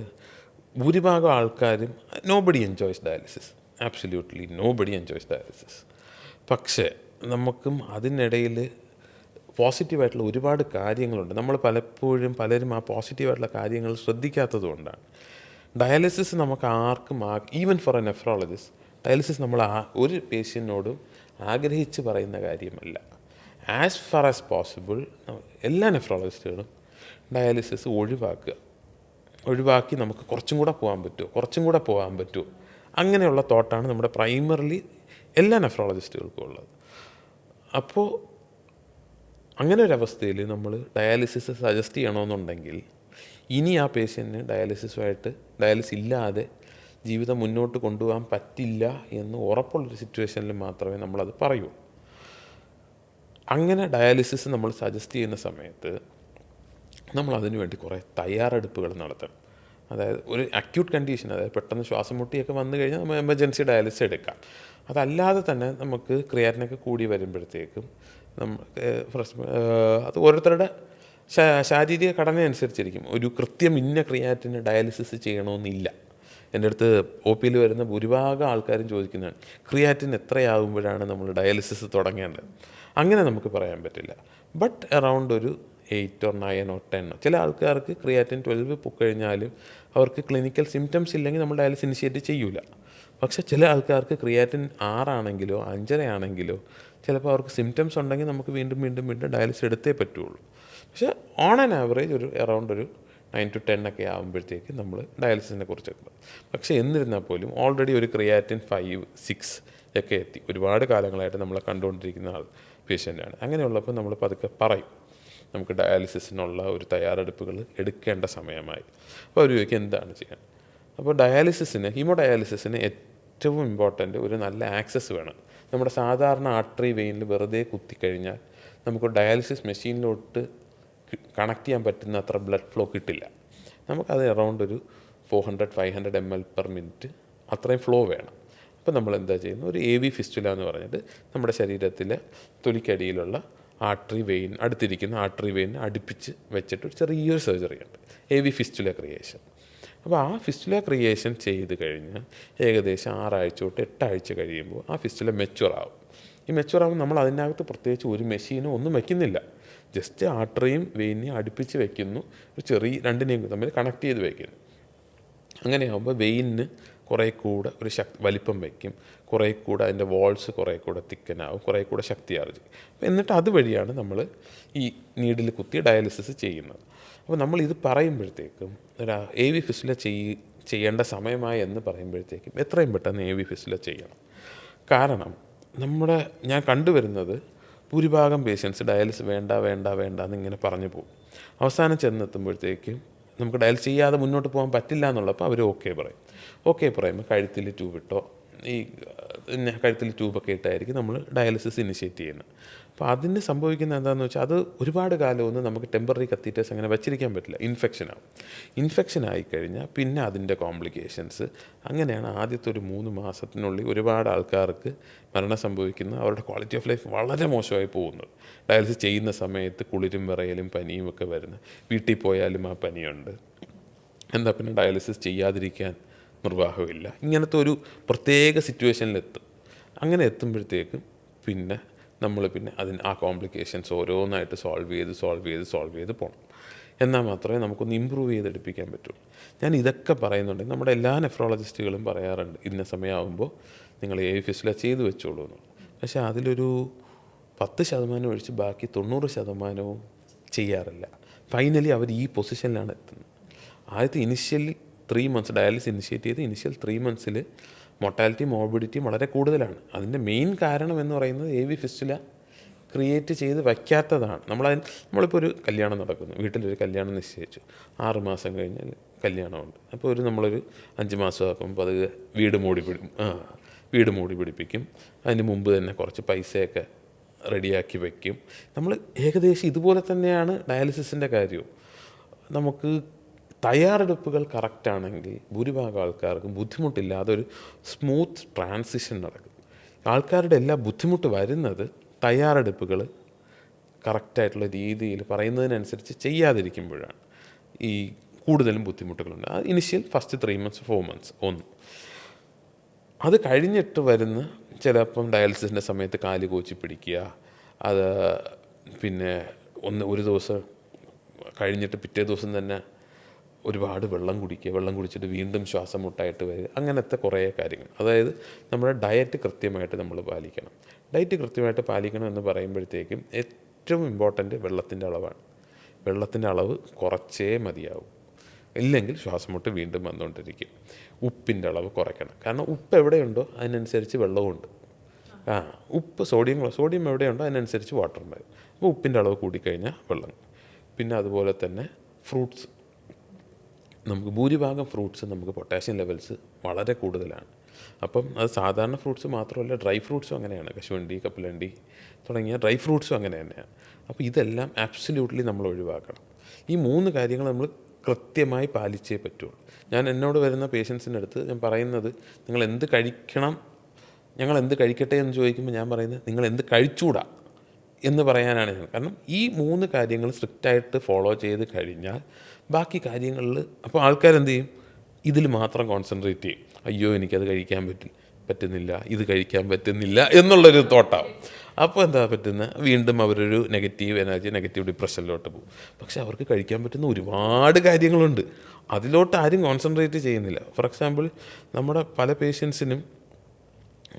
ഭൂരിഭാഗം ആൾക്കാരും nobody enjoys dialysis, absolutely nobody enjoys dialysis. പക്ഷേ നമുക്കും അതിനിടയിൽ പോസിറ്റീവായിട്ടുള്ള ഒരുപാട് കാര്യങ്ങളുണ്ട്. നമ്മൾ പലരും ആ പോസിറ്റീവായിട്ടുള്ള കാര്യങ്ങൾ ശ്രദ്ധിക്കാത്തത് കൊണ്ടാണ്. ഡയാലിസിസ് നമുക്ക് ആർക്കും even for A nephrologist dialysis നമ്മൾ ഒരു പേഷ്യൻറ്റിനോടും ആഗ്രഹിച്ച് പറയുന്ന കാര്യമല്ല. ആസ് ഫാർ ആസ് പോസിബിൾ എല്ലാ നെഫ്രോളജിസ്റ്റുകളും ഡയാലിസിസ് ഒഴിവാക്കി നമുക്ക് കുറച്ചും കൂടെ പോകാൻ പറ്റുമോ അങ്ങനെയുള്ള തോട്ടാണ് നമ്മുടെ പ്രൈമറിലി എല്ലാ നെഫ്രോളജിസ്റ്റുകൾക്കും ഉള്ളത്. അപ്പോൾ അങ്ങനെ ഒരവസ്ഥയിൽ നമ്മൾ ഡയാലിസിസ് സജസ്റ്റ് ചെയ്യണമെന്നുണ്ടെങ്കിൽ ഇനി ആ പേഷ്യൻറ്റിന് ഡയാലിസിസ് ഇല്ലാതെ ജീവിതം മുന്നോട്ട് കൊണ്ടുപോകാൻ പറ്റില്ല എന്ന് ഉറപ്പുള്ളൊരു സിറ്റുവേഷനിൽ മാത്രമേ നമ്മളത് പറയൂ. അങ്ങനെ ഡയാലിസിസ് നമ്മൾ സജസ്റ്റ് ചെയ്യുന്ന സമയത്ത് നമ്മൾ അതിനു വേണ്ടി കുറേ തയ്യാറെടുപ്പുകൾ നടത്തണം. അതായത് ഒരു അക്യൂട്ട് കണ്ടീഷൻ, അതായത് പെട്ടെന്ന് ശ്വാസം മുട്ടിയൊക്കെ വന്നു കഴിഞ്ഞാൽ നമ്മൾ എമർജൻസി ഡയാലിസിസ് എടുക്കാം. അതല്ലാതെ തന്നെ നമുക്ക് ക്രിയാറ്റിനൊക്കെ കൂടി വരുമ്പോഴത്തേക്കും അത് ഓരോരുത്തരുടെ ശാരീരിക ഘടന അനുസരിച്ചിരിക്കും. ഒരു ഇന്ന ക്രിയാറ്റിന് ഡയാലിസിസ് ചെയ്യണമെന്നില്ല. എൻ്റെ അടുത്ത് ഒ പിയിൽ വരുന്ന ഭൂരിഭാഗം ആൾക്കാരും ചോദിക്കുന്നതാണ്, ക്രിയാറ്റിൻ എത്രയാകുമ്പോഴാണ് നമ്മൾ ഡയാലിസിസ് തുടങ്ങേണ്ടത്? അങ്ങനെ നമുക്ക് പറയാൻ പറ്റില്ല. ബട്ട് അറൗണ്ട് ഒരു 8 or 9 or 10. ചില ആൾക്കാർക്ക് ക്രിയാറ്റിൻ 12 പൊക്കഴിഞ്ഞാലും അവർക്ക് ക്ലിനിക്കൽ സിംറ്റംസ് ഇല്ലെങ്കിൽ നമ്മൾ ഡയാലിസിസ് ഇനിഷ്യേറ്റ് ചെയ്യൂല. പക്ഷേ ചില ആൾക്കാർക്ക് ക്രിയാറ്റിൻ 6 ആണെങ്കിലോ 5.5 ആണെങ്കിലോ ചിലപ്പോൾ അവർക്ക് സിംറ്റംസ് ഉണ്ടെങ്കിൽ നമുക്ക് വീണ്ടും ഡയാലിസിസ് എടുത്തേ പറ്റുള്ളൂ. പക്ഷേ ഓൺ ആൻ ആവറേജ് ഒരു അറൗണ്ട് ഒരു 9 to 10 ഒക്കെ ആകുമ്പോഴത്തേക്ക് നമ്മൾ ഡയാലിസിസിനെ കുറിച്ചൊക്കെ പറയും. പക്ഷേ എന്നിരുന്നാൽ പോലും ഓൾറെഡി ഒരു ക്രിയാറ്റിൻ 5, 6 ഒക്കെ എത്തി ഒരുപാട് കാലങ്ങളായിട്ട് നമ്മളെ കണ്ടുകൊണ്ടിരിക്കുന്ന പേഷ്യൻ്റാണ്. അങ്ങനെയുള്ളപ്പോൾ നമ്മൾ പതുക്കെ പറയും നമുക്ക് ഡയാലിസിസിനുള്ള ഒരു തയ്യാറെടുപ്പുകൾ എടുക്കേണ്ട സമയമായി. അപ്പോൾ അവർ ചോദിക്കും എന്താണ് ചെയ്യാൻ. അപ്പോൾ ഹീമോഡയാലിസിസിന് ഏറ്റവും ഇമ്പോർട്ടൻ്റ് ഒരു നല്ല ആക്സസ് വേണം. നമ്മുടെ സാധാരണ ആർട്ടറി വെയിനിൽ വെറുതെ കുത്തിക്കഴിഞ്ഞാൽ നമുക്ക് ഡയാലിസിസ് മെഷീനിലോട്ട് കണക്ട് ചെയ്യാൻ പറ്റുന്ന അത്ര ബ്ലഡ് ഫ്ലോ കിട്ടില്ല. നമുക്കത് അറൗണ്ട് ഒരു 400-500 ml/minute അത്രയും ഫ്ലോ വേണം. അപ്പോൾ നമ്മൾ എന്താ ചെയ്യുന്നത്, ഒരു AV ഫിസ്റ്റുല എന്ന് പറഞ്ഞിട്ട് നമ്മുടെ ശരീരത്തിലെ തൊലിക്കടിയിലുള്ള അടുത്തിരിക്കുന്ന ആർട്ടറി വെയിനിനെ അടുപ്പിച്ച് വെച്ചിട്ട് ഒരു ചെറിയൊരു സർജറി ഉണ്ട്, AV ഫിസ്റ്റുല ക്രിയേഷൻ. അപ്പോൾ ആ ഫിസ്റ്റുല ക്രിയേഷൻ ചെയ്ത് കഴിഞ്ഞാൽ ഏകദേശം 6 ആഴ്ച തൊട്ട് 8 ആഴ്ച കഴിയുമ്പോൾ ആ ഫിസ്റ്റുല മെച്യൂറാവും. ഈ മെച്യൂറാകുമ്പോൾ നമ്മൾ അതിനകത്ത് പ്രത്യേകിച്ച് ഒരു മെഷീനോ ഒന്നും വയ്ക്കുന്നില്ല. ജസ്റ്റ് ആർട്ടറിയും വെയിനെയും അടുപ്പിച്ച് വയ്ക്കുന്നു, ഒരു ചെറിയ രണ്ടിനെയും തമ്മിൽ കണക്ട് ചെയ്ത് വയ്ക്കുന്നു. അങ്ങനെയാകുമ്പോൾ വെയിനിന് കുറേ കൂടെ ഒരു വലിപ്പം വയ്ക്കും, കുറേ കൂടെ അതിൻ്റെ വാൾസ് കുറേ കൂടെ തിക്കനാവും, കുറേ കൂടെ ശക്തി ആർജിക്കും. എന്നിട്ട് അതുവഴിയാണ് നമ്മൾ ഈ നീഡിൽ കുത്തി ഡയാലിസിസ് ചെയ്യുന്നത്. അപ്പോൾ നമ്മൾ ഇത് പറയുമ്പോഴത്തേക്കും ഒരു AV ഫിസ്റ്റുല ചെയ്യേണ്ട സമയമായി എന്ന് പറയുമ്പോഴത്തേക്കും എത്രയും പെട്ടെന്ന് AV ഫിസ്റ്റുല ചെയ്യണം. കാരണം ഞാൻ കണ്ടുവരുന്നത് ഭൂരിഭാഗം പേഷ്യൻസ് ഡയാലിസിസ് വേണ്ട എന്നിങ്ങനെ പറഞ്ഞു പോകും. അവസാനം ചെന്നെത്തുമ്പോഴത്തേക്കും നമുക്ക് ഡയാലിസിസ് ചെയ്യാതെ മുന്നോട്ട് പോകാൻ പറ്റില്ല എന്നുള്ളപ്പോൾ അവർ ഓക്കെ പറയുമ്പോൾ കഴുത്തിൽ ട്യൂബ് ഇട്ടോ, കഴുത്തിൽ ട്യൂബൊക്കെ ഇട്ടായിരിക്കും നമ്മൾ ഡയാലിസിസ് ഇനിഷ്യേറ്റ് ചെയ്യുന്നത്. അപ്പോൾ അതിന് സംഭവിക്കുന്നത് എന്താണെന്ന് വെച്ചാൽ അത് ഒരുപാട് കാലമൊന്നും നമുക്ക് ടെമ്പററി കത്തീറ്റേഴ്സ് അങ്ങനെ വെച്ചിരിക്കാൻ പറ്റില്ല, ഇൻഫെക്ഷനാവും. ഇൻഫെക്ഷൻ ആയിക്കഴിഞ്ഞാൽ പിന്നെ അതിൻ്റെ കോംപ്ലിക്കേഷൻസ്, അങ്ങനെയാണ് ആദ്യത്തെ ഒരു 3 മാസത്തിനുള്ളിൽ ഒരുപാട് ആൾക്കാർക്ക് മരണം സംഭവിക്കുന്ന, അവരുടെ ക്വാളിറ്റി ഓഫ് ലൈഫ് വളരെ മോശമായി പോകുന്നത്. ഡയാലിസിസ് ചെയ്യുന്ന സമയത്ത് കുളിരും വിറയലും പനിയും ഒക്കെ വരുന്നത്, വീട്ടിൽ പോയാലും ആ പനിയുണ്ട്, എന്താ പിന്നെ ഡയാലിസിസ് ചെയ്യാതിരിക്കാൻ നിർവാഹമില്ല, ഇങ്ങനത്തെ ഒരു പ്രത്യേക സിറ്റുവേഷനിലെത്തും. അങ്ങനെ എത്തുമ്പോഴത്തേക്കും പിന്നെ നമ്മൾ അതിന് ആ കോംപ്ലിക്കേഷൻസ് ഓരോന്നായിട്ട് സോൾവ് ചെയ്ത് പോകണം. എന്നാൽ മാത്രമേ നമുക്കൊന്ന് ഇമ്പ്രൂവ് ചെയ്തെടുപ്പിക്കാൻ പറ്റുള്ളൂ. ഞാൻ ഇതൊക്കെ പറയുന്നുണ്ടെങ്കിൽ നമ്മുടെ എല്ലാ നെഫ്രോളജിസ്റ്റുകളും പറയാറുണ്ട് ഇന്ന സമയമാകുമ്പോൾ നിങ്ങൾ AV ഫിസ്റ്റുല ചെയ്തു വെച്ചോളൂ എന്ന്. പക്ഷേ അതിലൊരു 10% ഒഴിച്ച് ബാക്കി 90% ചെയ്യാറില്ല. ഫൈനലി അവർ ഈ പൊസിഷനിലാണ് എത്തുന്നത്. ആദ്യത്തെ ഇനിഷ്യൽ 3 months ഡയാലിസിസ് ഇനിഷ്യേറ്റ് ചെയ്ത് ഇനിഷ്യൽ 3 months മൊർട്ടാലിറ്റി മോർബിഡിറ്റിയും വളരെ കൂടുതലാണ്. അതിൻ്റെ മെയിൻ കാരണം എന്ന് പറയുന്നത് AV ഫിസ്റ്റുല ക്രിയേറ്റ് ചെയ്ത് വയ്ക്കാത്തതാണ്. നമ്മളിപ്പോൾ ഒരു കല്യാണം നടക്കുന്നു, വീട്ടിലൊരു കല്യാണം നിശ്ചയിച്ചു, 6 മാസം കഴിഞ്ഞാൽ കല്യാണമുണ്ട്. അപ്പോൾ നമ്മളൊരു 5 മാസമാക്കുമ്പോൾ അത് വീട് മൂടി പിടിപ്പിക്കും. അതിന് മുമ്പ് തന്നെ കുറച്ച് പൈസയൊക്കെ റെഡിയാക്കി വയ്ക്കും. നമ്മൾ ഏകദേശം ഇതുപോലെ തന്നെയാണ് ഡയാലിസിസിൻ്റെ കാര്യവും. നമുക്ക് തയ്യാറെടുപ്പുകൾ കറക്റ്റാണെങ്കിൽ ഭൂരിഭാഗം ആൾക്കാർക്കും ബുദ്ധിമുട്ടില്ലാതെ ഒരു സ്മൂത്ത് ട്രാൻസിഷൻ നടക്കും. ആൾക്കാരുടെ എല്ലാ ബുദ്ധിമുട്ട് വരുന്നത് തയ്യാറെടുപ്പുകൾ കറക്റ്റായിട്ടുള്ള രീതിയിൽ പറയുന്നതിനനുസരിച്ച് ചെയ്യാതിരിക്കുമ്പോഴാണ് ഈ കൂടുതലും ബുദ്ധിമുട്ടുകളുണ്ട്. അത് ഇനിഷ്യൽ ഫസ്റ്റ് 3 months 4 months ഒന്ന്. അത് കഴിഞ്ഞിട്ട് വരുന്ന ചിലപ്പം ഡയാലിസിസിൻ്റെ സമയത്ത് കാല് കോച്ചി പിടിക്കുക, അത് പിന്നെ ഒരു ദിവസം കഴിഞ്ഞിട്ട് പിറ്റേ ദിവസം തന്നെ ഒരുപാട് വെള്ളം കുടിച്ചിട്ട് വീണ്ടും ശ്വാസം മുട്ടായിട്ട് വരിക, അങ്ങനത്തെ കുറേ കാര്യങ്ങൾ. അതായത് നമ്മുടെ ഡയറ്റ് കൃത്യമായിട്ട് നമ്മൾ പാലിക്കണം. ഡയറ്റ് കൃത്യമായിട്ട് പാലിക്കണം എന്ന് പറയുമ്പോഴത്തേക്കും ഏറ്റവും ഇമ്പോർട്ടൻ്റ് വെള്ളത്തിൻ്റെ അളവാണ്. വെള്ളത്തിൻ്റെ അളവ് കുറച്ചേ മതിയാവും, ഇല്ലെങ്കിൽ ശ്വാസം മുട്ട് വീണ്ടും വന്നുകൊണ്ടിരിക്കും. ഉപ്പിൻ്റെ അളവ് കുറയ്ക്കണം, കാരണം ഉപ്പ് എവിടെയുണ്ടോ അതിനനുസരിച്ച് വെള്ളമുണ്ട്. ഉപ്പ് സോഡിയം എവിടെയുണ്ടോ അതിനനുസരിച്ച് വാട്ടർ ഉണ്ടാകും. അപ്പോൾ ഉപ്പിൻ്റെ അളവ് കൂടിക്കഴിഞ്ഞാൽ വെള്ളം. പിന്നെ അതുപോലെ തന്നെ ഫ്രൂട്ട്സ്, നമുക്ക് ഭൂരിഭാഗം ഫ്രൂട്ട്സ് നമുക്ക് പൊട്ടാഷ്യം ലെവൽസ് വളരെ കൂടുതലാണ്. അപ്പം അത് സാധാരണ ഫ്രൂട്ട്സ് മാത്രമല്ല, ഡ്രൈ ഫ്രൂട്ട്സും അങ്ങനെയാണ്. കശുവണ്ടി, കപ്പലണ്ടി തുടങ്ങിയ ഡ്രൈ ഫ്രൂട്ട്സും അങ്ങനെ തന്നെയാണ്. അപ്പോൾ ഇതെല്ലാം ആബ്സല്യൂട്ട്ലി നമ്മൾ ഒഴിവാക്കണം. ഈ 3 കാര്യങ്ങൾ നമ്മൾ കൃത്യമായി പാലിച്ചേ പറ്റുള്ളൂ. ഞാൻ എന്നോട് വരുന്ന പേഷ്യൻസിൻ്റെ അടുത്ത് ഞാൻ പറയുന്നത്, നിങ്ങൾ എന്ത് കഴിക്കണം, ഞങ്ങൾ എന്ത് കഴിക്കട്ടെ എന്ന് ചോദിക്കുമ്പോൾ ഞാൻ പറയുന്നത് നിങ്ങൾ എന്ത് കഴിച്ചുകൂടാ എന്ന് പറയാനാണ് ഞാൻ. കാരണം ഈ 3 കാര്യങ്ങൾ സ്ട്രിക്റ്റായിട്ട് ഫോളോ ചെയ്ത് കഴിഞ്ഞാൽ ബാക്കി കാര്യങ്ങളിൽ അപ്പോൾ ആൾക്കാരെന്ത് ചെയ്യും, ഇതിൽ മാത്രം കോൺസെൻട്രേറ്റ് ചെയ്യും. അയ്യോ എനിക്കത് കഴിക്കാൻ പറ്റുന്നില്ല, ഇത് കഴിക്കാൻ പറ്റുന്നില്ല എന്നുള്ളൊരു തോട്ടാവും. അപ്പോൾ എന്താ പറ്റുന്നത്, വീണ്ടും അവരൊരു നെഗറ്റീവ് എനർജി, നെഗറ്റീവ് ഡിപ്രഷനിലോട്ട് പോകും. പക്ഷെ അവർക്ക് കഴിക്കാൻ പറ്റുന്ന ഒരുപാട് കാര്യങ്ങളുണ്ട്, അതിലോട്ട് ആരും കോൺസെൻട്രേറ്റ് ചെയ്യുന്നില്ല. ഫോർ എക്സാമ്പിൾ, നമ്മുടെ പല പേഷ്യൻസിനും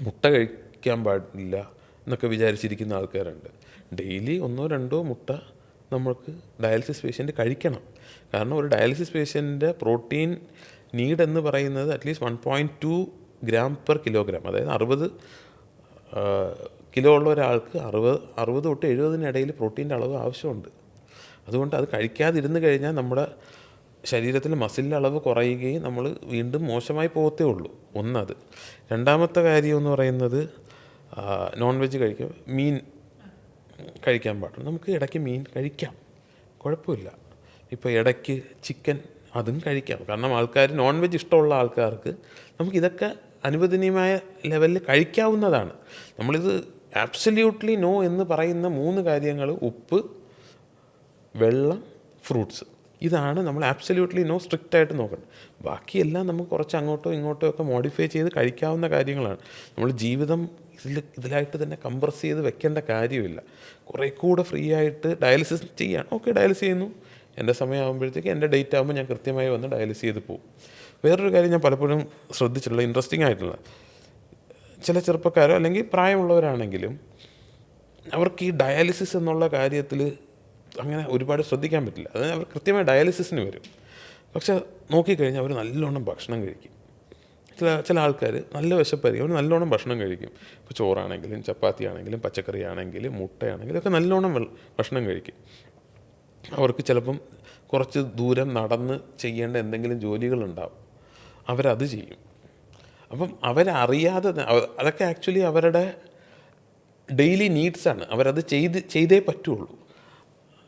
മുട്ട കഴിക്കാൻ പാടില്ല എന്നൊക്കെ വിചാരിച്ചിരിക്കുന്ന ആൾക്കാരുണ്ട്. ഡെയിലി 1-2 മുട്ട നമുക്ക് ഡയാലിസിസ് പേഷ്യൻ്റ് കഴിക്കണം. കാരണം ഒരു ഡയാലിസിസ് പേഷ്യൻ്റെ പ്രോട്ടീൻ നീഡ് എന്ന് പറയുന്നത് അറ്റ്ലീസ്റ്റ് 1.2 gram/kg. അതായത് 60 കിലോ ഉള്ള ഒരാൾക്ക് 60 തൊട്ട് 70 പ്രോട്ടീൻ്റെ അളവ് ആവശ്യമുണ്ട്. അതുകൊണ്ട് അത് കഴിക്കാതിരുന്ന് കഴിഞ്ഞാൽ നമ്മുടെ ശരീരത്തിൽ മസിലിൻ്റെ അളവ് കുറയുകയും നമ്മൾ വീണ്ടും മോശമായി പോകത്തേ ഉള്ളൂ. ഒന്നത്. രണ്ടാമത്തെ കാര്യം എന്ന് പറയുന്നത്, നോൺ വെജ് കഴിക്കുക, മീൻ കഴിക്കാൻ പാടില്ല. നമുക്ക് ഇടയ്ക്ക് മീൻ കഴിക്കാം, കുഴപ്പമില്ല. ഇപ്പോൾ ഇടയ്ക്ക് ചിക്കൻ അതും കഴിക്കാം. കാരണം നോൺ വെജ് ഇഷ്ടമുള്ള ആൾക്കാർക്ക് നമുക്കിതൊക്കെ അനുവദനീയമായ ലെവലിൽ കഴിക്കാവുന്നതാണ്. നമ്മളിത് ആബ്സല്യൂട്ട്ലി നോ എന്ന് പറയുന്ന 3 കാര്യങ്ങൾ, ഉപ്പ്, വെള്ളം, ഫ്രൂട്ട്സ്, ഇതാണ് നമ്മൾ ആബ്സല്യൂട്ട്ലി നോ സ്ട്രിക്റ്റായിട്ട് നോക്കണം. ബാക്കിയെല്ലാം നമുക്ക് കുറച്ച് അങ്ങോട്ടോ ഇങ്ങോട്ടോ ഒക്കെ മോഡിഫൈ ചെയ്ത് കഴിക്കാവുന്ന കാര്യങ്ങളാണ്. നമ്മൾ ജീവിതം ഇതിലായിട്ട് തന്നെ കംപ്രസ് ചെയ്ത് വെക്കേണ്ട കാര്യമില്ല. കുറേ കൂടെ ഫ്രീ ആയിട്ട് ഡയാലിസിസ് ചെയ്യാൻ ഡയാലിസിസ് ചെയ്യുന്നു, എൻ്റെ സമയമാകുമ്പോഴത്തേക്ക് എൻ്റെ ഡേറ്റ് ആകുമ്പോൾ ഞാൻ കൃത്യമായി വന്ന് ഡയാലിസിസ് ചെയ്ത് പോകും. വേറൊരു കാര്യം ഞാൻ പലപ്പോഴും ശ്രദ്ധിച്ചിട്ടുള്ള, ഇൻട്രസ്റ്റിംഗ് ആയിട്ടുള്ള, ചില ചെറുപ്പക്കാരോ അല്ലെങ്കിൽ പ്രായമുള്ളവരാണെങ്കിലും അവർക്ക് ഈ ഡയാലിസിസ് എന്നുള്ള കാര്യത്തിൽ അങ്ങനെ ഒരുപാട് ശ്രദ്ധിക്കാൻ പറ്റില്ല. അതായത് അവർ കൃത്യമായി ഡയാലിസിസിന് വരും, പക്ഷെ നോക്കിക്കഴിഞ്ഞാൽ അവർ നല്ലോണം ഭക്ഷണം കഴിക്കും. ചില ആൾക്കാർ നല്ല വിശപ്പായിരിക്കും, അവർ നല്ലോണം ഭക്ഷണം കഴിക്കും. ഇപ്പോൾ ചോറാണെങ്കിലും ചപ്പാത്തി ആണെങ്കിലും പച്ചക്കറി ആണെങ്കിലും മുട്ടയാണെങ്കിലും ഒക്കെ നല്ലോണം ഭക്ഷണം കഴിക്കും. അവർക്ക് ചിലപ്പം കുറച്ച് ദൂരം നടന്ന് ചെയ്യേണ്ട എന്തെങ്കിലും ജോലികളുണ്ടാവും, അവരത് ചെയ്യും. അപ്പം അവരറിയാതെ അതൊക്കെ ആക്ച്വലി അവരുടെ ഡെയിലി നീഡ്സാണ്, അവരത് ചെയ്തേ പറ്റുള്ളൂ.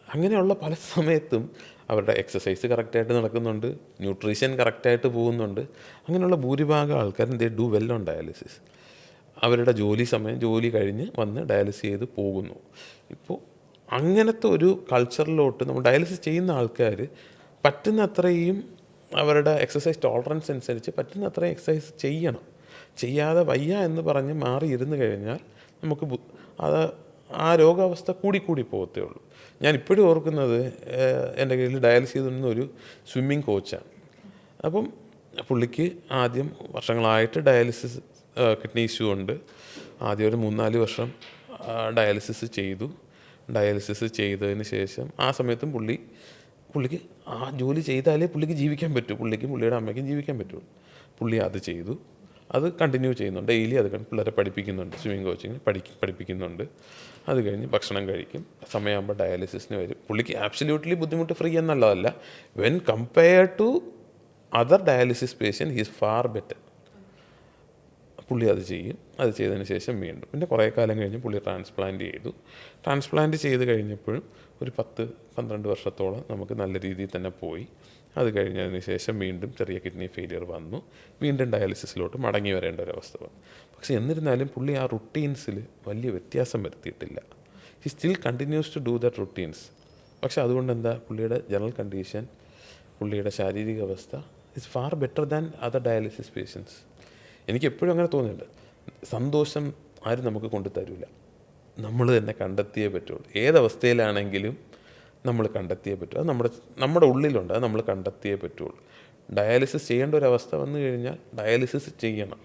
അങ്ങനെയുള്ള പല സമയത്തും അവരുടെ എക്സസൈസ് കറക്റ്റായിട്ട് നടക്കുന്നുണ്ട്, ന്യൂട്രീഷൻ കറക്റ്റായിട്ട് പോകുന്നുണ്ട്. അങ്ങനെയുള്ള ഭൂരിഭാഗം ആൾക്കാരും they do well on dialysis. അവരുടെ ജോലി കഴിഞ്ഞ് വന്ന് ഡയാലിസിസ് ചെയ്ത് പോകുന്നു. ഇപ്പോൾ അങ്ങനത്തെ ഒരു കൾച്ചറിലോട്ട് നമ്മൾ ഡയാലിസിസ് ചെയ്യുന്ന ആൾക്കാർ പറ്റുന്നത്രയും അവരുടെ എക്സസൈസ് ടോളറൻസ് അനുസരിച്ച് പറ്റുന്നത്രയും എക്സസൈസ് ചെയ്യണം. ചെയ്യാതെ വയ്യ എന്ന് പറഞ്ഞ് മാറിയിരുന്ന് കഴിഞ്ഞാൽ നമുക്ക് അത് ആ രോഗാവസ്ഥ കൂടി പോകത്തേ ഉള്ളൂ. ഞാൻ ഇപ്പോഴും ഓർക്കുന്നത്, എൻ്റെ കയ്യിൽ ഡയാലിസിസ് ചെയ്തിരുന്ന ഒരു സ്വിമ്മിങ് കോച്ചാണ്. അപ്പം പുള്ളിക്ക് ആദ്യം വർഷങ്ങളായിട്ട് ഡയാലിസിസ് കിഡ്നി ഇഷ്യൂ ഉണ്ട്. ആദ്യം ഒരു 3-4 വർഷം ഡയാലിസിസ് ചെയ്തു. ഡയാലിസിസ് ചെയ്തതിന് ശേഷം ആ സമയത്തും പുള്ളിക്ക് ആ ജോലി ചെയ്താലേ പുള്ളിക്ക് ജീവിക്കാൻ പറ്റൂ, പുള്ളിക്കും പുള്ളിയുടെ അമ്മയ്ക്കും ജീവിക്കാൻ പറ്റുള്ളൂ. പുള്ളി അത് ചെയ്തു, അത് കണ്ടിന്യൂ ചെയ്യുന്നുണ്ട്. ഡെയിലി അത് പിള്ളേരെ പഠിപ്പിക്കുന്നുണ്ട്, സ്വിമ്മിങ് കോച്ചിങ് പഠിപ്പിക്കുന്നുണ്ട്. അത് കഴിഞ്ഞ് ഭക്ഷണം കഴിക്കും, സമയമാകുമ്പോൾ ഡയാലിസിസിന് വരും. പുള്ളിക്ക് ആബ്സല്യൂട്ട്ലി ബുദ്ധിമുട്ട് ഫ്രീ എന്നുള്ളതല്ല, when compared to other dialysis patient he's far better. പുള്ളി അത് ചെയ്യും. അത് ചെയ്തതിന് ശേഷം വീണ്ടും പിന്നെ കുറേ കാലം കഴിഞ്ഞ് പുള്ളി ട്രാൻസ്പ്ലാന്റ് ചെയ്ത് കഴിഞ്ഞപ്പോഴും ഒരു 10-12 വർഷത്തോളം നമുക്ക് നല്ല രീതിയിൽ തന്നെ പോയി. അത് കഴിഞ്ഞതിന് ശേഷം വീണ്ടും ചെറിയ കിഡ്നി ഫെയിലിയർ വന്നു, വീണ്ടും ഡയാലിസിസിലോട്ട് മടങ്ങി വരേണ്ട ഒരവസ്ഥ വന്നു. പക്ഷേ എന്നിരുന്നാലും പുള്ളി ആ റുട്ടീൻസിൽ വലിയ വ്യത്യാസം വരുത്തിയിട്ടില്ല. He still continues to do that routines. പക്ഷേ അതുകൊണ്ട് എന്താ, പുള്ളിയുടെ ജനറൽ കണ്ടീഷൻ, പുള്ളിയുടെ ശാരീരിക അവസ്ഥ is far better than other dialysis patients. എനിക്ക് എപ്പോഴും അങ്ങനെ തോന്നിയിട്ടുണ്ട്. സന്തോഷം ആരും നമുക്ക് കൊണ്ടു തരില്ല, നമ്മൾ തന്നെ കണ്ടെത്തിയേ പറ്റുള്ളൂ. ഏതവസ്ഥയിലാണെങ്കിലും നമ്മൾ കണ്ടെത്തിയേ പറ്റൂ. അത് നമ്മുടെ ഉള്ളിലുണ്ട്, അത് നമ്മൾ കണ്ടെത്തിയേ പറ്റുള്ളൂ. ഡയാലിസിസ് ചെയ്യേണ്ട ഒരവസ്ഥ വന്നു കഴിഞ്ഞാൽ ഡയാലിസിസ് ചെയ്യണം.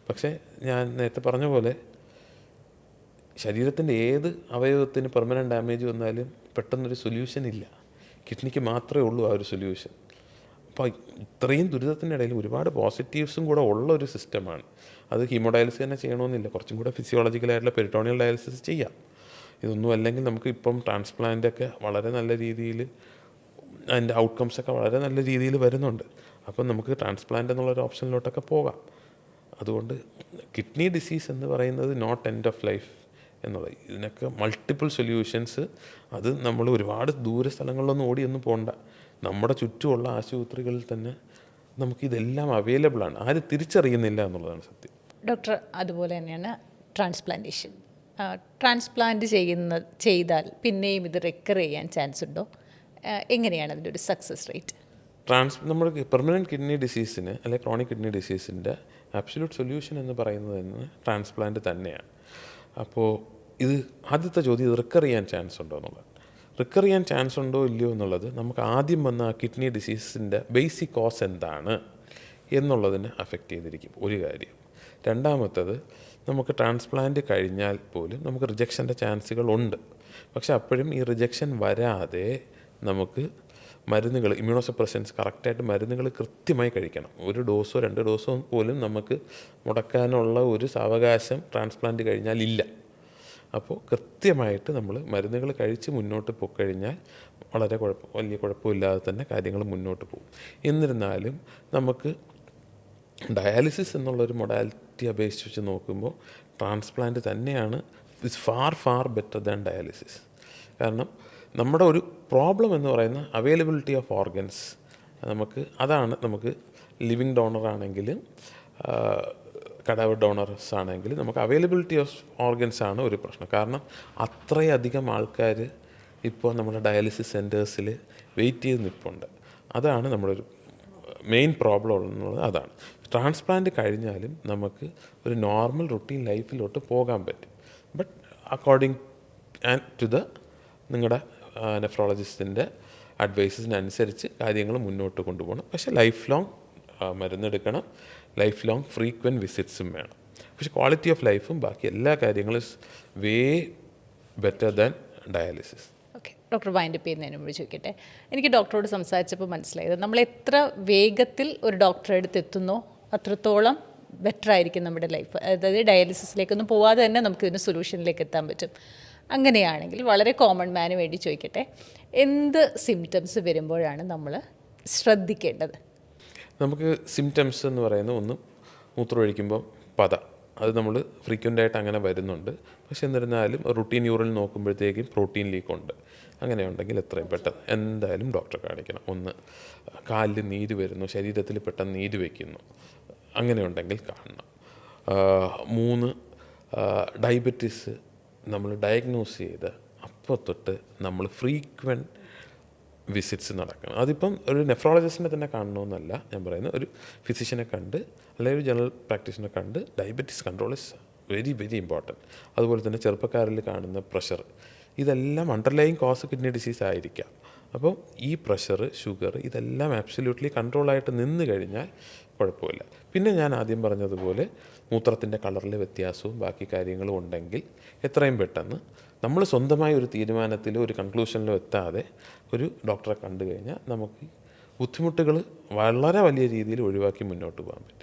പക്ഷേ ഞാൻ നേരത്തെ പറഞ്ഞ പോലെ ശരീരത്തിൻ്റെ ഏത് അവയവത്തിന് പെർമനൻറ്റ് ഡാമേജ് വന്നാലും പെട്ടെന്നൊരു സൊല്യൂഷൻ ഇല്ല. കിഡ്നിക്ക് മാത്രമേ ഉള്ളൂ ആ ഒരു സൊല്യൂഷൻ. അപ്പോൾ ഇത്രയും ദുരിതത്തിൻ്റെ ഇടയിൽ ഒരുപാട് പോസിറ്റീവ്സും കൂടെ ഉള്ള ഒരു സിസ്റ്റമാണ്. അത് ഹീമോഡയാലിസിസ് തന്നെ ചെയ്യണമെന്നില്ല, കുറച്ചും കൂടെ ഫിസിയോളജിക്കലായിട്ടുള്ള പെരിറ്റോണിയൽ ഡയാലിസിസ് ചെയ്യാം. ഇതൊന്നും അല്ലെങ്കിൽ നമുക്ക് ഇപ്പം ട്രാൻസ്പ്ലാന്റൊക്കെ വളരെ നല്ല രീതിയിൽ അതിൻ്റെ ഔട്ട്കംസൊക്കെ വളരെ നല്ല രീതിയിൽ വരുന്നുണ്ട്. അപ്പം നമുക്ക് ട്രാൻസ്പ്ലാന്റ് എന്നുള്ളൊരു ഓപ്ഷനിലോട്ടൊക്കെ പോകാം. അതുകൊണ്ട് കിഡ്നി ഡിസീസ് എന്ന് പറയുന്നത് നോട്ട് എൻഡ് ഓഫ് ലൈഫ് എന്നുള്ളത്. ഇതിനൊക്കെ മൾട്ടിപ്പിൾ സൊല്യൂഷൻസ്. അത് നമ്മൾ ഒരുപാട് ദൂര സ്ഥലങ്ങളിലൊന്നും ഓടിയൊന്നും പോകണ്ട, നമ്മുടെ ചുറ്റുമുള്ള ആശുപത്രികളിൽ തന്നെ നമുക്കിതെല്ലാം അവൈലബിളാണ്. ആരും തിരിച്ചറിയുന്നില്ല എന്നുള്ളതാണ് സത്യം. ഡോക്ടർ, അതുപോലെ തന്നെയാണ് ട്രാൻസ്പ്ലാന്റേഷൻ. ട്രാൻസ്പ്ലാന്റ് ചെയ്താൽ പിന്നെയും ഇത് റിക്കർ ചെയ്യാൻ ചാൻസ് ഉണ്ടോ? എങ്ങനെയാണ് അതിൻ്റെ ഒരു സക്സസ് റേറ്റ്? നമ്മുടെ പെർമനൻറ്റ് കിഡ്നി ഡിസീസിന് അല്ലെങ്കിൽ ക്രോണിക് കിഡ്നി ഡിസീസിൻ്റെ ആബ്സല്യൂട്ട് സൊല്യൂഷൻ എന്ന് പറയുന്നത് തന്നെ ട്രാൻസ്പ്ലാന്റ് തന്നെയാണ്. അപ്പോൾ ഇത് ആദ്യത്തെ ചോദ്യം, ഇത് റിക്കർ ചെയ്യാൻ ചാൻസ് ഉണ്ടോ എന്നുള്ളത്. റിക്കർ ചെയ്യാൻ ചാൻസ് ഉണ്ടോ ഇല്ലയോ എന്നുള്ളത് നമുക്ക് ആദ്യം വന്ന ആ കിഡ്നി ഡിസീസിൻ്റെ ബേസിക് കോസ് എന്താണ് എന്നുള്ളതിനെ അഫക്റ്റ് ചെയ്തിരിക്കും ഒരു കാര്യം. രണ്ടാമത്തത്, നമുക്ക് ട്രാൻസ്പ്ലാന്റ് കഴിഞ്ഞാൽ പോലും നമുക്ക് റിജക്ഷൻ്റെ ചാൻസുകൾ ഉണ്ട്. പക്ഷെ അപ്പോഴും ഈ റിജക്ഷൻ വരാതെ നമുക്ക് മരുന്നുകൾ, ഇമ്മ്യൂണോസപ്രസൻസ് കറക്റ്റായിട്ട് മരുന്നുകൾ കൃത്യമായി കഴിക്കണം. 1 ഡോസോ 2 ഡോസോ പോലും നമുക്ക് മുടക്കാനുള്ള ഒരു സാവകാശം ട്രാൻസ്പ്ലാന്റ് കഴിഞ്ഞാൽ ഇല്ല. അപ്പോൾ കൃത്യമായിട്ട് നമ്മൾ മരുന്നുകൾ കഴിച്ച് മുന്നോട്ട് പോയിക്കഴിഞ്ഞാൽ വലിയ കുഴപ്പമില്ലാതെ തന്നെ കാര്യങ്ങൾ മുന്നോട്ട് പോകും. എന്നിരുന്നാലും നമുക്ക് ഡയാലിസിസ് എന്നുള്ളൊരു മൊഡാലിറ്റി അപേക്ഷിച്ച് വെച്ച് നോക്കുമ്പോൾ ട്രാൻസ്പ്ലാന്റ് തന്നെയാണ് it's far better than dialysis. കാരണം നമ്മുടെ ഒരു പ്രോബ്ലം എന്ന് പറയുന്ന അവൈലബിലിറ്റി ഓഫ് ഓർഗൻസ്. അതാണ് നമുക്ക് ലിവിങ് ഡോണർ ആണെങ്കിലും കഡാവർ ഡോണേഴ്സ് ആണെങ്കിലും നമുക്ക് അവൈലബിലിറ്റി ഓഫ് ഓർഗൻസ് ആണ് ഒരു പ്രശ്നം. കാരണം അത്രയധികം ആൾക്കാർ ഇപ്പോൾ നമ്മുടെ ഡയാലിസിസ് സെൻറ്റേഴ്സിൽ വെയിറ്റ് ചെയ്ത് നിൽപ്പുണ്ട്. അതാണ് നമ്മുടെ ഒരു മെയിൻ പ്രോബ്ലം എന്നുള്ളത്. അതാണ് ട്രാൻസ്പ്ലാന്റ് കഴിഞ്ഞാലും നമുക്ക് ഒരു നോർമൽ റുട്ടീൻ ലൈഫിലോട്ട് പോകാൻ പറ്റും. ബട്ട് അക്കോർഡിംഗ് ടു നിങ്ങളുടെ നെഫ്രോളജിസ്റ്റിൻ്റെ അഡ്വൈസസിനനുസരിച്ച് കാര്യങ്ങൾ മുന്നോട്ട് കൊണ്ടുപോകണം. പക്ഷേ ലൈഫ് ലോങ് മരുന്നെടുക്കണം, ലൈഫ് ലോങ് ഫ്രീക്വൻറ്റ് വിസിറ്റ്സും വേണം. പക്ഷേ ക്വാളിറ്റി ഓഫ് ലൈഫും ബാക്കി എല്ലാ കാര്യങ്ങളും way better than dialysis. Okay doctor, wind up ചെയ്യുന്നതിന് മുമ്പ് ചോദിക്കട്ടെ, എനിക്ക് ഡോക്ടറോട് സംസാരിച്ചപ്പോൾ മനസ്സിലായത് നമ്മൾ എത്ര വേഗത്തിൽ ഒരു ഡോക്ടറെ അടുത്ത് എത്തുന്നോ അത്രത്തോളം ബെറ്റർ ആയിരിക്കും നമ്മുടെ ലൈഫ്. അതായത് ഡയാലിസിസിലേക്കൊന്നും പോവാതെ തന്നെ നമുക്ക് ഇതിന് സൊല്യൂഷനിലേക്ക് എത്താൻ പറ്റും. അങ്ങനെയാണെങ്കിൽ വളരെ കോമൺ മാന് വേണ്ടി ചോദിക്കട്ടെ, എന്ത് സിംറ്റംസ് വരുമ്പോഴാണ് നമ്മൾ ശ്രദ്ധിക്കേണ്ടത്? നമുക്ക് സിംറ്റംസ് എന്ന് പറയുന്നത്, ഒന്ന് മൂത്രമൊഴിക്കുമ്പോൾ അത് നമ്മൾ ഫ്രീക്വൻ്റ് ആയിട്ട് അങ്ങനെ വരുന്നുണ്ട്. പക്ഷെ എന്നിരുന്നാലും റുട്ടീൻ യൂറിൻ നോക്കുമ്പോഴത്തേക്കും പ്രോട്ടീൻ ലീക്കുണ്ട്. അങ്ങനെ ഉണ്ടെങ്കിൽ എത്രയും പെട്ടെന്ന് എന്തായാലും ഡോക്ടറെ കാണിക്കണം. ഒന്ന്, കാലിൽ നീര് വരുന്നു, ശരീരത്തിൽ പെട്ടെന്ന് നീര് വയ്ക്കുന്നു, അങ്ങനെ ഉണ്ടെങ്കിൽ കാണണം. 3, ഡയബറ്റീസ് നമ്മൾ ഡയഗ്നോസ് ചെയ്ത് അപ്പോൾ തൊട്ട് നമ്മൾ ഫ്രീക്വൻറ്റ് വിസിറ്റ്സ് നടക്കണം. അതിപ്പം ഒരു നെഫ്രോളജിസ്റ്റിനെ തന്നെ കാണണമെന്നല്ല ഞാൻ പറയുന്നത്, ഒരു ഫിസിഷ്യനെ കണ്ട് അല്ലെങ്കിൽ ഒരു ജനറൽ പ്രാക്ടീഷനെ കണ്ട് diabetes control is very very important. അതുപോലെ തന്നെ ചെറുപ്പക്കാരിൽ കാണുന്ന പ്രഷർ, ഇതെല്ലാം അണ്ടർലൈങ് കോസ് കിഡ്നി ഡിസീസ് ആയിരിക്കാം. അപ്പോൾ ഈ പ്രഷർ, ഷുഗർ ഇതെല്ലാം ആബ്സല്യൂട്ട്ലി കൺട്രോളായിട്ട് നിന്ന് കഴിഞ്ഞാൽ കുഴപ്പമില്ല. പിന്നെ ഞാൻ ആദ്യം പറഞ്ഞതുപോലെ മൂത്രത്തിൻ്റെ കളറിൽ വ്യത്യാസവും ബാക്കി കാര്യങ്ങളും ഉണ്ടെങ്കിൽ എത്രയും പെട്ടെന്ന് നമ്മൾ സ്വന്തമായ ഒരു തീരുമാനത്തിലോ ഒരു കൺക്ലൂഷനിലോ എത്താതെ ഒരു ഡോക്ടറെ കണ്ടു കഴിഞ്ഞാൽ നമുക്ക് ബുദ്ധിമുട്ടുകൾ വളരെ വലിയ രീതിയിൽ ഒഴിവാക്കി മുന്നോട്ട് പോകാൻ പറ്റും.